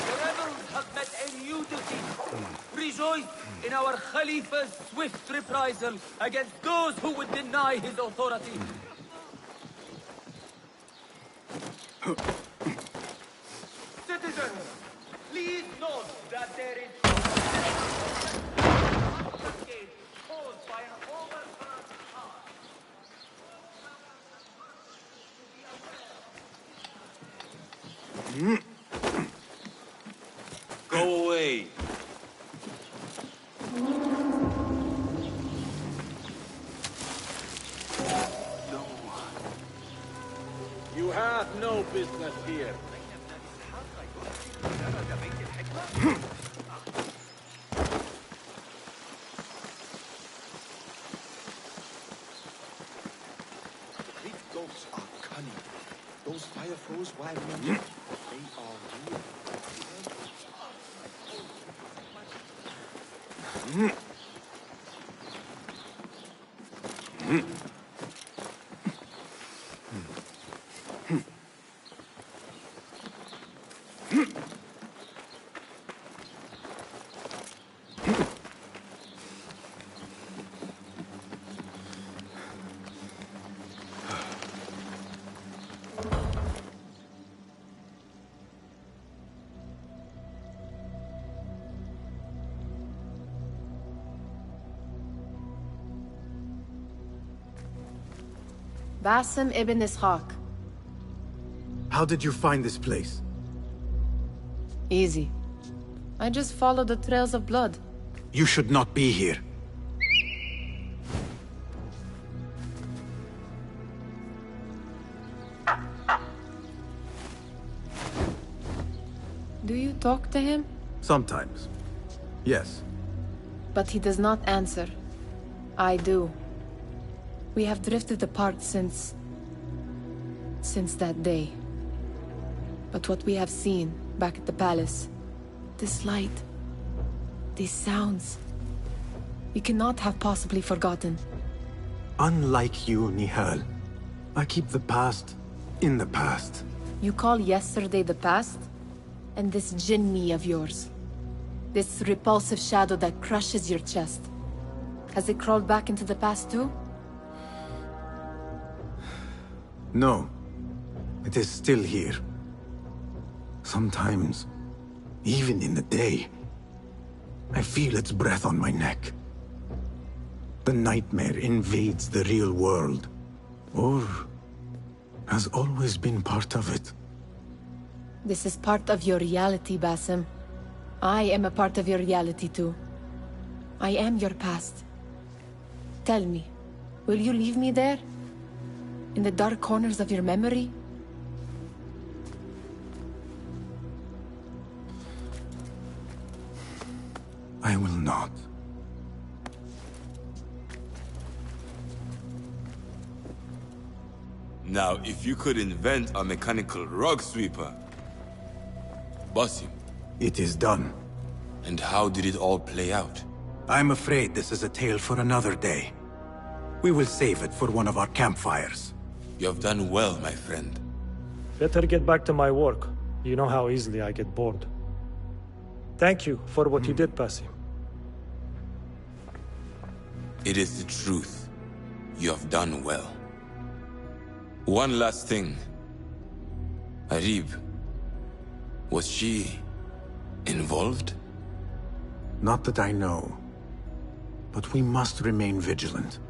the rebels have met a new defeat. Rejoice in our Khalifa's swift reprisal against those who would deny his authority. Citizens, please note that there is caused by an overturned car. Go away. You have no business here. Great ghosts are cunning. Those fire flows while moving, they are real. Basim ibn Ishaq. How did you find this place? Easy. I just followed the trails of blood. You should not be here. Do you talk to him? Sometimes. Yes. But he does not answer. I do. We have drifted apart since that day. But what we have seen back at the palace, this light, these sounds, we cannot have possibly forgotten. Unlike you, Nihal, I keep the past in the past. You call yesterday the past? And this jinni of yours, this repulsive shadow that crushes your chest, has it crawled back into the past too? No. It is still here. Sometimes, even in the day, I feel its breath on my neck. The nightmare invades the real world, or has always been part of it. This is part of your reality, Basim. I am a part of your reality too. I am your past. Tell me, will you leave me there? In the dark corners of your memory? I will not. Now, if you could invent a mechanical rug sweeper... Basim. It is done. And how did it all play out? I'm afraid this is a tale for another day. We will save it for one of our campfires. You have done well, my friend. Better get back to my work. You know how easily I get bored. Thank you for what you did, Basim. It is the truth. You have done well. One last thing. Arib, was she involved? Not that I know. But we must remain vigilant.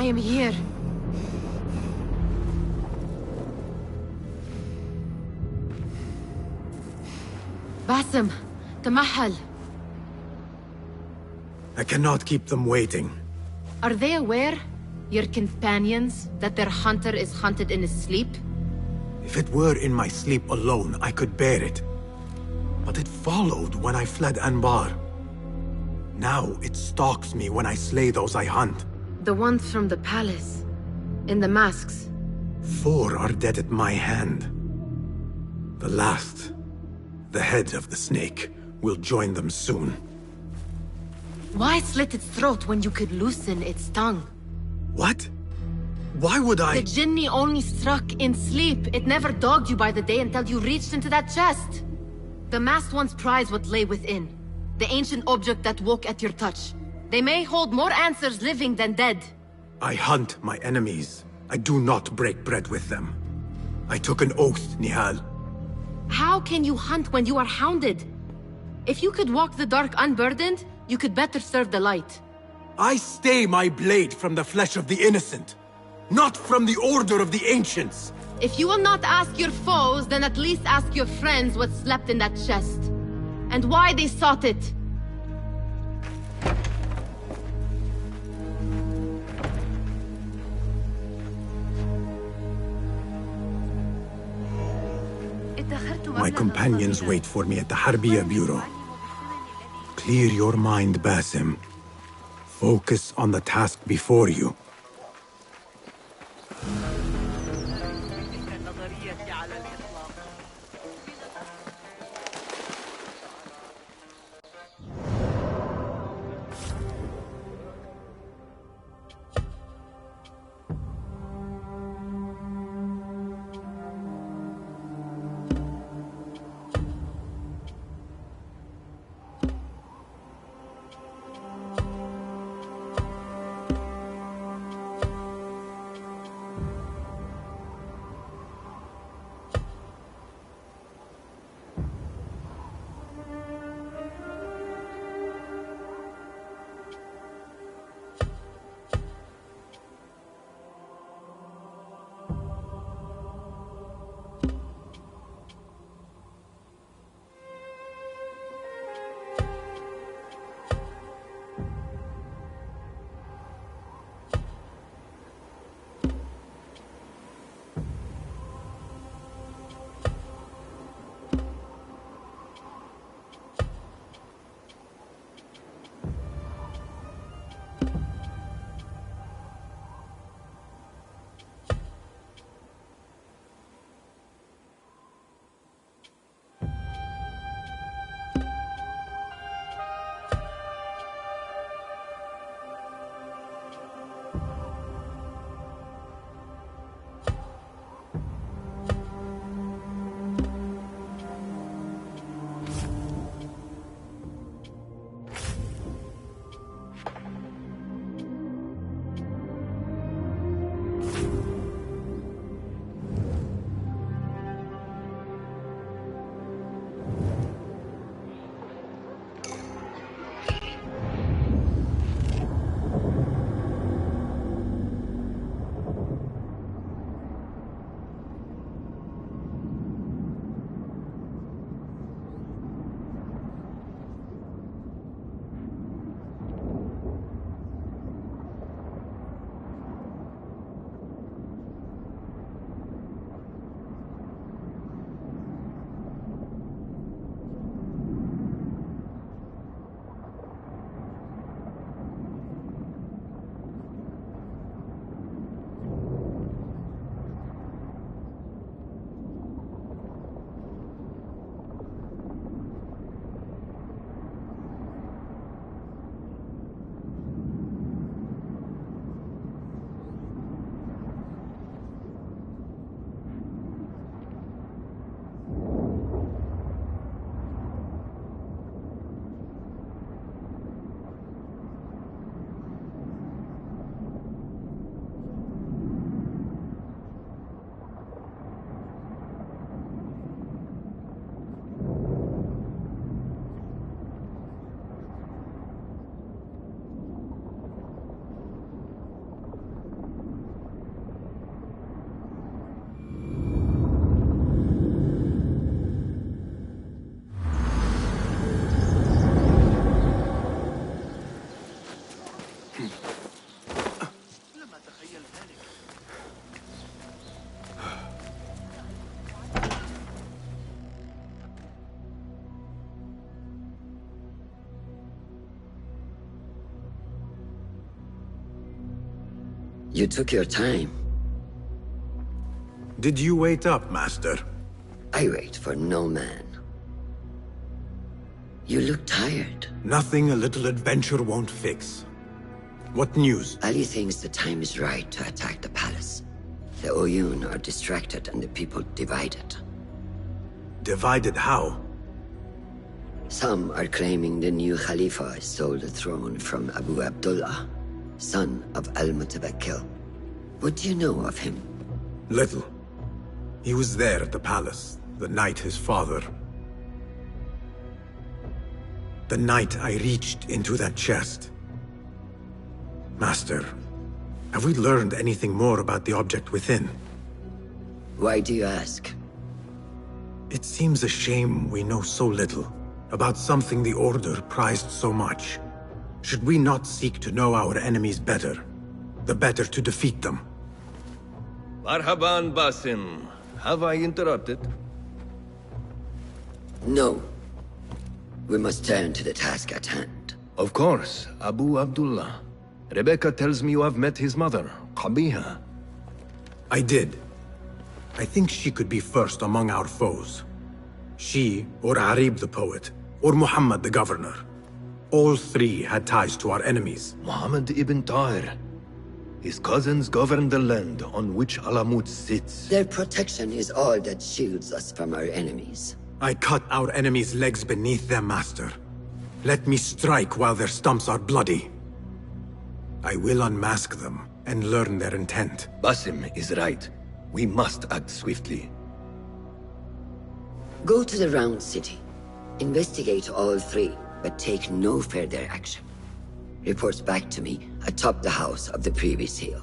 am here. Basim, Tamahal. I cannot keep them waiting. Are they aware, your companions, that their hunter is hunted in his sleep? If it were in my sleep alone, I could bear it. But it followed when I fled Anbar. Now it stalks me when I slay those I hunt. The ones from the palace. In the masks. 4 are dead at my hand. The last, the head of the snake, will join them soon. Why slit its throat when you could loosen its tongue? What? Why would I— The Jinni only struck in sleep. It never dogged you by the day until you reached into that chest. The masked ones prize what lay within. The ancient object that woke at your touch. They may hold more answers living than dead. I hunt my enemies. I do not break bread with them. I took an oath, Nihal. How can you hunt when you are hounded? If you could walk the dark unburdened, you could better serve the light. I stay my blade from the flesh of the innocent, not from the order of the ancients. If you will not ask your foes, then at least ask your friends what slept in that chest. And why they sought it. My companions wait for me at the Harbiya Bureau. Clear your mind, Basim. Focus on the task before you. You took your time. Did you wait up, Master? I wait for no man. You look tired. Nothing a little adventure won't fix. What news? Ali thinks the time is right to attack the palace. The Oyun are distracted and the people divided. Divided how? Some are claiming the new Khalifa stole the throne from Abu Abdullah, son of Al-Mutawakkil. What do you know of him? Little. He was there at the palace, the night his father... The night I reached into that chest. Master, have we learned anything more about the object within? Why do you ask? It seems a shame we know so little about something the Order prized so much. Should we not seek to know our enemies better, the better to defeat them? Marhaban, Basim. Have I interrupted? No. We must turn to the task at hand. Of course, Abu Abdullah. Rebecca tells me you have met his mother, Qabiha. I did. I think she could be first among our foes. She, or Arib the poet, or Muhammad the governor. All three had ties to our enemies. Muhammad ibn Tahir. His cousins govern the land on which Alamut sits. Their protection is all that shields us from our enemies. I cut our enemies' legs beneath them, Master. Let me strike while their stumps are bloody. I will unmask them and learn their intent. Basim is right. We must act swiftly. Go to the Round City. Investigate all three, but take no further action. Reports back to me atop the house of the previous hill.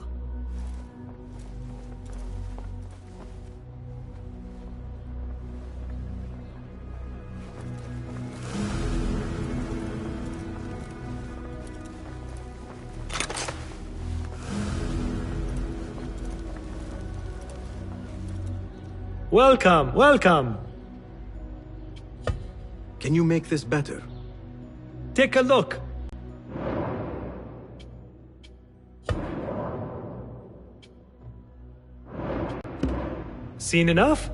Welcome, welcome. Can you make this better? Take a look. Seen enough?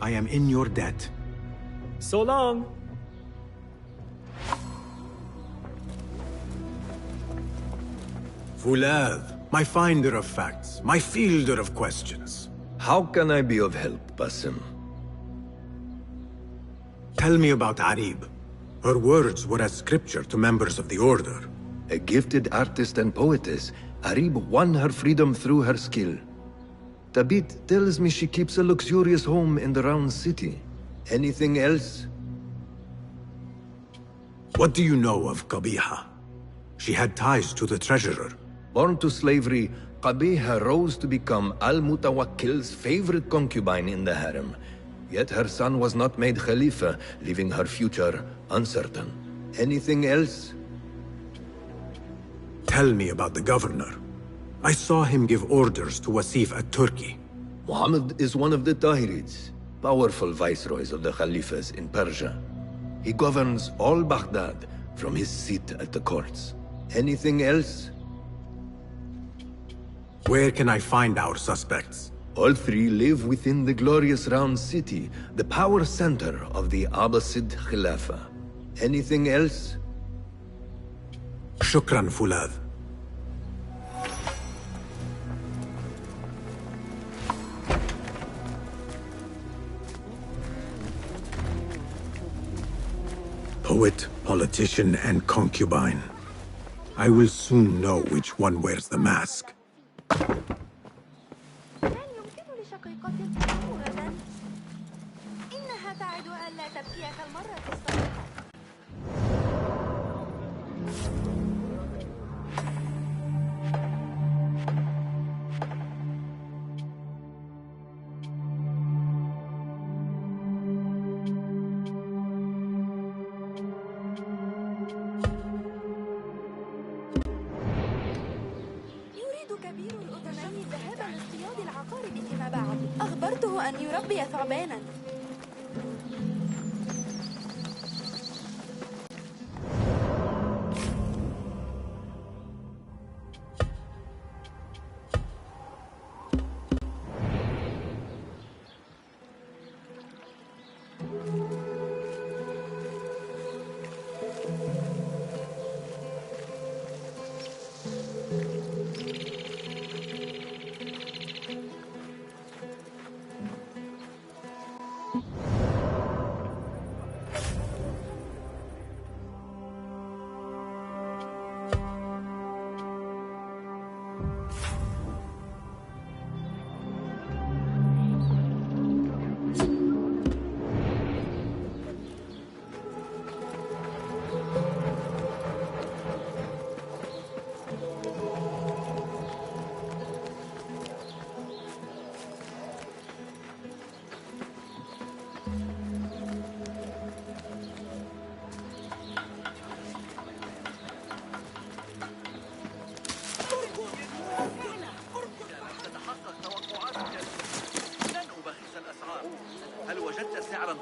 I am in your debt. So long. Fulad, my finder of facts, my fielder of questions. How can I be of help, Basim? Tell me about Arib. Her words were as scripture to members of the Order. A gifted artist and poetess, Arib won her freedom through her skill. Tabit tells me she keeps a luxurious home in the Round City. Anything else? What do you know of Qabiha? She had ties to the treasurer. Born to slavery, Qabiha rose to become Al-Mutawakkil's favorite concubine in the harem. Yet her son was not made Khalifa, leaving her future uncertain. Anything else? Tell me about the governor. I saw him give orders to Wasif at Turkey. Muhammad is one of the Tahirids, powerful viceroys of the Khalifas in Persia. He governs all Baghdad from his seat at the courts. Anything else? Where can I find our suspects? All three live within the glorious Round City, the power center of the Abbasid Khilafah. Anything else? Shukran, Fulad. Poet, politician, and concubine. I will soon know which one wears the mask. أخبرته أن يربي ثعبانا.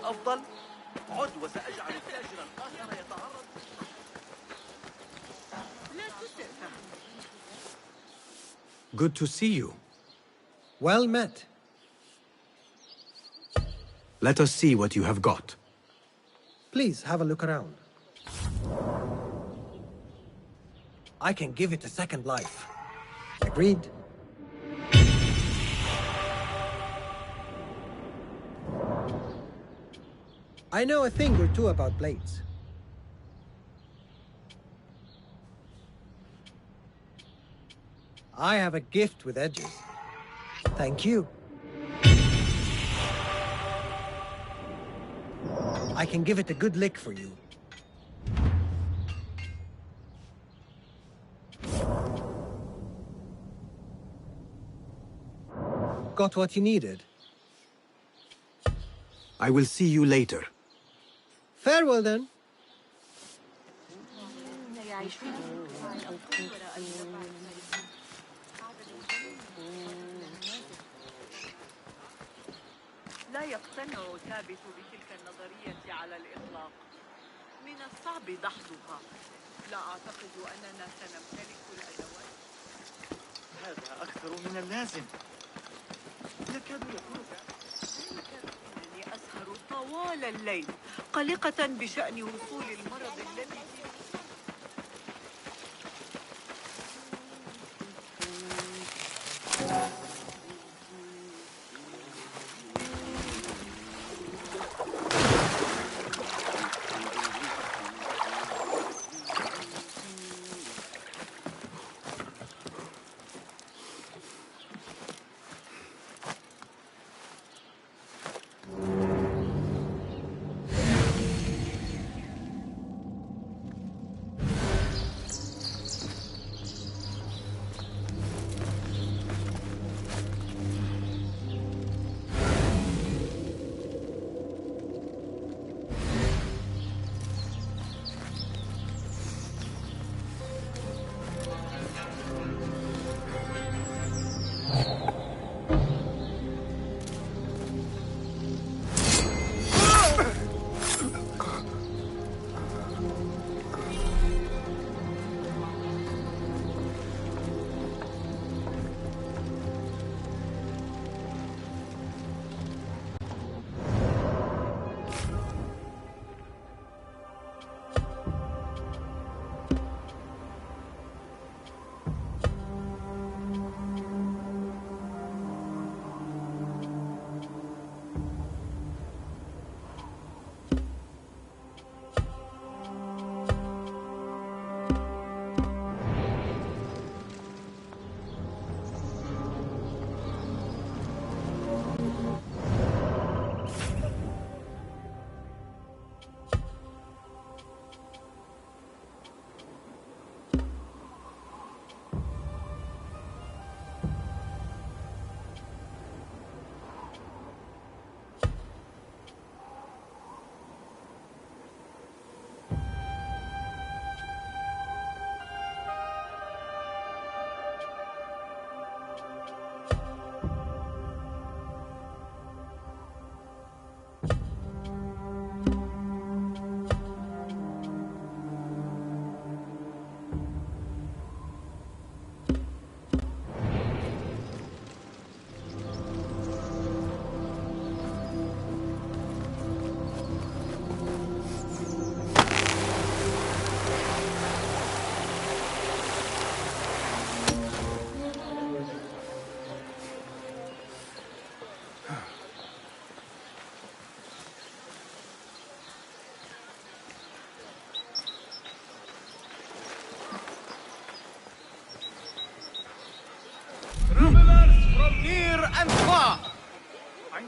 أفضل؟ عد وسأجعل التاجر الآخر يتعرض. لا تسرع. Good to see you. Well met. Let us see what you have got. Please have a look around. I can give it a second life. Agreed? I know a thing or two about blades. I have a gift with edges. Thank you. I can give it a good lick for you. Got what you needed? I will see you later. Farewell then. لا يقتنع ثابت بتلك النظرية على الإطلاق. من الصعب دحضها. لا أعتقد أننا سنمتلك الأدوات. هذا أكثر من اللازم. يكاد يكون إنني أسهر طوال الليل قلقة بشأن وصول المرض الذي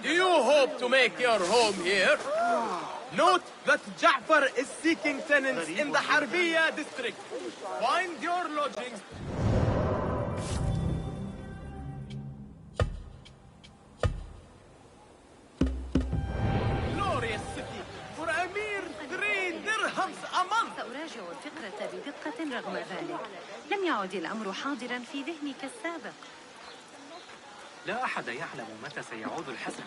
Do you hope to make your home here? Note that Ja'far is seeking tenants in the Harbiya district. Find your lodgings. Glorious city. For a mere 3 dirhams a month. سأراجع الفكرة بدقة رغم ذلك. لم يعد الأمر حاضرا في ذهني كالسابق. لا أحد يعلم متى سيعود الحسن.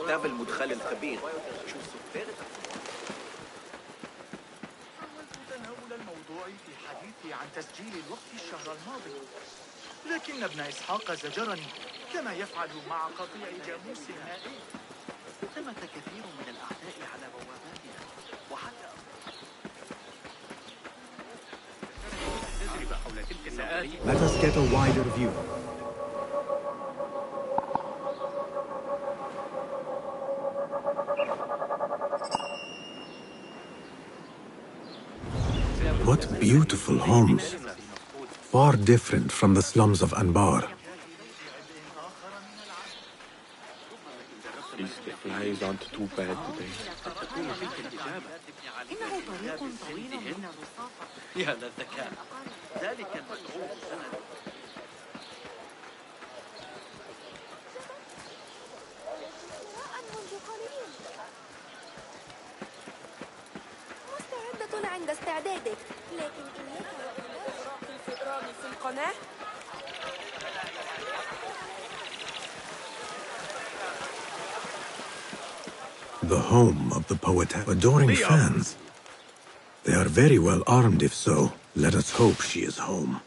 كتاب المدخل الخبير شو سفرت حاولت تناول الموضوع في حديثي عن تسجيل الوقت الشهر الماضي، لكن ابن إسحاق زجرني كما يفعل مع قطيع جاموس مائي. ثمة كثير من الأعداء على بواباتنا وحتى تجربة حول تلك النظرية. Let us get a wider view. What beautiful homes. Far different from the slums of Anbar. At least the flies aren't too bad today. إنه طريق طويل من الرصافة. يا للذكاء، ذلك المدعو سند. مستعدة عند استعدادك، لكن إياك وإياك الفئران في القناة. The home of the poet, adoring fans. They are very well armed if so. Let us hope she is home.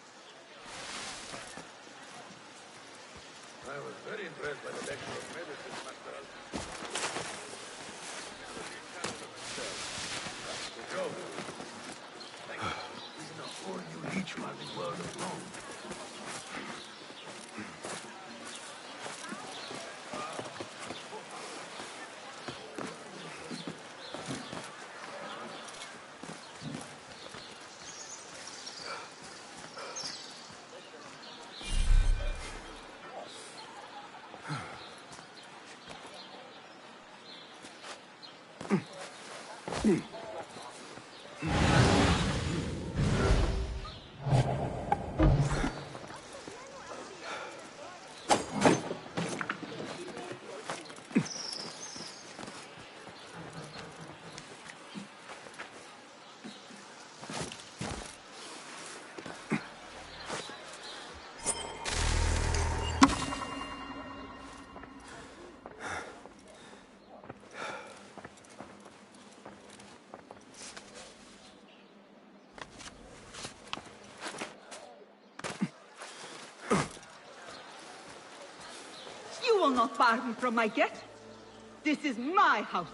I was very impressed by the lecture of medicine, Master Trovo. He's not for you leechman in world of Rome. You will not bar me from my get. This is my house.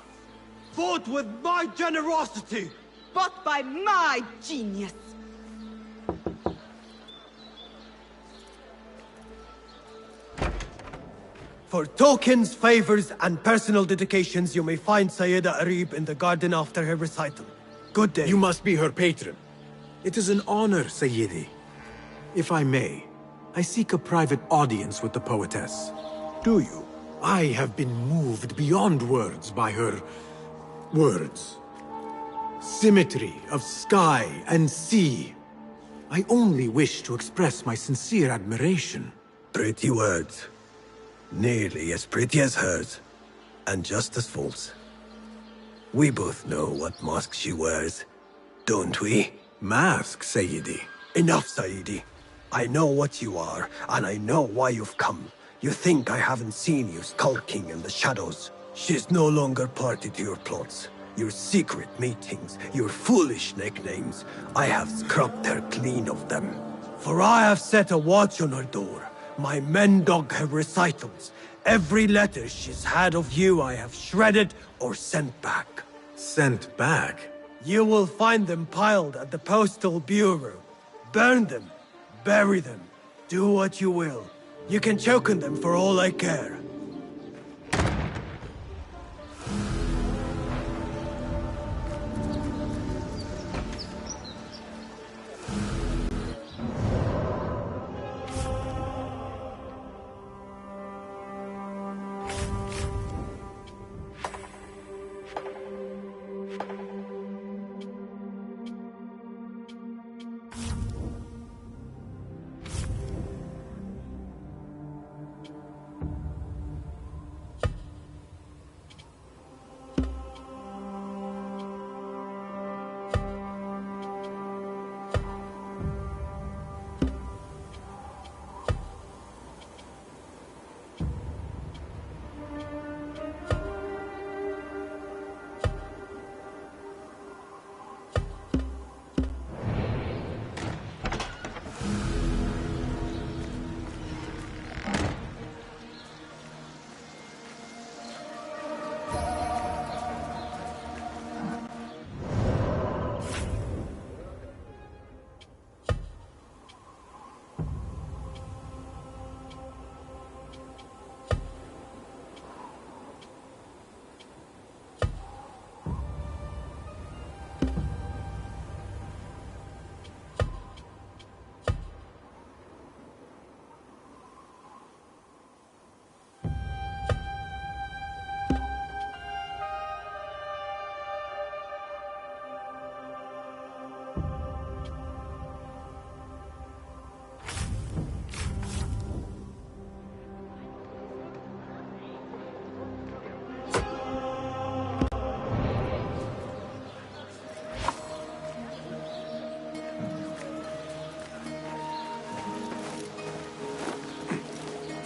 Vote with my generosity! Bought by my genius. For tokens, favors, and personal dedications, you may find Sayyida Arib in the garden after her recital. Good day. You must be her patron. It is an honor, Sayyidi. If I may, I seek a private audience with the poetess. Do you? I have been moved beyond words by her words. Symmetry of sky and sea. I only wish to express my sincere admiration. Pretty words. Nearly as pretty as hers, and just as false. We both know what mask she wears, don't we? Mask, Sayyidi. Enough, Sayyidi. I know what you are, and I know why you've come. You think I haven't seen you skulking in the shadows. She's no longer party to your plots, your secret meetings, your foolish nicknames. I have scrubbed her clean of them. For I have set a watch on her door. My men dog her recitals. Every letter she's had of you I have shredded or sent back. Sent back? You will find them piled at the Postal Bureau. Burn them. Bury them. Do what you will. You can choke on them for all I care.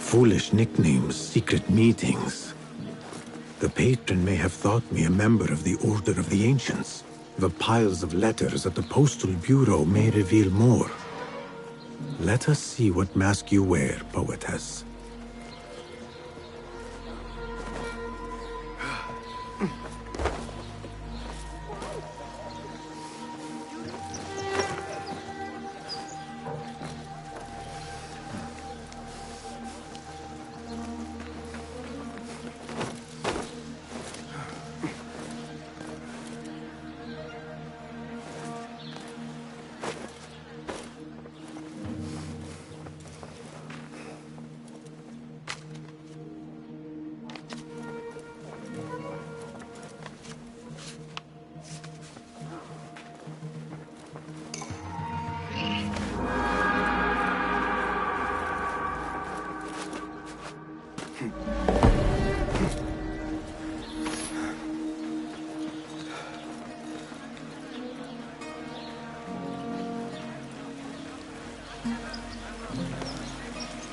Foolish nicknames, secret meetings. The patron may have thought me a member of the Order of the Ancients. The piles of letters at the Postal Bureau may reveal more. Let us see what mask you wear, poetess.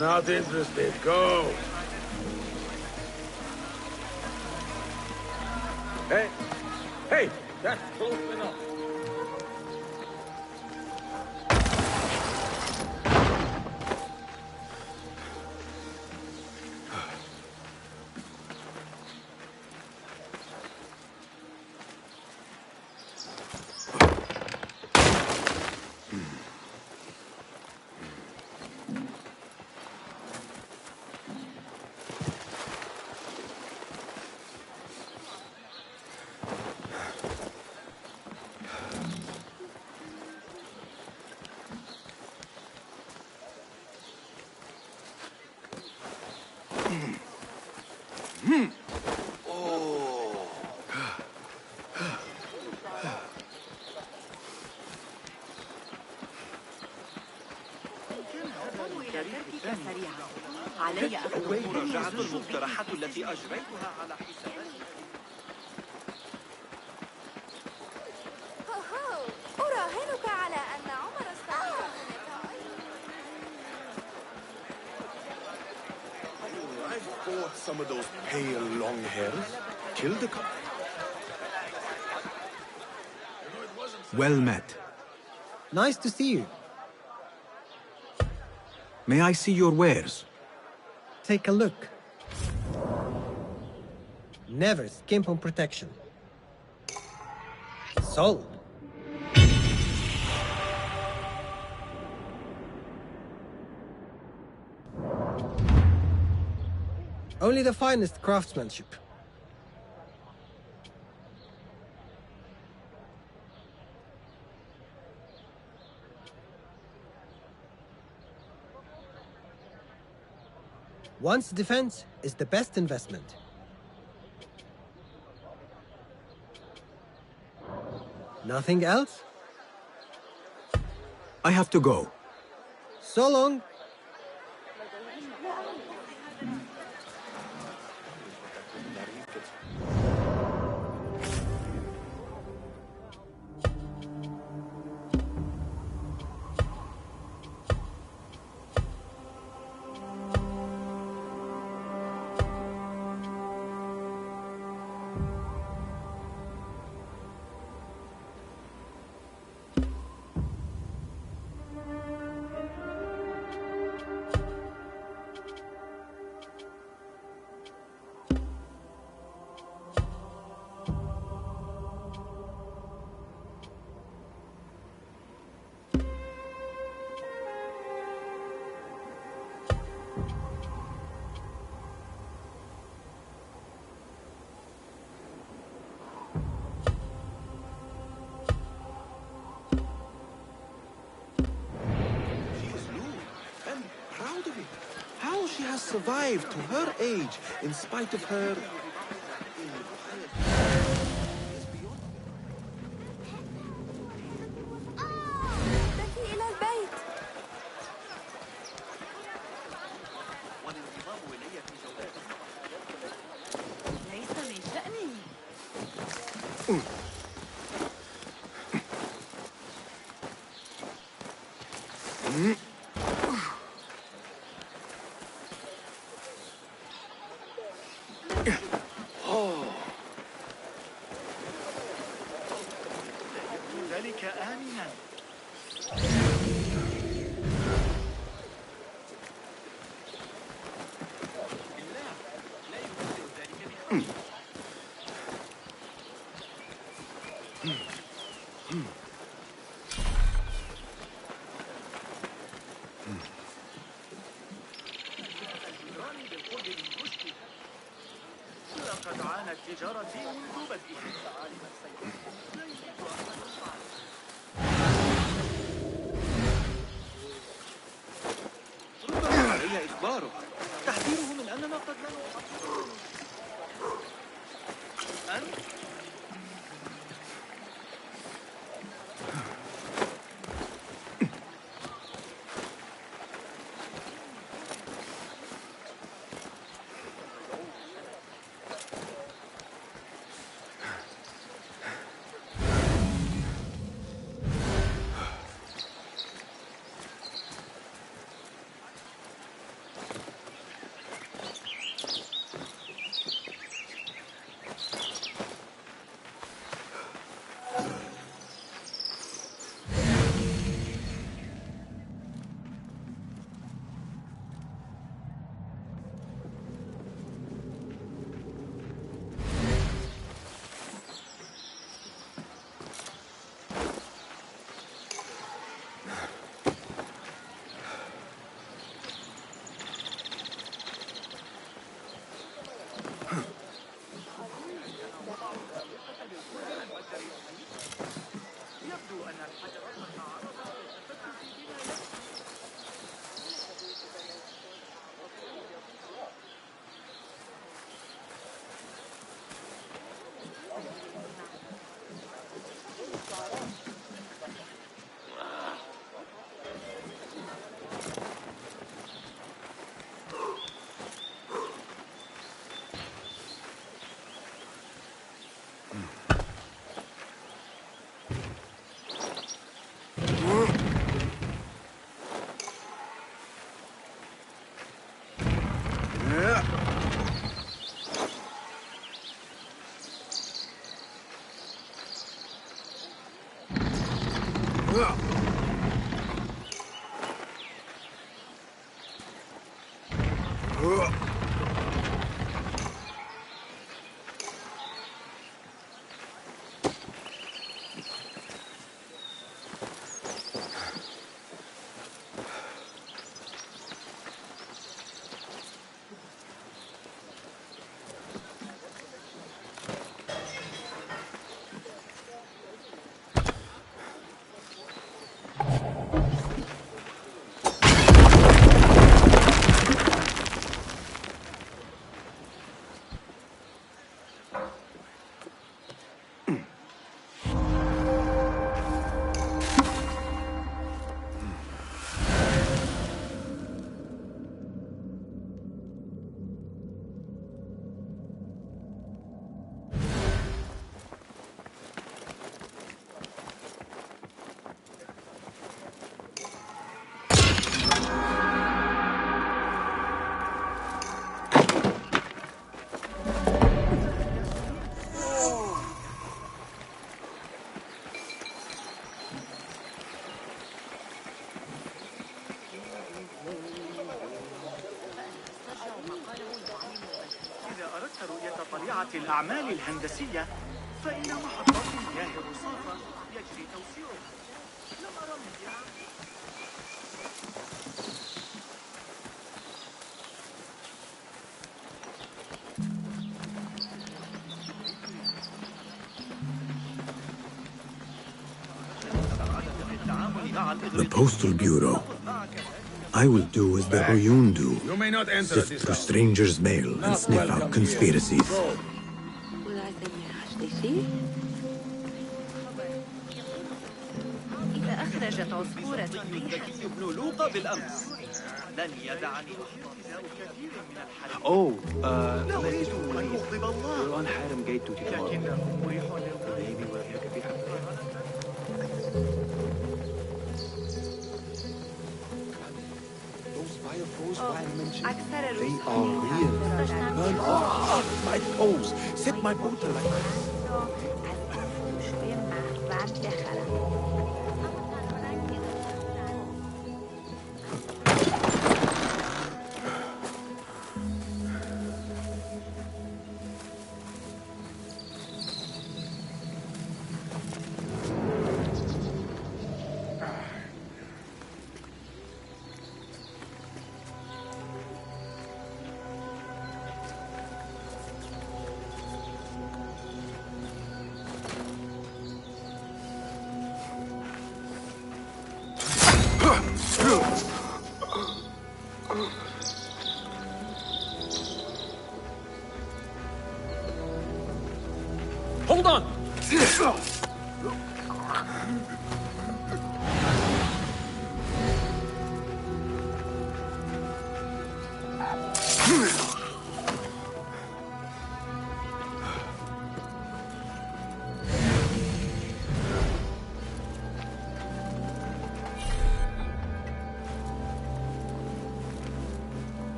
Not interested. Go. Hey! Hey! That's close enough. مراجعة المقترحات التي أجريتها على حساباتي. أراهنك على أن عمر استعمل هناك I fought some of those pale long hairs. Killed a couple. Well met. Nice to see you. May I see your wares? Take a look. Never skimp on protection. Sold. Only the finest craftsmanship. One's defense is the best investment. Nothing else? I have to go. So long. She has survived to her age in spite of her... ذهبي إلى البيت. ليس من شأني. ذلك آمنا. لقد عانت تجارتي منذ بدئها. ربما علي إخباره تحذيره من أننا قد لا نحصل. أنت طبيعة الأعمال الهندسية فإن محطات مياه الرصافة يجري توسيعها. لم أرى مبيعا. The Postal Bureau. I will do as the Oyun do. Sift through strangers' mail and sniff out conspiracies. إذا أخرجت عصفورة ابن لوقا بالأمس لن يدعني كثير من الحرم. لا أريد أن أغضب الله. لكنه مريح للقلب. أكثر الرسل My toes! Set my boot alight. Hold on!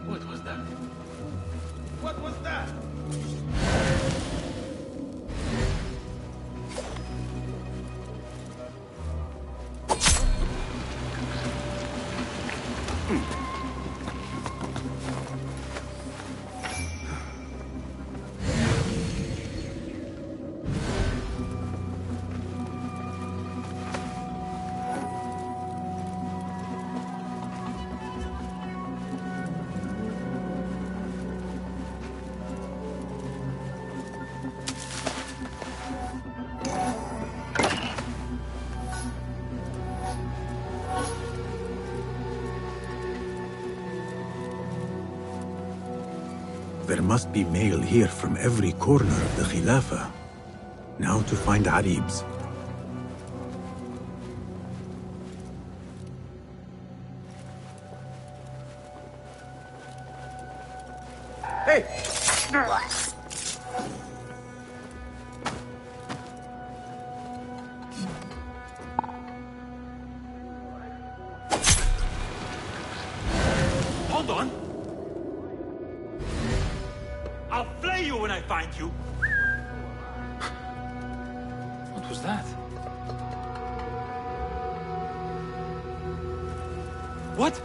What was that? What was that? There must be mail here from every corner of the Khilafah. Now to find Arib's. Hey! Hold on! I'll flay you when I find you! What was that? What?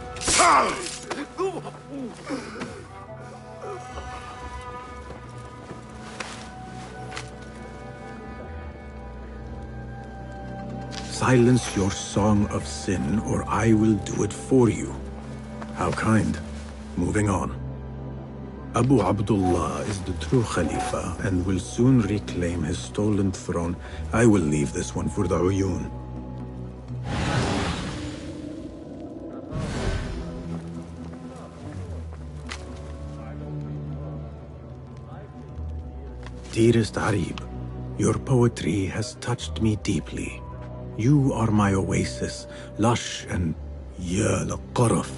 Silence your song of sin, or I will do it for you. How kind. Moving on. Abu Abdullah is the true Khalifa and will soon reclaim his stolen throne. I will leave this one for the Uyun. Dearest Arib, your poetry has touched me deeply. You are my oasis, lush and ya al-qaraf.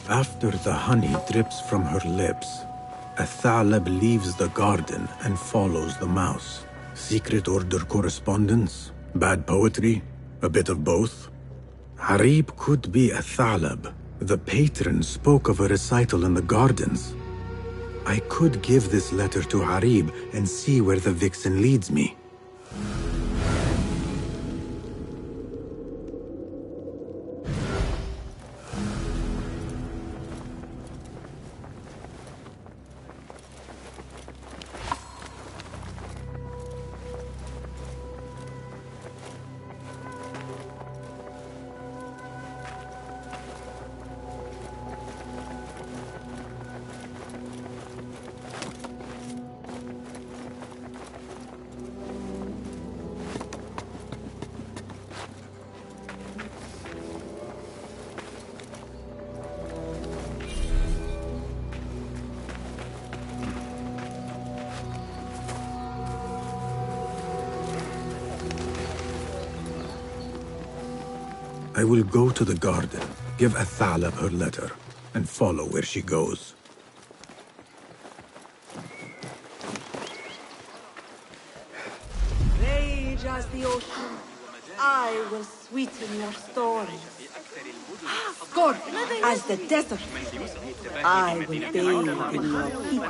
After the honey drips from her lips, a Thalab leaves the garden and follows the mouse. Secret order correspondence? Bad poetry? A bit of both? Harib could be a Thalab. The patron spoke of a recital in the gardens. I could give this letter to Harib and see where the vixen leads me. I will go to the garden, give Athala her letter, and follow where she goes. Rage as the ocean, I will sweeten your storm. Scorch as the desert, I will bathe in your heat.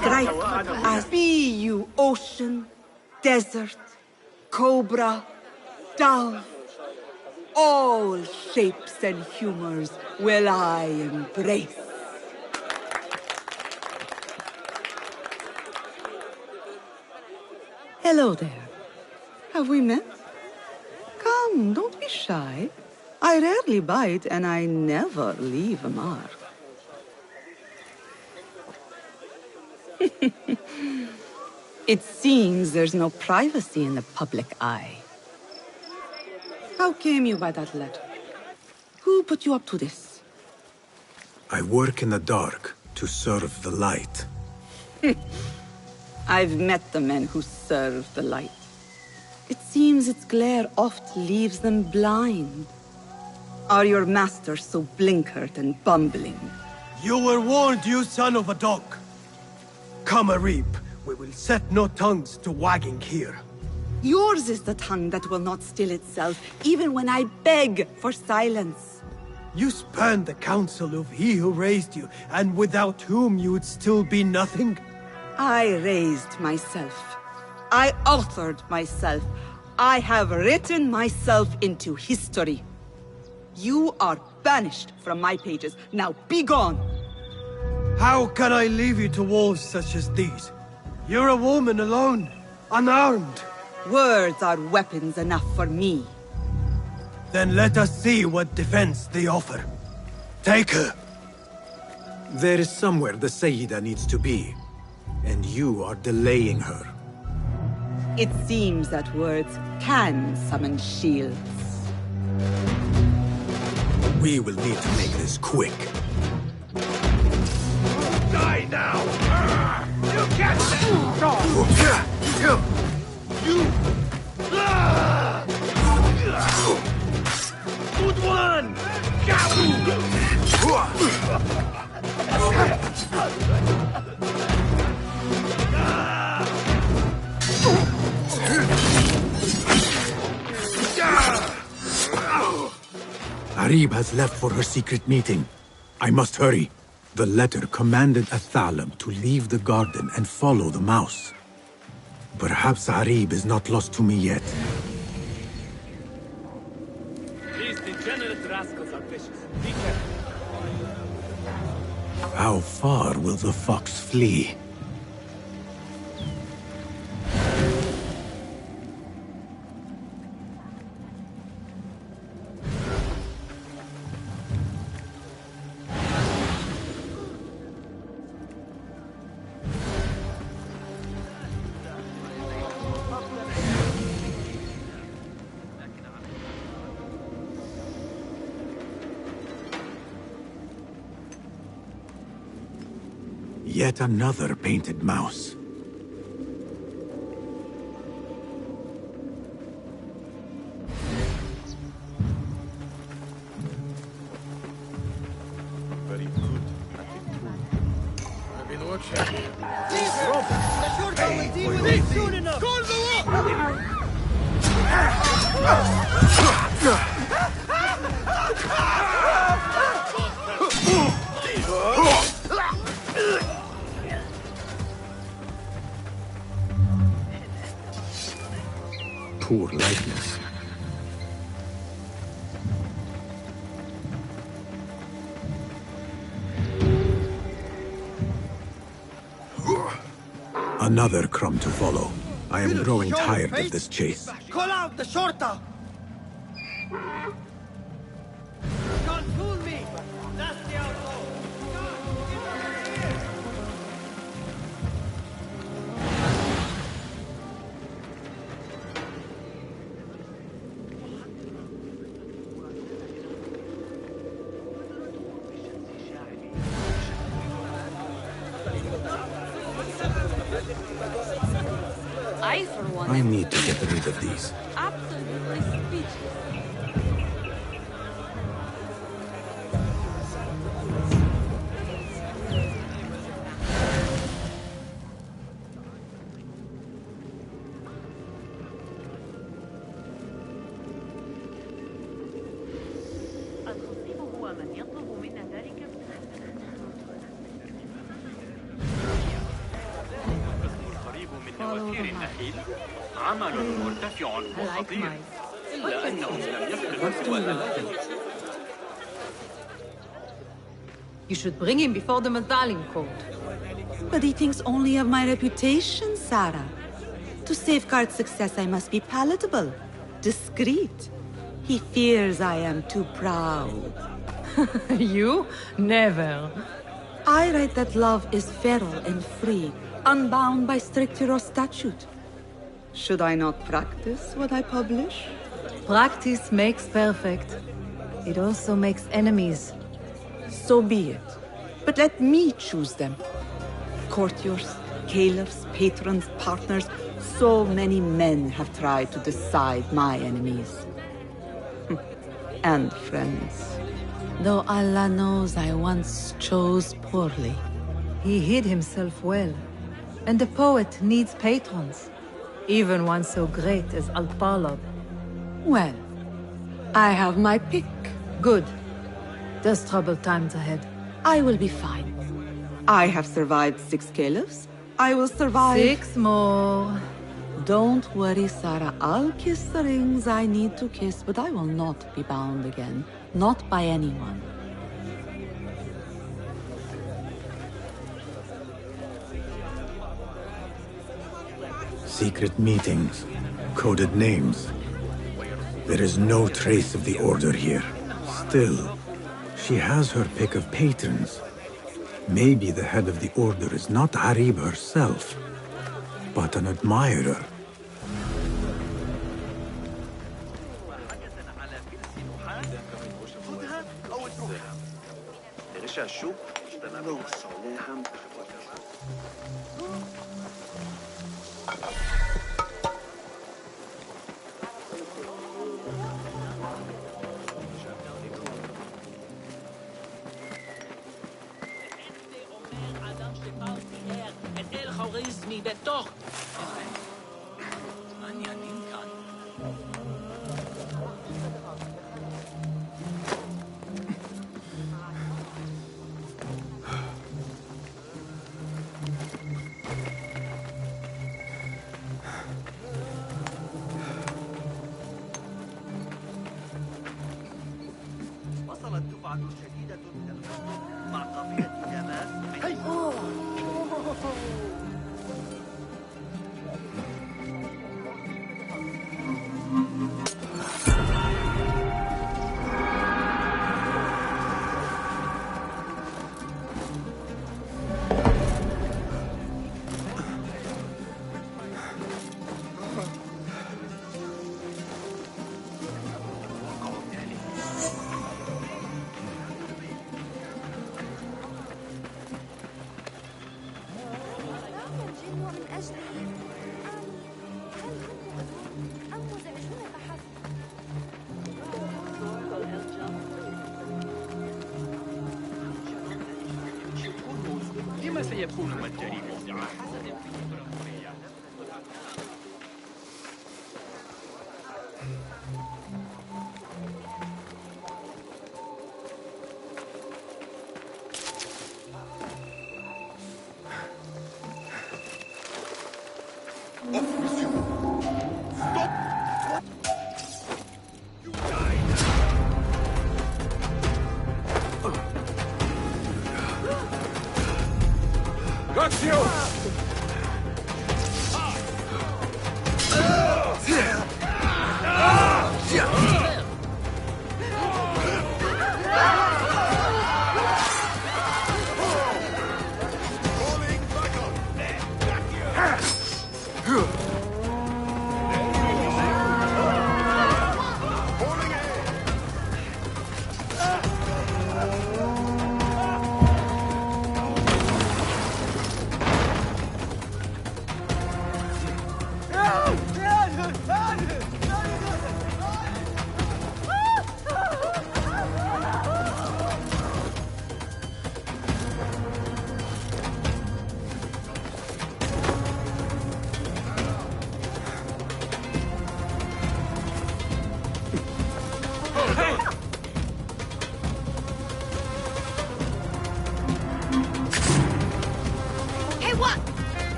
Strike as be you ocean, desert, cobra, dove. All shapes and humors will I embrace. Hello there. Have we met? Come, don't be shy. I rarely bite and I never leave a mark. It seems there's no privacy in the public eye. How came you by that letter? Who put you up to this? I work in the dark to serve the light. I've met the men who serve the light. It seems its glare oft leaves them blind. Are your masters so blinkered and bumbling? You were warned, you son of a dog. Come, Arib. We will set no tongues to wagging here. Yours is the tongue that will not still itself, even when I beg for silence. You spurned the counsel of he who raised you, and without whom you would still be nothing? I raised myself. I authored myself. I have written myself into history. You are banished from my pages. Now be gone! How can I leave you to wolves such as these? You're a woman alone, unarmed. Words are weapons enough for me. Then let us see what defense they offer. Take her. There is somewhere the Sayyida needs to be, and you are delaying her. It seems that words can summon shields. We will need to make this quick. Die now! You can't You! Good one! Arib has left for her secret meeting. I must hurry. The letter commanded Athalam to leave the garden and follow the mouse. Perhaps Arib is not lost to me yet. These degenerate rascals are vicious. Be careful. How far will the fox flee? Yet another painted mouse. Very good at it too. I've been watching. The shorter will deal with it soon enough! Call the Poor likeness. Another crumb to follow. I am growing tired of this chase. Call out the shorter! Can't fool me! That's the outlaw! I, for one, I need to get rid of these. absolutely speechless. قريب من نوافير النخيل عمل مرتفع وخطير إلا أنهم لم يفقدوا سوى الألم. You should bring him before the medallion court. But he thinks only of my reputation, Sarah. To safeguard success, I must be palatable, discreet. He fears I am too proud. You? Never. I write that love is feral and free, unbound by strict hero statute. Should I not practice what I publish? Practice makes perfect. It also makes enemies. So be it. But let me choose them. Courtiers, caliphs, patrons, partners. So many men have tried to decide my enemies. And friends. Though Allah knows I once chose poorly. He hid himself well. And the poet needs patrons. Even one so great as Al-Talab. Well, I have my pick. Good. There's troubled times ahead. I will be fine. I have survived 6 caliphs. I will survive 6 more. Don't worry, Sarah. I'll kiss the rings I need to kiss, but I will not be bound again. Not by anyone. Secret meetings, coded names. There is no trace of the Order here. Still, she has her pick of patrons. Maybe the head of the Order is not Harib herself, but an admirer. لما سيكون متجري ممتعا؟ Got you!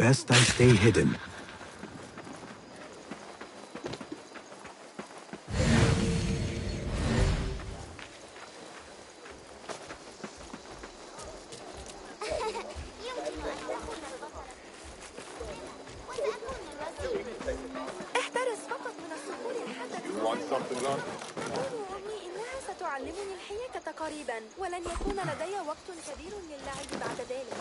Best I stay hidden. احترس فقط من الصقور الحادة. You want something done? أمي إنها ستعلمني الحياة قريبا، ولن يكون لدي وقت كبير للعب بعد ذلك.